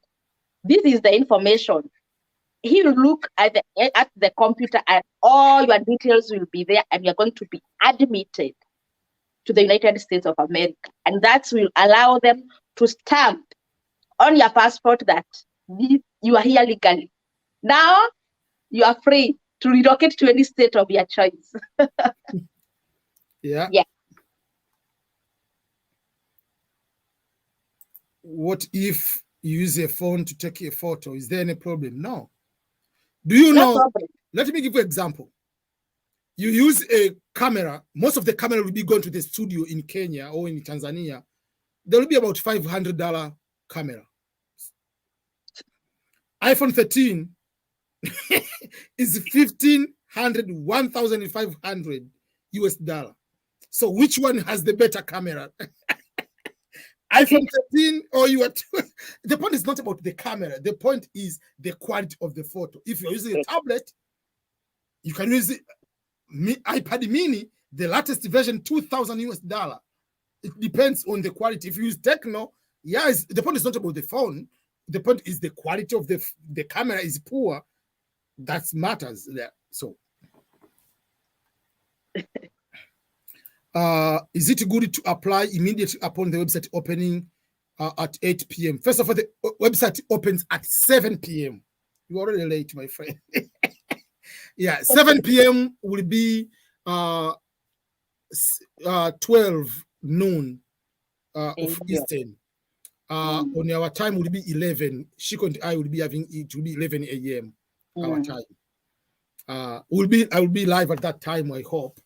This is the information. He will look at the computer and all your details will be there, and you're going to be admitted to the United States of America. And that will allow them to stamp on your passport that you are here legally. Now you are free to relocate to any state of your choice.
Yeah.
Yeah.
What if you use a phone to take a photo? Is there any problem? No. Do you know?
Problem.
Let me give you an example. You use a camera. Most of the camera will be going to the studio in Kenya or in Tanzania. There will be about $500 camera. iPhone 13 is $1,500 US dollar. So which one has the better camera? iPhone 13 or you are the point is not about the camera. The point is the quality of the photo. If you're using a tablet, you can use iPad mini, the latest version, $2,000 US dollar. It depends on the quality. If you use Techno, yes, the point is not about the phone. The point is the quality of the camera is poor. That matters there. So is it good to apply immediately upon the website opening at 8 p.m.? First of all, the website opens at 7 p.m. You're already late, my friend. Yeah, 7 p.m. will be 12 noon of Eastern. On our time will be 11. Shiko and I will be having it will be 11 a.m. our time. I will be live at that time, I hope.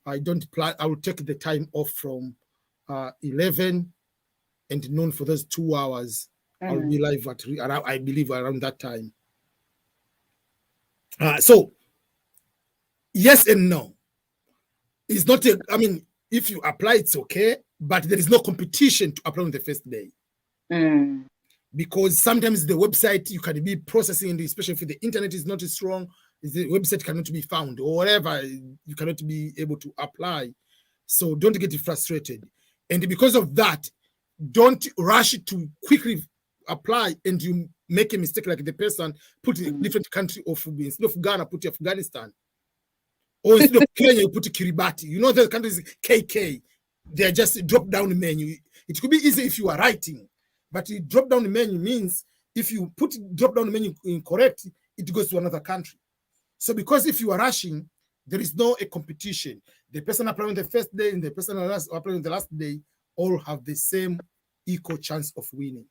I don't plan. I will take the time off from 11 and noon for those 2 hours. I will be live at I believe around that time. So yes and no. It's not I mean, if you apply, it's okay, but there is no competition to apply on the first day. Because sometimes the website you can be processing, and especially if the internet is not strong, the website cannot be found or whatever, you cannot be able to apply. So don't get frustrated. And because of that, don't rush to quickly apply and you make a mistake like the person put a different country of instead of Ghana, put Afghanistan. Or instead of Kenya, you put Kiribati. You know the countries KK. They're just drop down menu. It could be easy if you are writing, but the drop down menu means if you put drop down menu incorrect, it goes to another country. So because if you are rushing, there is no a competition. The person applying the first day and the person applying the last day all have the same equal chance of winning.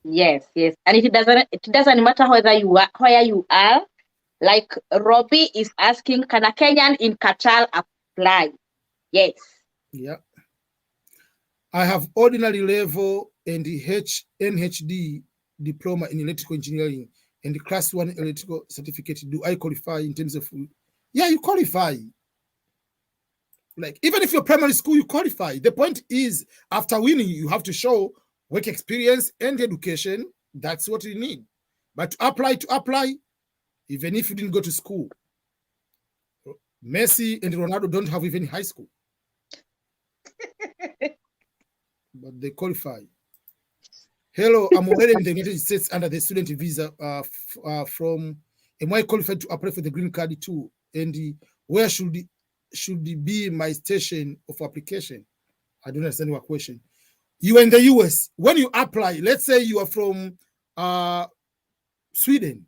Yes, yes. And it doesn't matter whether you are where you are. Like Robbie is asking, can a Kenyan in Qatar apply? Yes.
Yeah. I have ordinary level and the NHD diploma in electrical engineering and the class 1 electrical certificate. Do I qualify in terms of? Yeah, you qualify. Like even if you're primary school, you qualify. The point is, after winning, you have to show work experience and education. That's what you need. But to apply, even if you didn't go to school. Messi and Ronaldo don't have even high school. But they qualify. Hello, I'm already in the United States under the student visa from. Am I qualified to apply for the green card too? And where should be my station of application? I don't understand your question. You are in the US. When you apply, let's say you are from Sweden.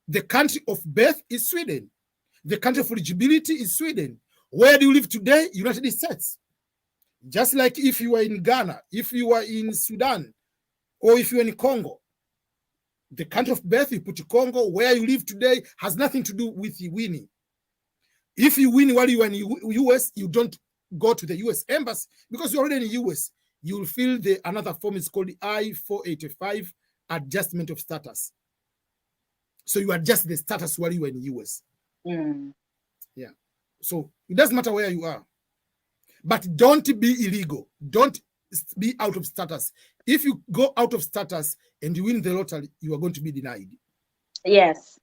The country of birth is Sweden. The country of eligibility is Sweden. Where do you live today? United States. Just like if you are in Ghana, if you are in Sudan, or if you're in Congo, the country of birth, you put Congo. Where you live today has nothing to do with you winning. If you win while you are in the US, you don't go to the US embassy because you're already in the US. You will fill another form. It's called the I-485 adjustment of status. So you adjust the status while you are in the US. Yeah. So it doesn't matter where you are. But don't be illegal. Don't be out of status. If you go out of status and you win the lottery, you are going to be denied.
Yes.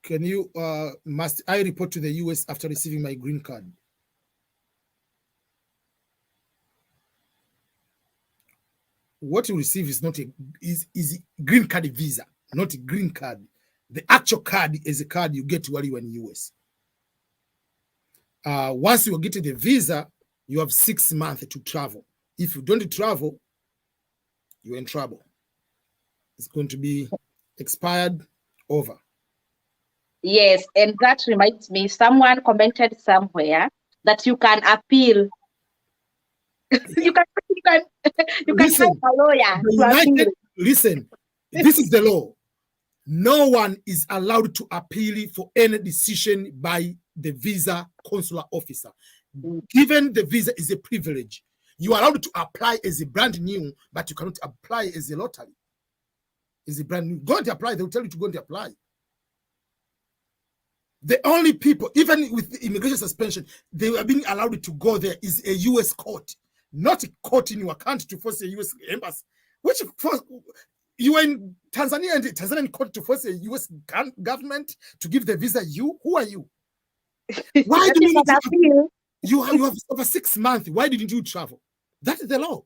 Can you, must I report to the US after receiving my green card? What you receive is not is green card visa, not a green card. The actual card is a card you get while you are in the US. Once you get the visa, you have 6 months to travel. If you don't travel, you're in trouble. It's going to be expired, over.
Yes, and that reminds me, someone commented somewhere that you can appeal. you can find a lawyer.
Listen, this is the law. No one is allowed to appeal for any decision by the visa consular officer. Given the visa is a privilege. You are allowed to apply as a brand new, but you cannot apply as a lottery. As a brand new. Go and apply. They will tell you to go and apply. The only people, even with the immigration suspension, they are being allowed to go there is a U.S. court, not a court in your country to force a U.S. embassy. Which you are in Tanzania and the Tanzanian court to force a U.S. government to give the visa. Who are you? Why do you need you have over 6 months? Why didn't you travel? That is the law.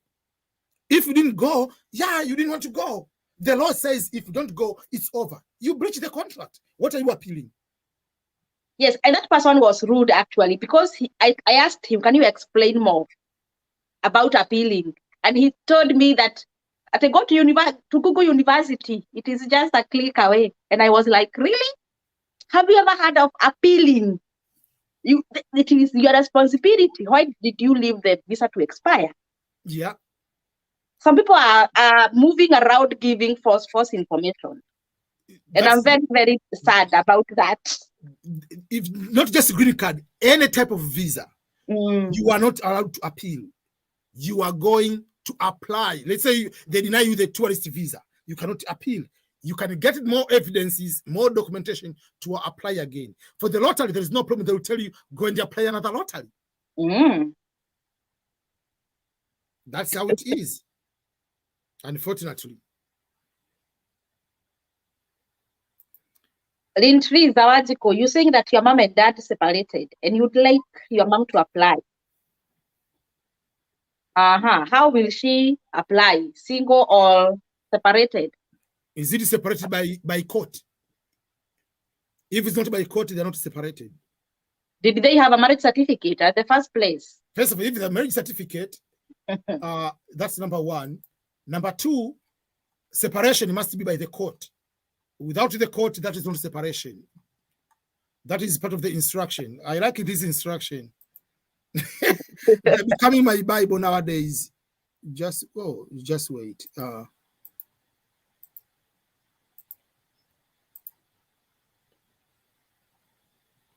If you didn't go, you didn't want to go. The law says if you don't go, it's over. You breach the contract. What are you appealing?
Yes, and that person was rude actually, because I asked him, can you explain more about appealing? And he told me that I go to Google University, it is just a click away. And I was like, really? Have you ever heard of appealing? It is your responsibility. Why did you leave the visa to expire?
Yeah.
Some people are moving around giving false information. And I'm very, very sad about that.
If not just a green card, any type of visa, you are not allowed to appeal. You are going to apply. Let's say they deny you the tourist visa. You cannot appeal. You can get more evidences, more documentation to apply again. For the lottery, there is no problem. They will tell you, go and apply another lottery. That's how it is, unfortunately.
Lintri Zawajiko, you're saying that your mom and dad separated and you'd like your mom to apply. How will she apply? Single or separated?
Is it separated by court? If it's not by court, they're not separated.
Did they have a marriage certificate at the first place?
First of all, if it's a marriage certificate, that's number one. Number two, separation must be by the court. Without the court, that is not separation. That is part of the instruction. I like this instruction. They're becoming my Bible nowadays. Just wait.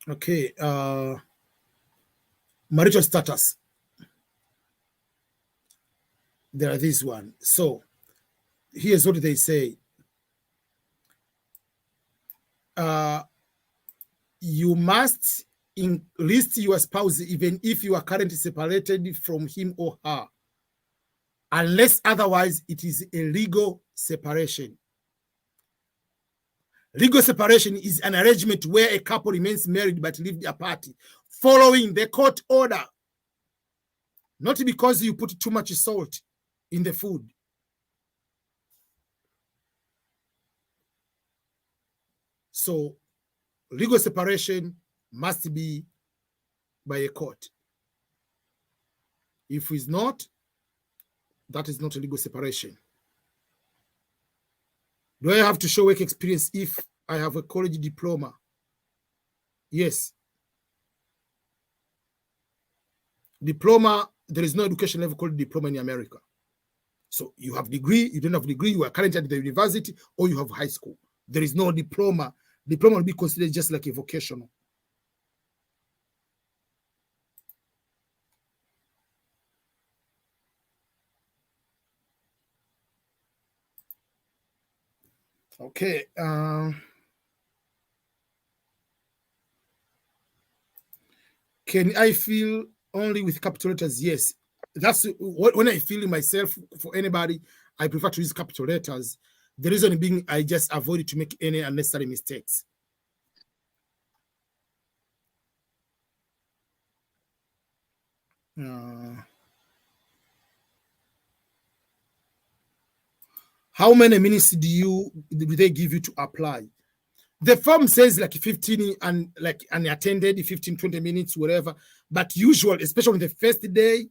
Okay. Marital status. There are this one. So here's what they say. You must list your spouse even if you are currently separated from him or her, unless otherwise it is a legal separation. Legal separation is an arrangement where a couple remains married but lived apart following the court order, not because you put too much salt in the food. So legal separation must be by a court. If it's not, that is not a legal separation. Do I have to show work experience if I have a college diploma? Yes. Diploma, there is no education level called diploma in America. So you have degree, you don't have degree, you are currently at the university, or you have high school. There is no diploma. Diploma will be considered just like a vocational. Okay. Can I feel only with capital letters? Yes. That's when I feel myself. For anybody, I prefer to use capital letters. The reason being, I just avoid to make any unnecessary mistakes. How many minutes do they give you to apply? The form says like 15 and like unattended, 15, 20 minutes, whatever. But usually, especially on the first day,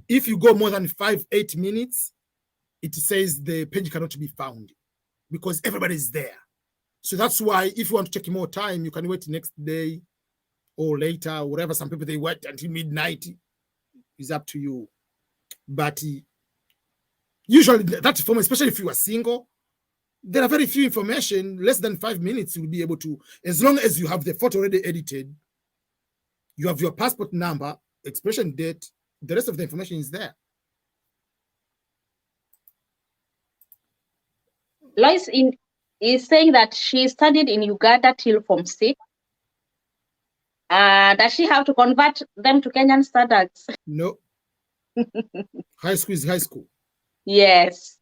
if you go more than 5-8 minutes, it says the page cannot be found because everybody is there. So that's why if you want to take more time, you can wait next day or later, or whatever. Some people, they wait until midnight. It's up to you. But usually that form, especially if you are single, there are very few information. Less than 5 minutes, you'll be able to, as long as you have the photo already edited, you have your passport number, expiration date. The rest of the information is there.
Lois is saying that she studied in Uganda till Form 6. Does she have to convert them to Kenyan standards?
No. High school is high school.
Yes.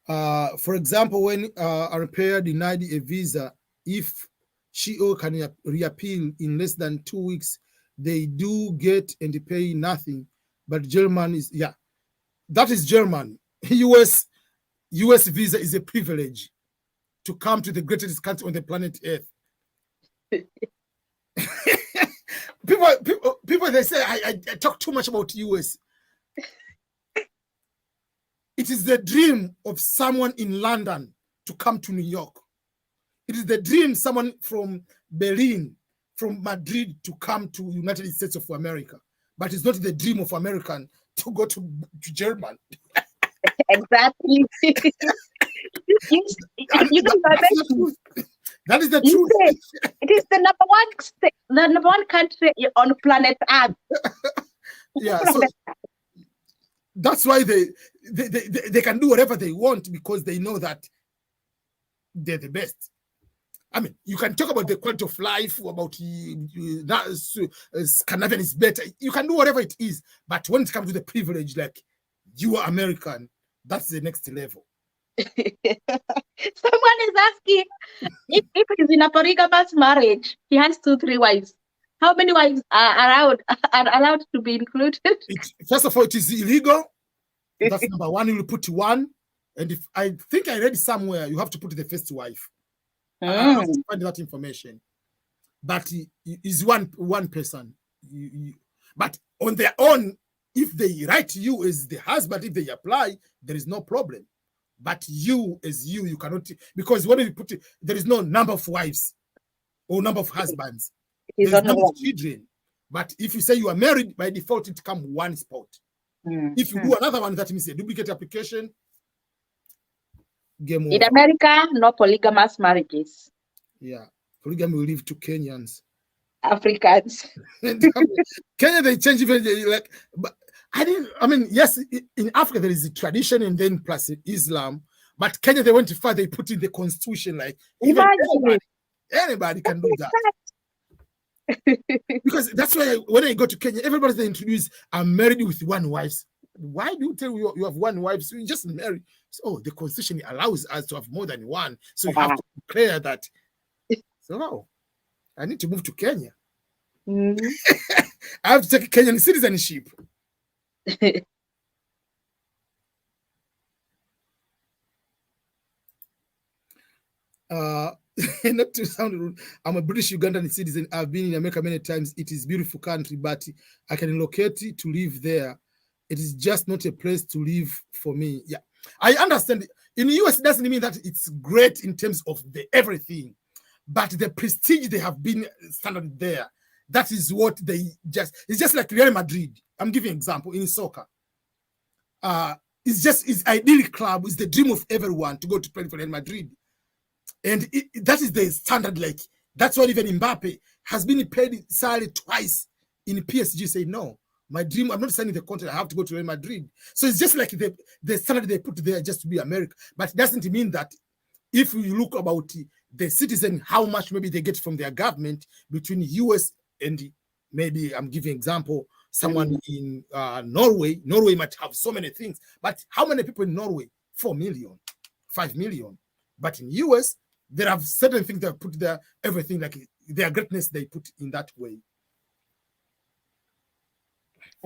For example, when a repair denied a visa, if she or can reappeal in less than 2 weeks, they do get and pay nothing. But German is, yeah, that is German. US visa is a privilege to come to the greatest country on the planet Earth. people they say I talk too much about US. It is the dream of someone in London to come to New York. It is the dream someone from Berlin, from Madrid to come to United States of America. But it's not the dream of American to go to German.
Exactly.
That is the truth.
It is the number one country on planet Earth.
Yeah, so that's why they can do whatever they want, because they know that they're the best. I mean, you can talk about the quality of life, about Scandinavian is better. You can do whatever it is, but when it comes to the privilege, like you are American, that's the next level.
Someone is asking if he's in a polygamous marriage, he has 2-3 wives. How many wives are allowed to be included?
First of all, it is illegal. That's number one. You will put one, and if I think I read somewhere, you have to put the first wife. I have to find that information. But is one person. But on their own, if they write to you as the husband, if they apply, there is no problem. But you as you cannot, because when you put it, there is no number of wives or number of husbands. There is number of children. But if you say you are married, by default, it comes one spot. If you do another one, that means a duplicate application. Game over.
In America, no polygamous marriages.
Yeah, polygamy will leave to Kenyans.
Africans.
Kenya, they change even like, but yes, in Africa there is a tradition and then plus Islam, but Kenya they went too far. They put in the constitution like even anybody can do that. Because that's why when I go to Kenya, everybody they introduce, I'm married with one wife. Why do you tell you have one wife? So you just marry. So the constitution allows us to have more than one. So you have to declare that. So I need to move to Kenya. I have to take Kenyan citizenship. Not to sound rude, I'm a British Ugandan citizen. I've been in America many times. It is a beautiful country, but I can relocate to live there. It is just not a place to live for me. Yeah, I understand. In the US, it doesn't mean that it's great in terms of the everything, but the prestige they have been standard there. That is what it's just like Real Madrid. I'm giving an example in soccer. It's idyllic club. It's the dream of everyone to go to play for Real Madrid. And that is the standard. Like that's why even Mbappe has been paid salary twice in PSG. Say no, my dream. I'm not signing the contract. I have to go to Real Madrid. So it's just like the standard they put there just to be America. But it doesn't mean that if you look about the citizen, how much maybe they get from their government between US and maybe I'm giving example someone in Norway. Norway might have so many things, but how many people in Norway? 4 million, 5 million. But in US, there are certain things that put there, everything like their greatness, they put in that way.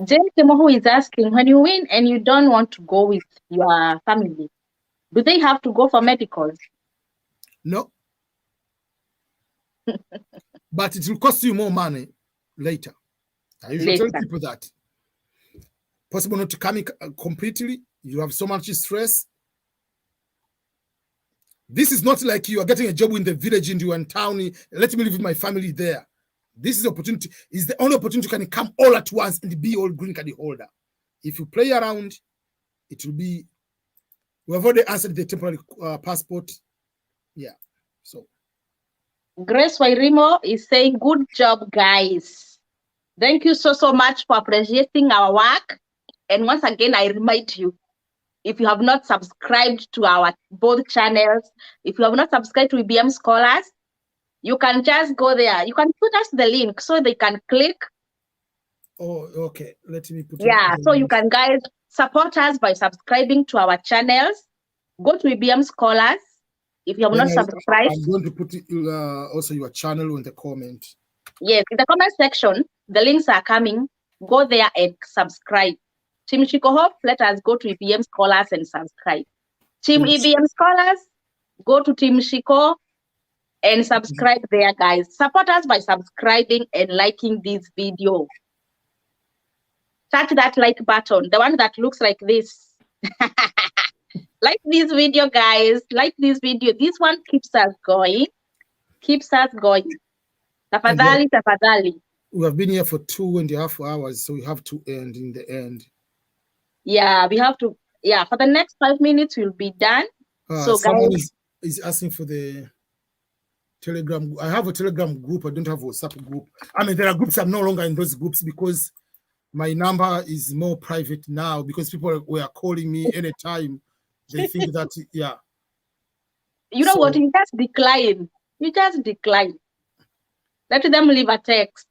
Jane Kemohu is asking, when you win and you don't want to go with your family, do they have to go for medicals?
No. But it will cost you more money later. I usually tell people that. Possible not to come in completely. You have so much stress. This is not like you are getting a job in the village and you are in town. Let me live with my family there. This is opportunity. Is the only opportunity you can come all at once and be all green card holder. If you play around, it will be. We have already answered the temporary passport. Yeah. So
Grace Wairimo is saying, good job, guys. Thank you so much for appreciating our work. And once again, I remind you, if you have not subscribed to our both channels, if you have not subscribed to EBM Scholars, you can just go there. You can put us the link so they can click.
oh, okay. Let me put
Yeah, so you can guys support us by subscribing to our channels. Go to EBM Scholars. If you have not subscribed,
I'm going to put also your channel in the comment.
Yes, in the comment section, the links are coming. Go there and subscribe. Team Shiko Hope, let us go to EBM Scholars and subscribe. Team EBM Scholars, go to Team Shiko and subscribe there, guys. Support us by subscribing and liking this video. Touch that like button, the one that looks like this. Like this video, guys. Like this video. This one keeps us going. Keeps us going. Tafadhali, tafadhali.
We have been here for 2.5 hours, so we have to end in the end.
Yeah, we have to. Yeah, for the next 5 minutes, we'll be done. So
someone
guys,
is asking for the Telegram. I have a Telegram group. I don't have a WhatsApp group. I mean, there are groups. I'm no longer in those groups because my number is more private now because people were calling me anytime. They think that, yeah.
You know what? You just decline. You just decline. Let them leave a text.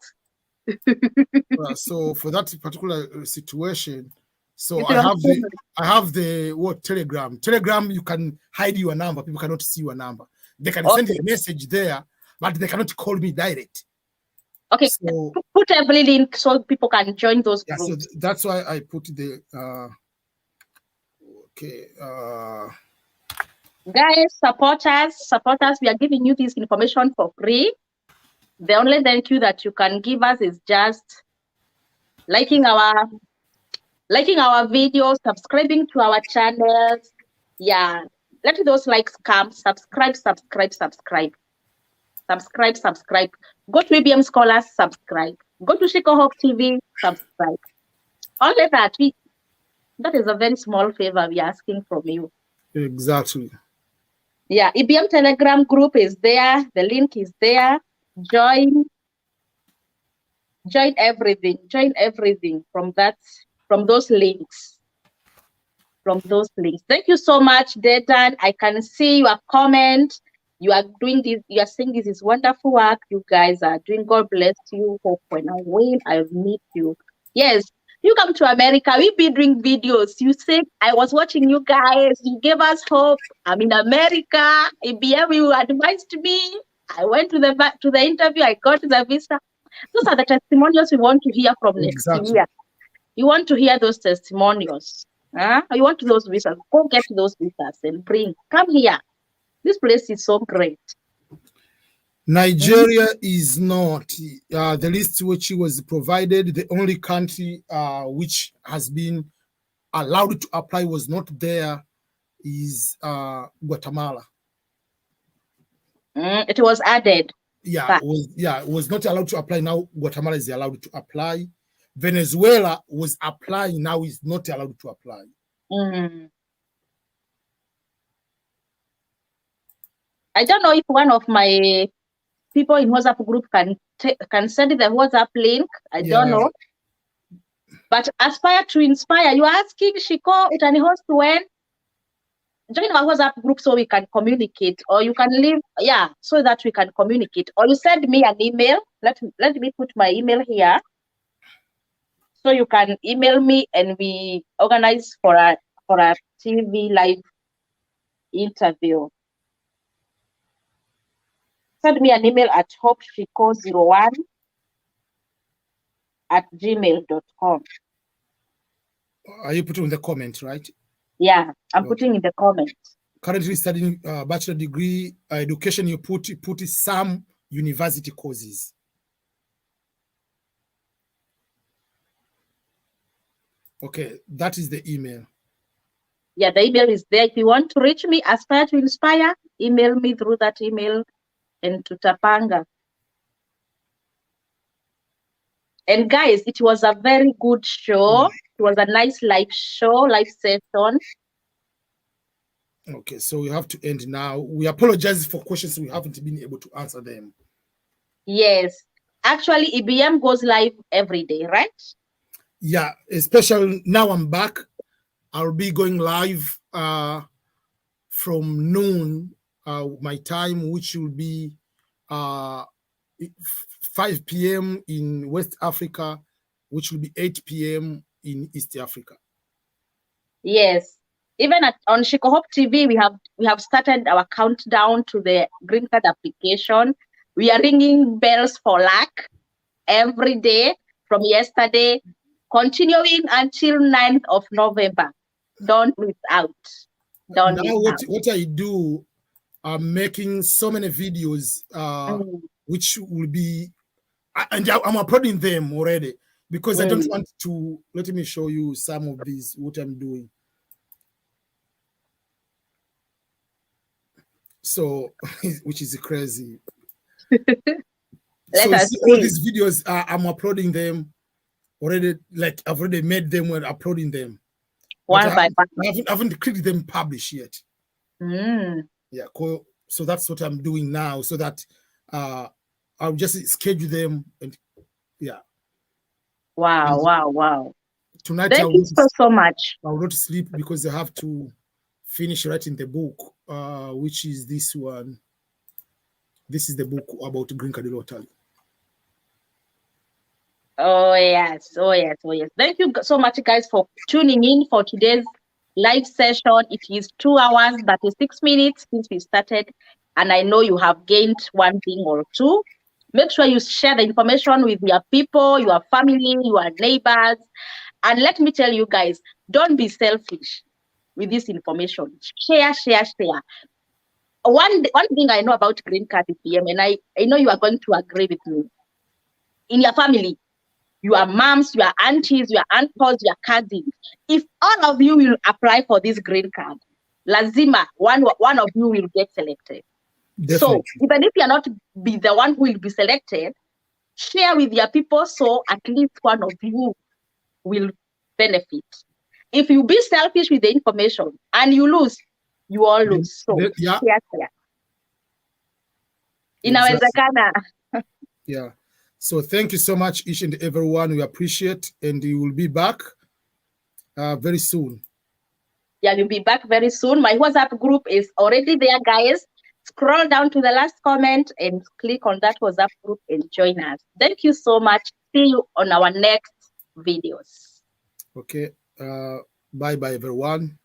So for that particular situation, so I have the what Telegram. Telegram, you can hide your number. People cannot see your number. They can send a message there, but they cannot call me direct.
Okay, so put every link so people can join those groups.
So that's why I put the
guys, support us. We are giving you this information for free. The only thank you that you can give us is just liking our videos, subscribing to our channels. Yeah, let those likes come. Subscribe. Go to EBM Scholars, subscribe. Go to Shiko Hope TV, subscribe. Only that is a very small favor we're asking from you.
Exactly.
Yeah, EBM Telegram group is there. The link is there. Join everything. Join everything from those links. Thank you so much, Dedan. I can see your comment. You are doing this. You are saying this is wonderful work. You guys are doing. God bless you. Hope when I win, I'll meet you. Yes, you come to America. We've been doing videos. You said I was watching you guys. You gave us hope. I'm in America. EBM, you advised me. I went to the interview. I got the visa. Those are the testimonials we want to hear from next year. You want to hear those testimonials. You want those visas. Go get those visas and come here. This place is so great.
Nigeria is not the list which was provided. The only country which has been allowed to apply was not there is Guatemala.
It was added.
Yeah, it was not allowed to apply. Now Guatemala is allowed to apply. Venezuela was applying, now is not allowed to apply.
I don't know if one of my people in WhatsApp group can send the WhatsApp link. I don't know. But aspire to inspire. You are asking Shiko, utani host when? Join our WhatsApp group so we can communicate, or you can leave, so that we can communicate. Or you send me an email. Let me put my email here. So you can email me and we organize for a TV live interview. Send me an email at hopeshiko01@gmail.com.
Are you putting in the comment, right?
Yeah, I'm putting in the comment.
Currently studying bachelor degree education. You put some university courses. Okay, that is the email.
Yeah, the email is there. If you want to reach me, aspire to inspire, email me through that email and to Tapanga. And guys, it was a very good show. It was a nice live show, live session.
Okay, so we have to end now. We apologize for questions we haven't been able to answer them.
Yes. Actually, EBM goes live every day, right?
Yeah, especially now I'm back. I'll be going live from noon my time, which will be 5 p.m. in West Africa, which will be 8 p.m. in East Africa.
Yes. Even on Shiko Hope TV, we have started our countdown to the green card application. We are ringing bells for luck every day from yesterday, continuing until 9th of November. Don't miss out. Don't miss out.
What I do, I'm making so many videos which will be, and I'm uploading them already because I don't want to. Let me show you some of these, what I'm doing. So, which is crazy.
Let us see.
All these videos, I'm uploading them already. Like I've already made them when uploading them.
One by one.
I haven't clicked them publish yet. Yeah, so that's what I'm doing now. So that I'll just schedule them and yeah.
Wow.
Tonight,
thank you so much.
I will not sleep because I have to finish writing the book, which is this one. This is the book about Green Card Lottery.
Oh yes. Thank you so much, guys, for tuning in for today's live session. It is 2 hours, 36 minutes since we started, and I know you have gained one thing or two. Make sure you share the information with your people, your family, your neighbors. And let me tell you guys, don't be selfish with this information. Share. One thing I know about Green Card EPM, and I know you are going to agree with me. In your family, your moms, your aunties, your uncles, your cousins, if all of you will apply for this green card, lazima, one of you will get selected.
Definitely.
So even if you're not be the one who will be selected, share with your people so at least one of you will benefit. If you be selfish with the information and you lose, you all lose. So
yeah.
Share. Inawezekana.
Yeah. So thank you so much, each and everyone. We appreciate, and you will be back very soon.
Yeah, you'll be back very soon. My WhatsApp group is already there, guys. Scroll down to the last comment and click on that WhatsApp group and join us. Thank you so much. See you on our next videos.
Okay. Bye-bye, everyone.